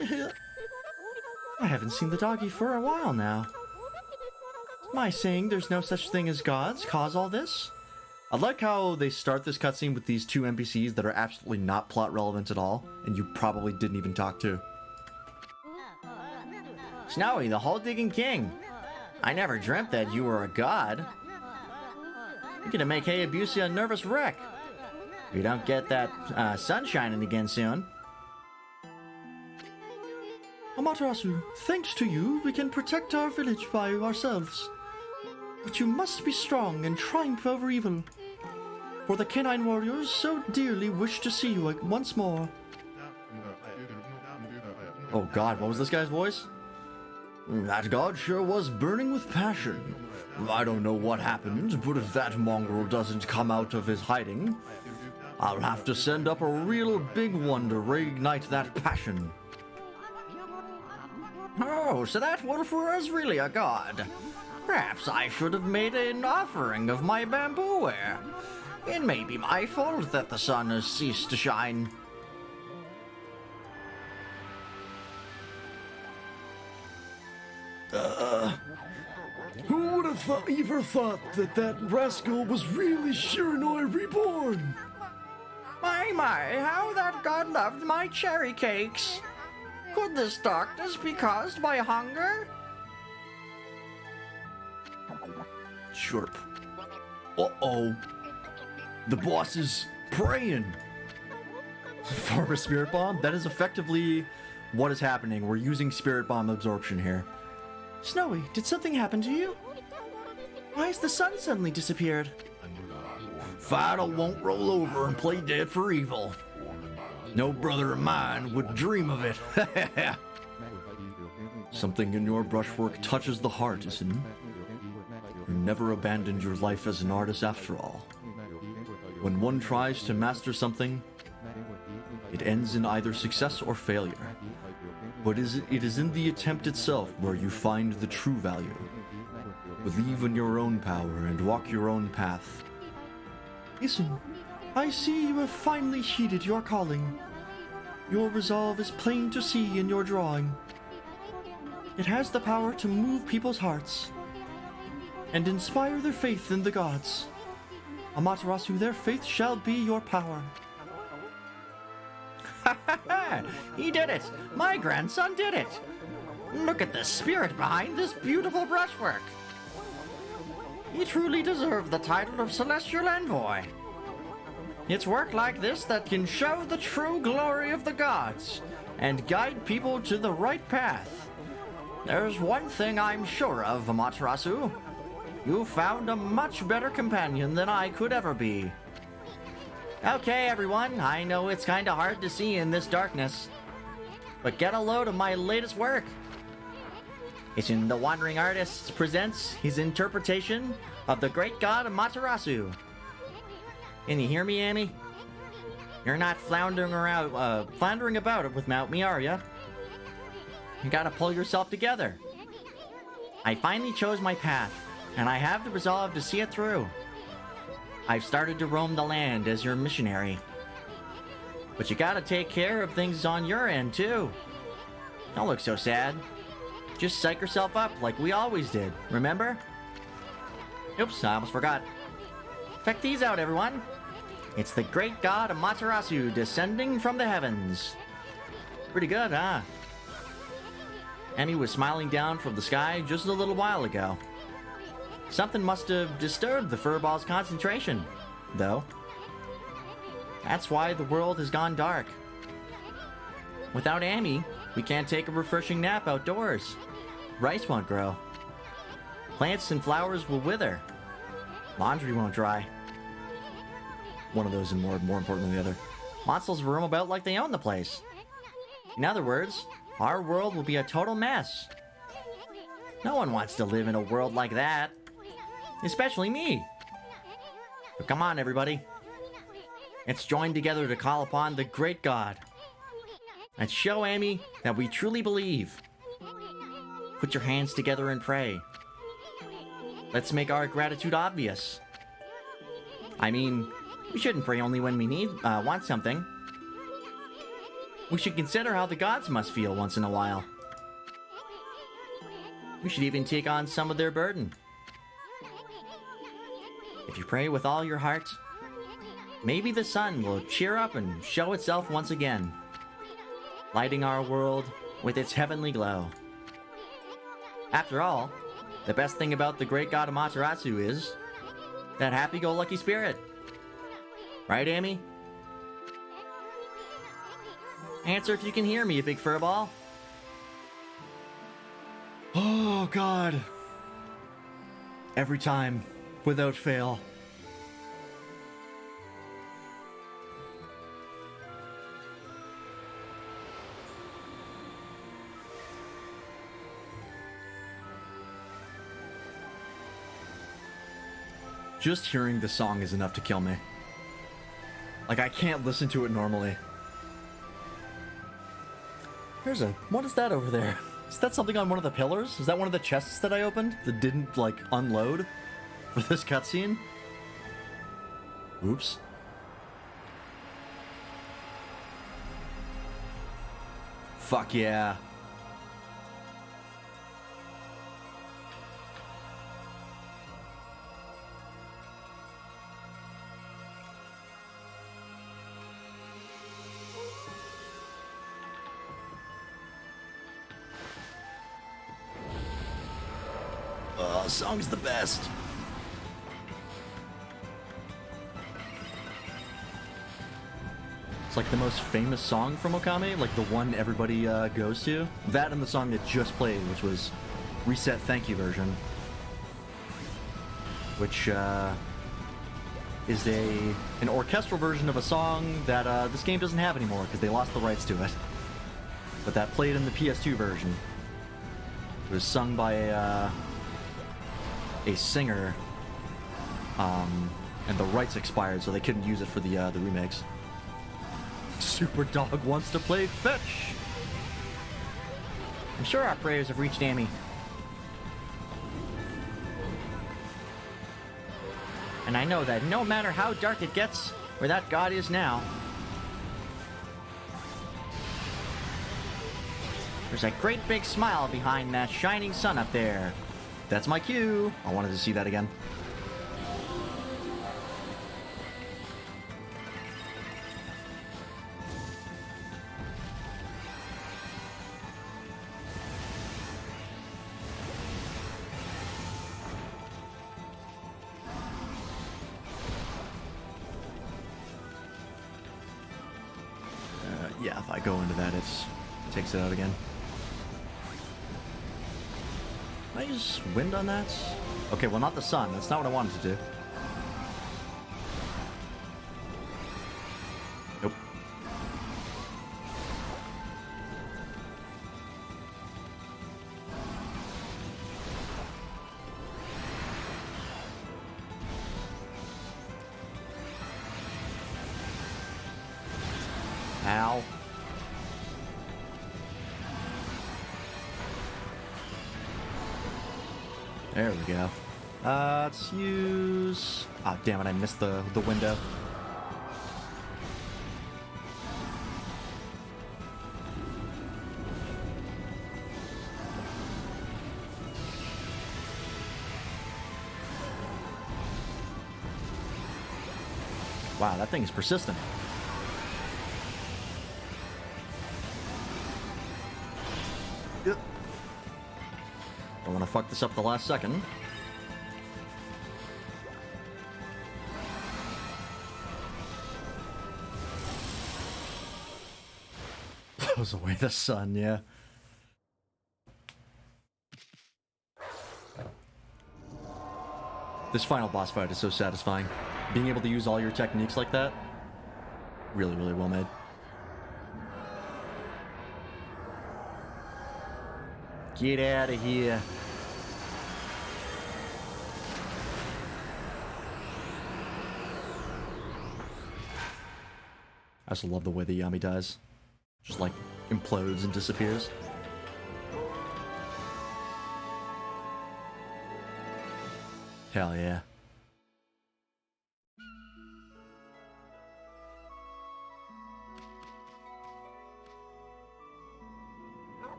I haven't seen the doggy for a while now. My saying there's no such thing as gods cause all this? I like how they start this cutscene with these two NPCs that are absolutely not plot relevant at all, and you probably didn't even talk to. Snowy, the hole-digging king. I never dreamt that you were a god. You're gonna make Hayabusa a nervous wreck. If you don't get that sun shining again soon. Amaterasu, thanks to you, we can protect our village by ourselves. But you must be strong and triumph over evil. For the canine warriors so dearly wish to see you once more. Oh god, what was this guy's voice? That god sure was burning with passion. I don't know what happened, but if that mongrel doesn't come out of his hiding, I'll have to send up a real big one to reignite that passion. Oh, so that wolf was really a god. Perhaps I should have made an offering of my bamboo ware. It may be my fault that the sun has ceased to shine. Who would have ever thought that that rascal was really Shiranui reborn? My, how that god loved my cherry cakes. Could this darkness be caused by hunger? Chirp. Uh-oh. The boss is praying. Form a spirit bomb? That is effectively what is happening. We're using spirit bomb absorption here. Snowy, did something happen to you? Why has the sun suddenly disappeared? Fido won't roll over and play dead for evil. No brother of mine would dream of it. Something in your brushwork touches the heart, isn't it? You never abandoned your life as an artist after all. When one tries to master something, it ends in either success or failure. But it is in the attempt itself where you find the true value. Believe in your own power and walk your own path. Listen, I see you have finally heeded your calling. Your resolve is plain to see in your drawing. It has the power to move people's hearts and inspire their faith in the gods. Amaterasu, their faith shall be your power. He did it! My grandson did it! Look at the spirit behind this beautiful brushwork! He truly deserved the title of Celestial Envoy. It's work like this that can show the true glory of the gods and guide people to the right path. There's one thing I'm sure of, Amaterasu. You found a much better companion than I could ever be. Okay, everyone, I know it's kinda hard to see in this darkness, but get a load of my latest work. It's in The Wandering Artist presents his interpretation of the great god Amaterasu. Can you hear me, Amy? You're not floundering about without me, are ya? You gotta pull yourself together. I finally chose my path, and I have the resolve to see it through. I've started to roam the land as your missionary. But you gotta take care of things on your end, too. Don't look so sad. Just psych yourself up like we always did, remember? Oops, I almost forgot. Check these out, everyone. It's the great god Amaterasu descending from the heavens. Pretty good, huh? Emmy was smiling down from the sky just a little while ago. Something must have disturbed the furball's concentration, though. That's why the world has gone dark. Without Amy, we can't take a refreshing nap outdoors. Rice won't grow. Plants and flowers will wither. Laundry won't dry. One of those is more important than the other. Monsters roam about like they own the place. In other words, our world will be a total mess. No one wants to live in a world like that. Especially me. So come on, everybody. Let's join together to call upon the great god. And show Amy that we truly believe. Put your hands together and pray. Let's make our gratitude obvious. I mean, we shouldn't pray only when we want something. We should consider how the gods must feel once in a while. We should even take on some of their burden. If you pray with all your heart, maybe the sun will cheer up and show itself once again, lighting our world with its heavenly glow. After all, the best thing about the great god Amaterasu is that happy-go-lucky spirit. Right, Amy? Answer if you can hear me, you big furball. Oh, God. Every time, without fail. Just hearing the song is enough to kill me. Like, I can't listen to it normally. What is that over there? Is that something on one of the pillars? Is that one of the chests that I opened that didn't, like, unload for this cutscene? Oops. Fuck yeah. Oh, song's the best. It's like the most famous song from Okami, like the one everybody goes to. That and the song that just played, which was Reset Thank You version. Which is an orchestral version of a song that this game doesn't have anymore because they lost the rights to it. But that played in the PS2 version. It was sung by a singer, and the rights expired, so they couldn't use it for the remakes. Super Dog wants to play fetch. I'm sure our prayers have reached Amy. And I know that no matter how dark it gets, where that god is now, there's a great big smile behind that shining sun up there. That's my cue. I wanted to see that again. Yeah, if I go into that, it takes it out again. Can I use wind on that? Okay, well, not the sun. That's not what I wanted to do. Nope. Ow. There we go. Let's use... Ah, damn it, I missed the window. Wow, that thing is persistent. Don't want to fuck this up the last second. Blows away the sun, yeah. This final boss fight is so satisfying. Being able to use all your techniques like that, really, really well made. Get out of here. I also love the way the Yami dies. Just like implodes and disappears. Hell yeah.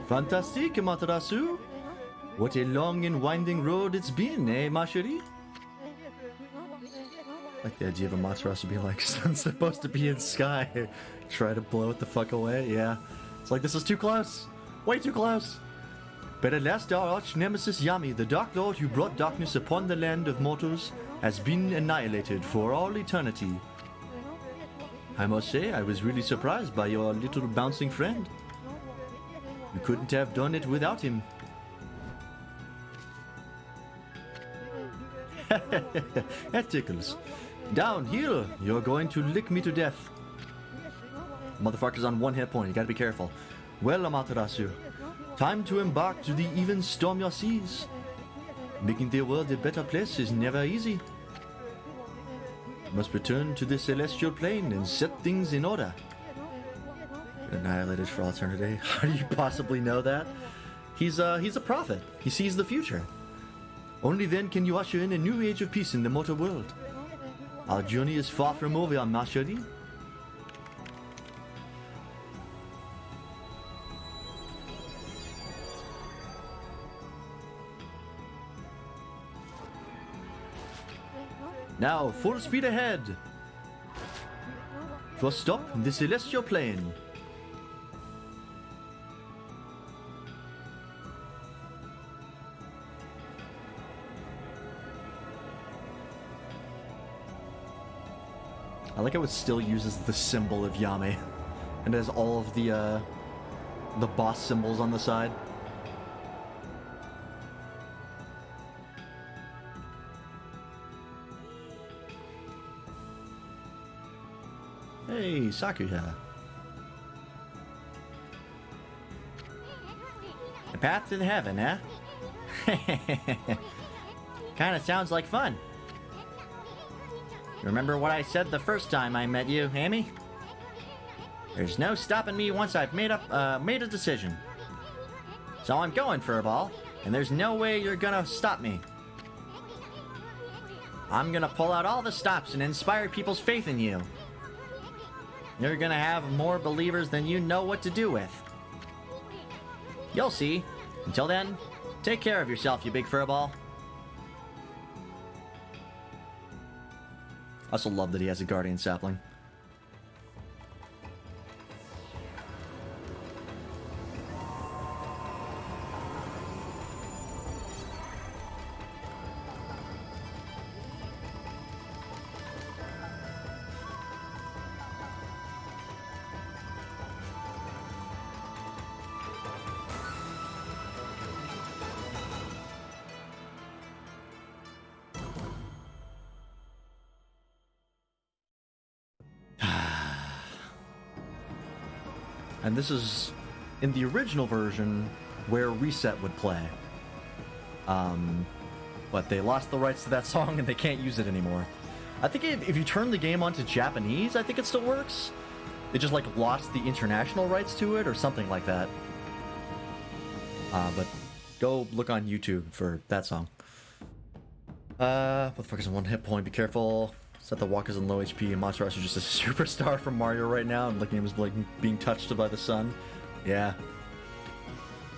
Fantastique, Matarasu. What a long and winding road it's been, eh, ma chérie? Like the idea of a Matarasu being like, sun's supposed to be in sky. Try to blow it the fuck away, yeah. It's like, this is too close. Way too close. But at last our arch nemesis Yami, the Dark Lord who brought darkness upon the land of mortals, has been annihilated for all eternity. I must say, I was really surprised by your little bouncing friend. You couldn't have done it without him. That tickles. Down, here! You're going to lick me to death. Motherfucker's on one hit point, you gotta be careful. Well, Amaterasu, time to embark to the even stormier seas. Making the world a better place is never easy. Must return to the celestial plane and set things in order. Annihilated for eternity. How do you possibly know that? He's a prophet. He sees the future. Only then can you usher in a new age of peace in the mortal world. Our journey is far from over, ma chérie. Now, full speed ahead. First stop, the celestial plane. I like how it still uses the symbol of Yami, and has all of the boss symbols on the side. Hey, Sakuya. The path to heaven, eh? Kinda sounds like fun. Remember what I said the first time I met you, Amy? There's no stopping me once I've made a decision. So I'm going for a ball, and there's no way you're gonna stop me. I'm gonna pull out all the stops and inspire people's faith in you. You're gonna have more believers than you know what to do with. You'll see. Until then, take care of yourself, you big furball. I also love that he has a guardian sapling. And this is in the original version where Reset would play. But they lost the rights to that song and they can't use it anymore. I think if you turn the game onto Japanese, I think it still works. They just like lost the international rights to it or something like that. But go look on YouTube for that song. What the fuck is one hit point? Be careful. Set the walkers in low HP, and Amaterasu is just a superstar from Mario right now, and looking at him as like being touched by the sun. Yeah.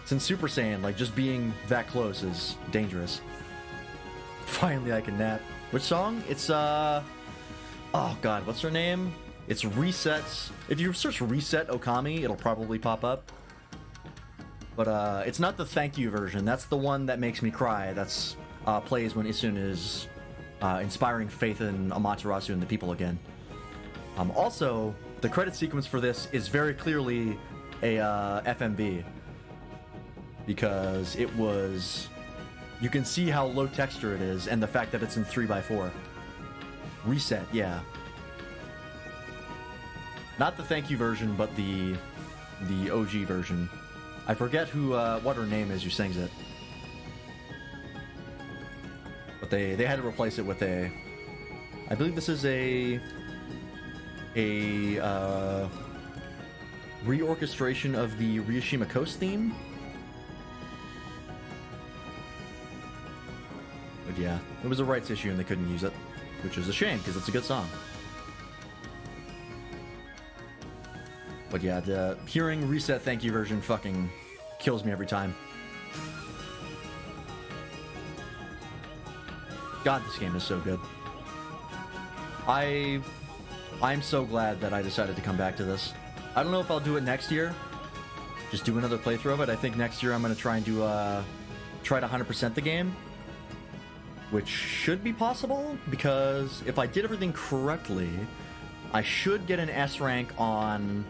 Since Super Saiyan, like just being that close is dangerous. Finally, I can nap. Which song? It's oh god, what's her name? It's Reset's. If you search Reset Okami, it'll probably pop up. But it's not the thank you version. That's the one that makes me cry. That's plays when Isun is inspiring faith in Amaterasu and the people again. Also, the credit sequence for this is very clearly a FMV, because it was. You can see how low texture it is, and the fact that it's in 3x4. Reset, yeah. Not the thank you version, but the OG version. I forget who what her name is who sings it. But they had to replace it with a. I believe this is a reorchestration of the Ryushima Coast theme. But yeah, it was a rights issue and they couldn't use it, which is a shame because it's a good song. But yeah, the hearing Reset Thank You version fucking kills me every time. God, this game is so good. I'm so glad that I decided to come back to this. I don't know if I'll do it next year. Just do another playthrough of it. I think next year I'm going to try and do try to 100% the game, which should be possible because if I did everything correctly, I should get an S rank on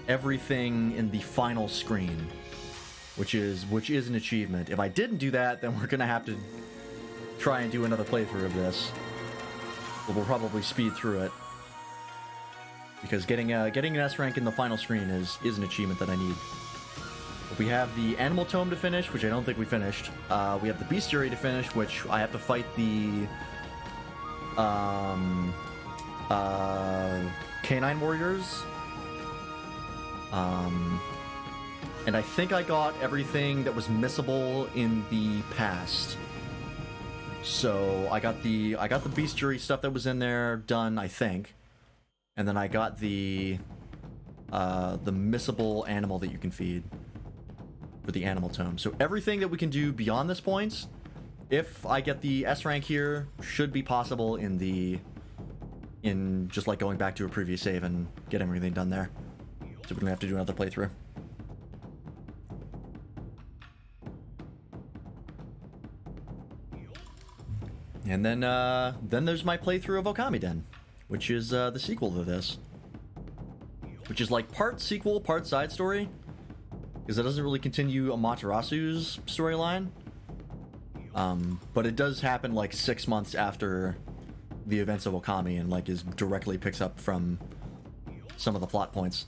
everything in the final screen, which is an achievement. If I didn't do that, then we're going to have to try and do another playthrough of this. But we'll probably speed through it. Because getting an S rank in the final screen is an achievement that I need. But we have the Animal Tome to finish, which I don't think we finished. We have the Bestiary to finish, which I have to fight the Canine Warriors. And I think I got everything that was missable in the past. So I got the Bestiary stuff that was in there done, I think. And then I got the missable animal that you can feed for the Animal Tome. So everything that we can do beyond this point, if I get the S rank here, should be possible in just like going back to a previous save and getting everything done there. So we're gonna have to do another playthrough. And then there's my playthrough of Okami Den, which is the sequel to this. Which is like part sequel, part side story. Because it doesn't really continue Amaterasu's storyline. But it does happen like 6 months after the events of Okami and like is directly picks up from some of the plot points.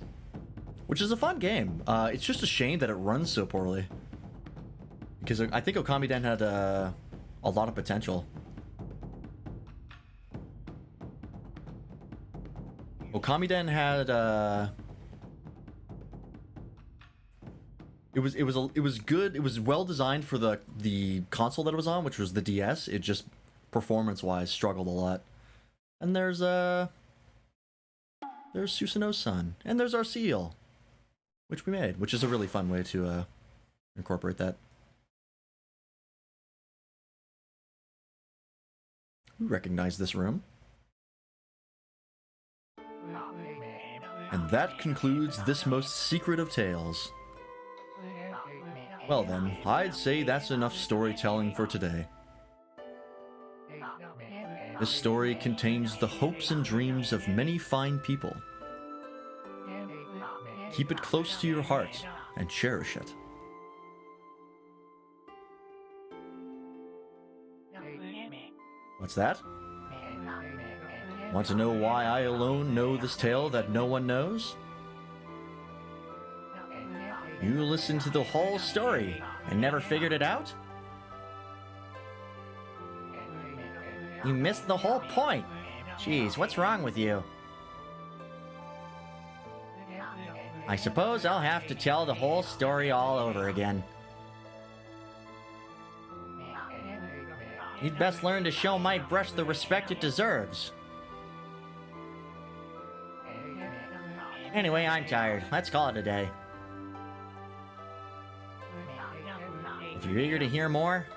Which is a fun game. It's just a shame that it runs so poorly. Because I think Okami Den had a lot of potential. Okami Den had it was good. It was well designed for the console that it was on, which was the DS. It just performance-wise struggled a lot. And there's Susanoo's son, and there's our seal, which we made, which is a really fun way to incorporate that. We recognize this room. And that concludes this most secret of tales. Well then, I'd say that's enough storytelling for today. This story contains the hopes and dreams of many fine people. Keep it close to your heart and cherish it. What's that? Want to know why I alone know this tale that no one knows? You listened to the whole story and never figured it out? You missed the whole point. Jeez, what's wrong with you? I suppose I'll have to tell the whole story all over again. You'd best learn to show my brush the respect it deserves. Anyway, I'm tired. Let's call it a day. If you're eager to hear more,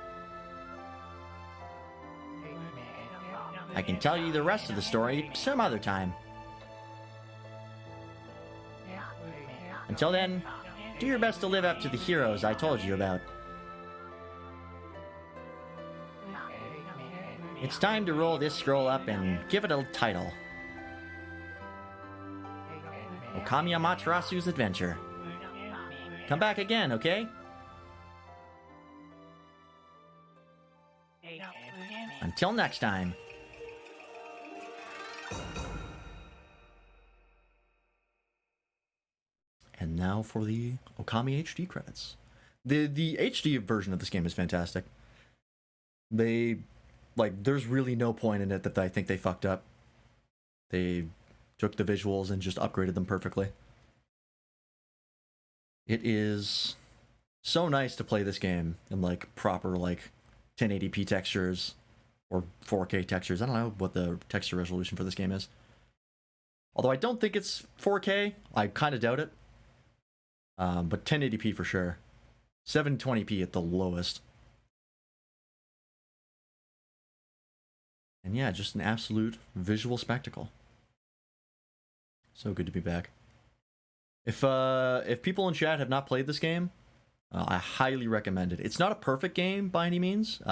I can tell you the rest of the story some other time. Until then, do your best to live up to the heroes I told you about. It's time to roll this scroll up and give it a title. Okami Amaterasu's Adventure. Come back again, okay? Until next time. And now for the Okami HD credits. The HD version of this game is fantastic. There's really no point in it that I think they fucked up. They took the visuals and just upgraded them perfectly. It is so nice to play this game in proper 1080p textures or 4K textures. I don't know what the texture resolution for this game is. Although I don't think it's 4K. I kind of doubt it. But 1080p for sure. 720p at the lowest. And yeah, just an absolute visual spectacle. So good to be back. If people in chat have not played this game, I highly recommend it. It's not a perfect game by any means.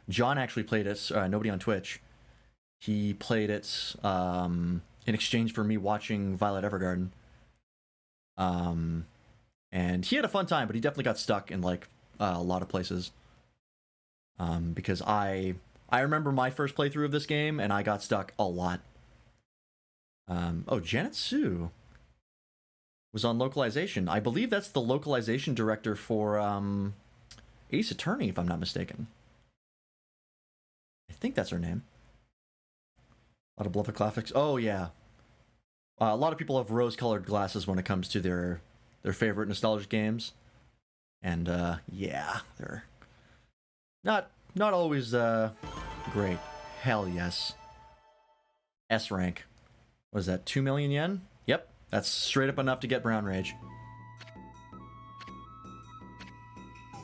John actually played it. Nobody on Twitch. He played it in exchange for me watching Violet Evergarden. And he had a fun time, but he definitely got stuck in a lot of places. Because I remember my first playthrough of this game, and I got stuck a lot. Oh, Janet Sue was on localization. I believe that's the localization director for Ace Attorney, if I'm not mistaken. I think that's her name. A lot of Beloved Classics. Oh, yeah. A lot of people have rose-colored glasses when it comes to their favorite nostalgic games. And, yeah, they're not always great. Hell yes. S rank. What is that, 2 million yen? Yep, that's straight up enough to get Brown Rage.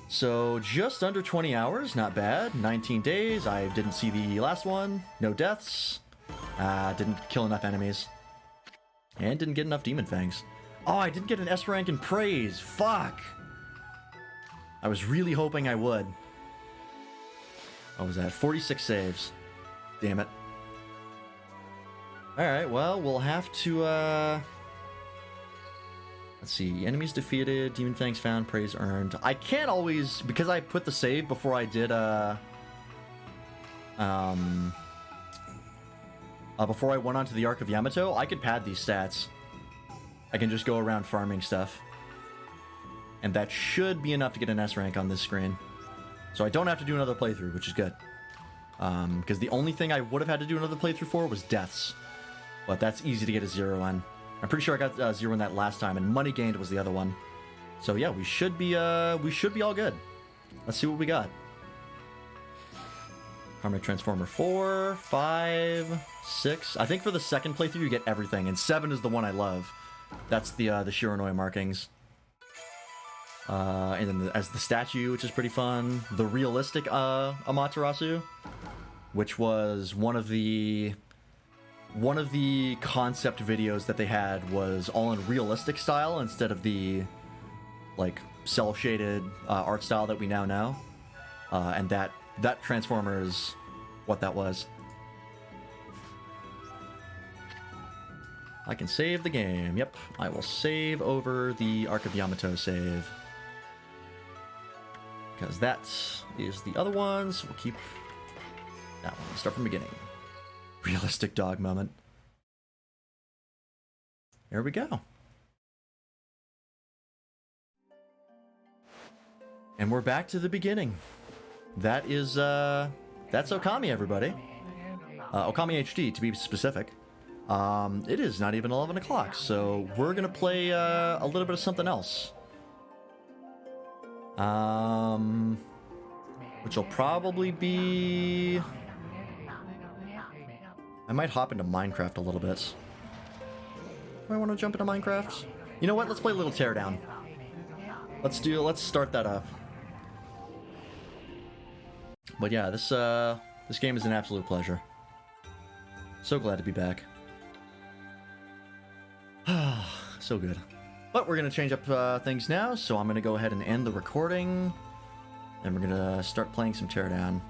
So, just under 20 hours, not bad. 19 days, I didn't see the last one. No deaths. Didn't kill enough enemies. And didn't get enough Demon Fangs. Oh, I didn't get an S rank in Praise. Fuck! I was really hoping I would. What was that? 46 saves. Damn it. Alright, well, we'll have to, let's see. Enemies defeated, Demon Fangs found, praise earned. I can't always, because I put the save before I did, before I went on to the Arc of Yamato, I could pad these stats. I can just go around farming stuff. And that should be enough to get an S rank on this screen. So I don't have to do another playthrough, which is good. Because the only thing I would have had to do another playthrough for was deaths. But that's easy to get a 0 in. I'm pretty sure I got 0 in that last time, and money gained was the other one. So yeah, we should be all good. Let's see what we got. Harmonic Transformer 4, 5, 6. I think for the second playthrough you get everything, and 7 is the one I love. That's the Shiranui markings. And then as the statue, which is pretty fun. The realistic Amaterasu, which was one of the concept videos that they had was all in realistic style instead of the like cell shaded art style that we now know. And that Transformer is what that was. I can save the game. Yep, I will save over the Arc of Yamato save. Because that is the other one, so we'll keep that one. Start from the beginning. Realistic dog moment. There we go. And we're back to the beginning. That is, that's Okami, everybody. Okami HD, to be specific. It is not even 11 o'clock, so we're gonna play a little bit of something else. Which will probably be... I might hop into Minecraft a little bit. Do I want to jump into Minecraft? You know what? Let's play a little Teardown. Let's start that up. But yeah, this game is an absolute pleasure. So glad to be back. So good. But we're going to change up things now, so I'm going to go ahead and end the recording. And we're going to start playing some Teardown.